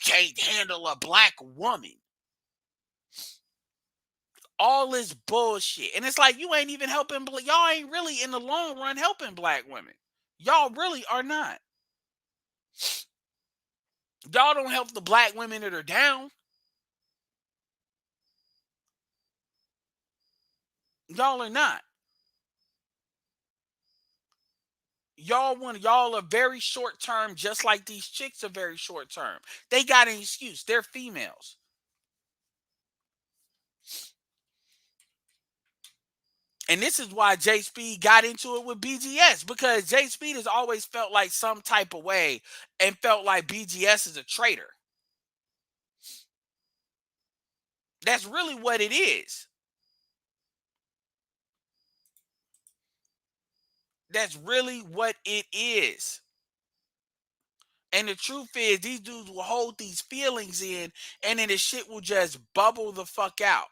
can't handle a black woman. All this bullshit. And it's like, you ain't even helping. Y'all ain't really in the long run helping black women. Y'all really are not. Y'all don't help the black women that are down. Y'all are not. Y'all are very short term, just like these chicks are very short term. They got an excuse. They're females. And this is why J Speed got into it with BGS, because J Speed has always felt like some type of way and felt like BGS is a traitor. That's really what it is. That's really what it is. And the truth is, these dudes will hold these feelings in, and then the shit will just bubble the fuck out.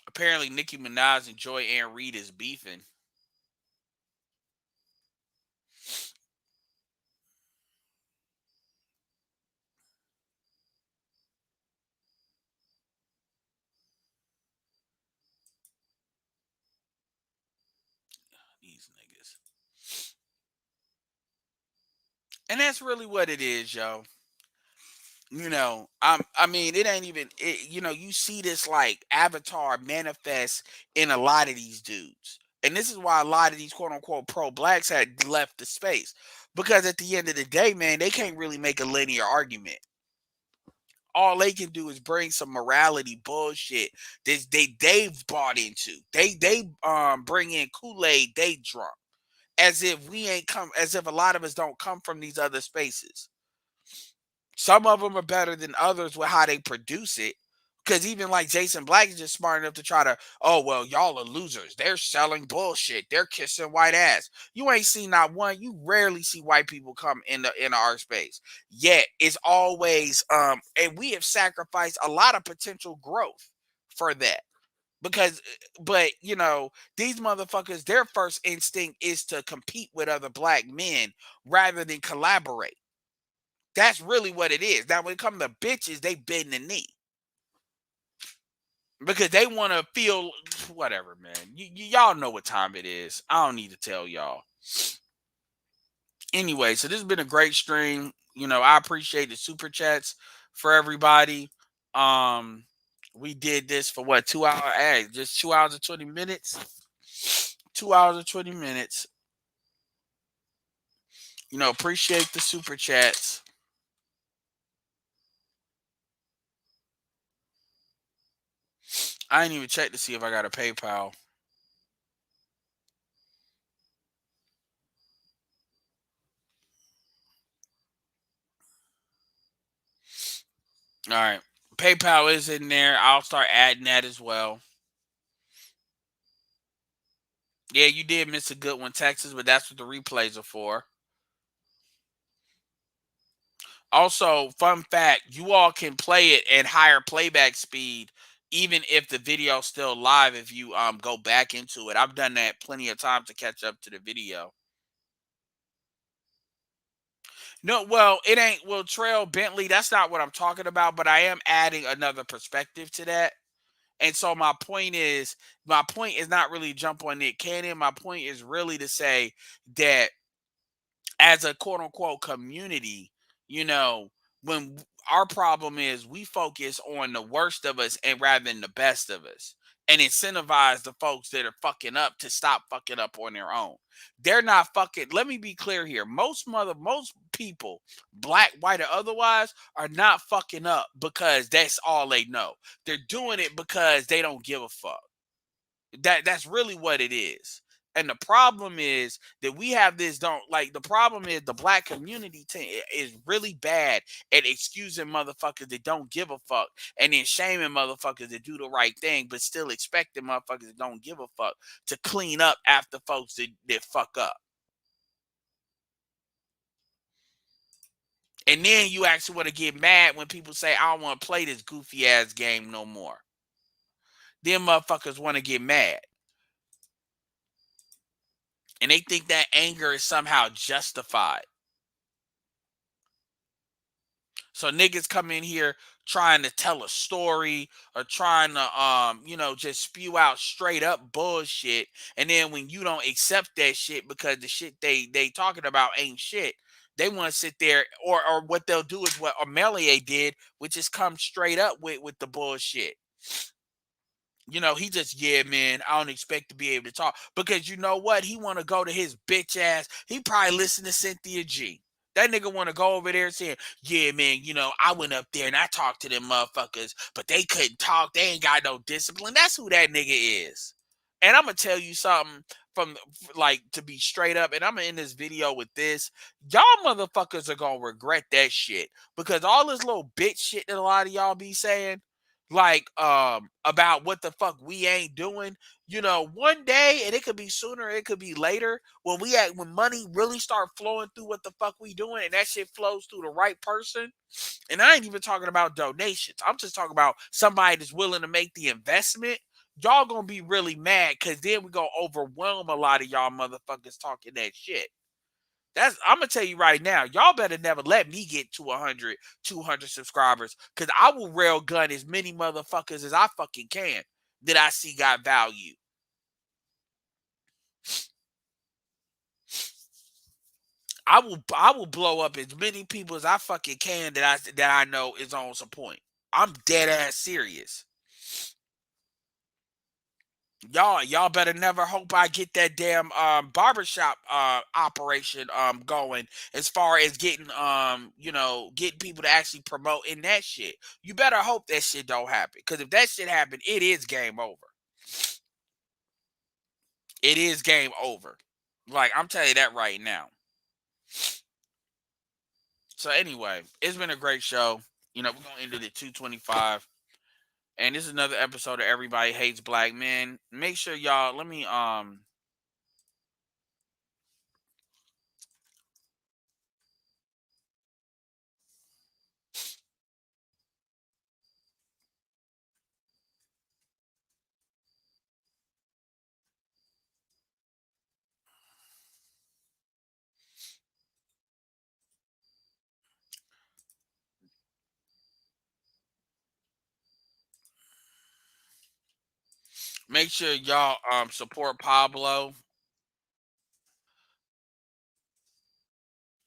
Apparently, Nicki Minaj and Joy Ann Reid is beefing. These niggas. And that's really what it is, yo. I mean, it ain't even you see this like avatar manifest in a lot of these dudes. And this is why a lot of these quote unquote pro blacks had left the space. Because at the end of the day, man, they can't really make a linear argument. All they can do is bring some morality bullshit that they've bought into. They bring in Kool-Aid they drunk. As if as if a lot of us don't come from these other spaces. Some of them are better than others with how they produce it. Because even like Jason Black is just smart enough to try to, oh, well, y'all are losers. They're selling bullshit. They're kissing white ass. You ain't seen not one. You rarely see white people come in our space. Yet it's always, and we have sacrificed a lot of potential growth for that. Because, but these motherfuckers, their first instinct is to compete with other black men rather than collaborate. That's really what it is. Now, when it comes to bitches, they bend the knee because they want to feel whatever, man. Y'all know what time it is. I don't need to tell y'all. Anyway, so this has been a great stream. I appreciate the super chats for everybody. We did this for what, 2 hours? Hey, just 2 hours and 20 minutes. 2 hours and 20 minutes. Appreciate the super chats. I ain't even checked to see if I got a PayPal. All right. PayPal is in there. I'll start adding that as well. Yeah, you did miss a good one, Texas, but that's what the replays are for. Also, fun fact, you all can play it at higher playback speed, even if the video's still live, if you go back into it. I've done that plenty of times to catch up to the video. No, well, it ain't. Well, Trail Bentley, that's not what I'm talking about, but I am adding another perspective to that. And so my point is not really jump on Nick Cannon. My point is really to say that as a quote unquote community, when our problem is we focus on the worst of us and rather than the best of us and incentivize the folks that are fucking up to stop fucking up on their own. They're not fucking. Let me be clear here. Most people, black, white, or otherwise, are not fucking up because that's all they know. They're doing it because they don't give a fuck. That's really what it is. And the problem is that we have this the problem is the black community is really bad at excusing motherfuckers that don't give a fuck and then shaming motherfuckers that do the right thing, but still expecting motherfuckers that don't give a fuck to clean up after folks that fuck up. And then you actually want to get mad when people say, I don't want to play this goofy ass game no more. Then motherfuckers want to get mad. And they think that anger is somehow justified. So niggas come in here trying to tell a story or trying to just spew out straight up bullshit. And then when you don't accept that shit because the shit they talking about ain't shit, They want to sit there, or what they'll do is what Amelie did, which is come straight up with the bullshit. He just, yeah, man, I don't expect to be able to talk. Because you know what? He want to go to his bitch ass. He probably listen to Cynthia G. That nigga want to go over there saying, yeah, man, I went up there and I talked to them motherfuckers, but they couldn't talk. They ain't got no discipline. That's who that nigga is. And I'm going to tell you something from, like, to be straight up, and I'm going to end this video with this. Y'all motherfuckers are going to regret that shit. Because all this little bitch shit that a lot of y'all be saying, like, about what the fuck we ain't doing, one day, and it could be sooner, it could be later, when money really start flowing through what the fuck we doing, and that shit flows through the right person. And I ain't even talking about donations. I'm just talking about somebody that's willing to make the investment. Y'all gonna be really mad, because then we gonna overwhelm a lot of y'all motherfuckers talking that shit. I'm gonna tell you right now, y'all better never let me get to 100, 200 subscribers, because I will rail gun as many motherfuckers as I fucking can that I see got value. I will blow up as many people as I fucking can that I know is on some point. I'm dead ass serious. Y'all better never hope I get that damn barbershop operation going, as far as getting getting people to actually promote in that shit. You better hope that shit don't happen, because if that shit happen, it is game over. It is game over. Like, I'm telling you that right now. So anyway, it's been a great show. We're gonna end it at 2:25. And this is another episode of Everybody Hates Black Men. Make sure y'all support Pablo,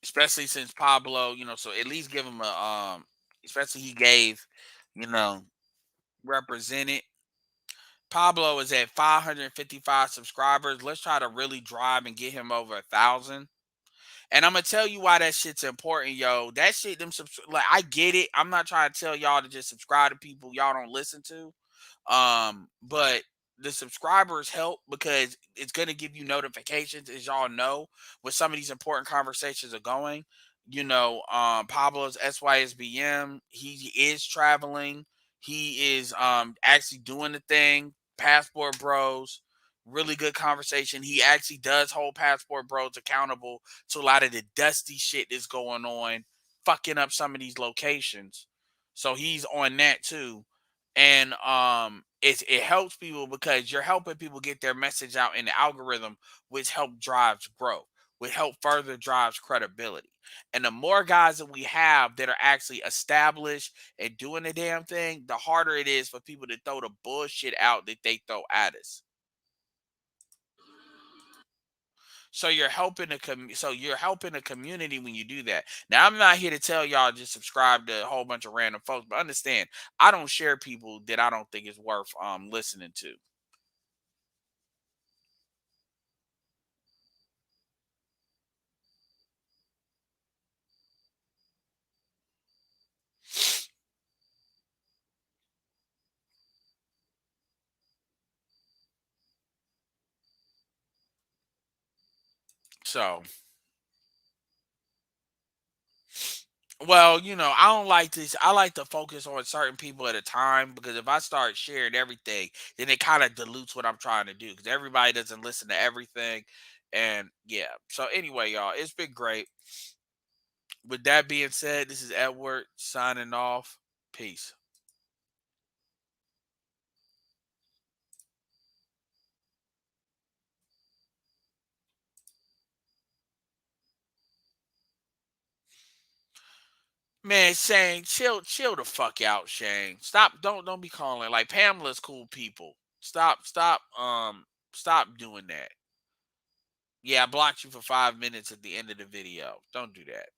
especially since Pablo, so at least give him especially he gave, you know, represented. Pablo is at 555 subscribers. Let's try to really drive and get him over 1,000. And I'm gonna tell you why that shit's important, yo. That shit, like, I get it. I'm not trying to tell y'all to just subscribe to people y'all don't listen to. But the subscribers help, because it's gonna give you notifications, as y'all know, when some of these important conversations are going. Pablo's SYSBM, he is traveling. He is actually doing the thing. Passport Bros, really good conversation. He actually does hold Passport Bros accountable to a lot of the dusty shit that's going on, fucking up some of these locations. So he's on that too. And it helps people, because you're helping people get their message out in the algorithm, which help drives growth, which help further drives credibility. And the more guys that we have that are actually established and doing the damn thing, the harder it is for people to throw the bullshit out that they throw at us. So you're helping the community when you do that. Now, I'm not here to tell y'all just subscribe to a whole bunch of random folks, but understand, I don't share people that I don't think is worth listening to. So, well, I don't like this. I like to focus on certain people at a time, because if I start sharing everything, then it kind of dilutes what I'm trying to do, because everybody doesn't listen to everything. And yeah. So anyway, y'all, it's been great. With that being said, this is Edward signing off. Peace. Man, Shane, chill the fuck out, Shane. Stop, don't be calling, like, Pamela's cool people. Stop doing that. Yeah, I blocked you for 5 minutes at the end of the video. Don't do that.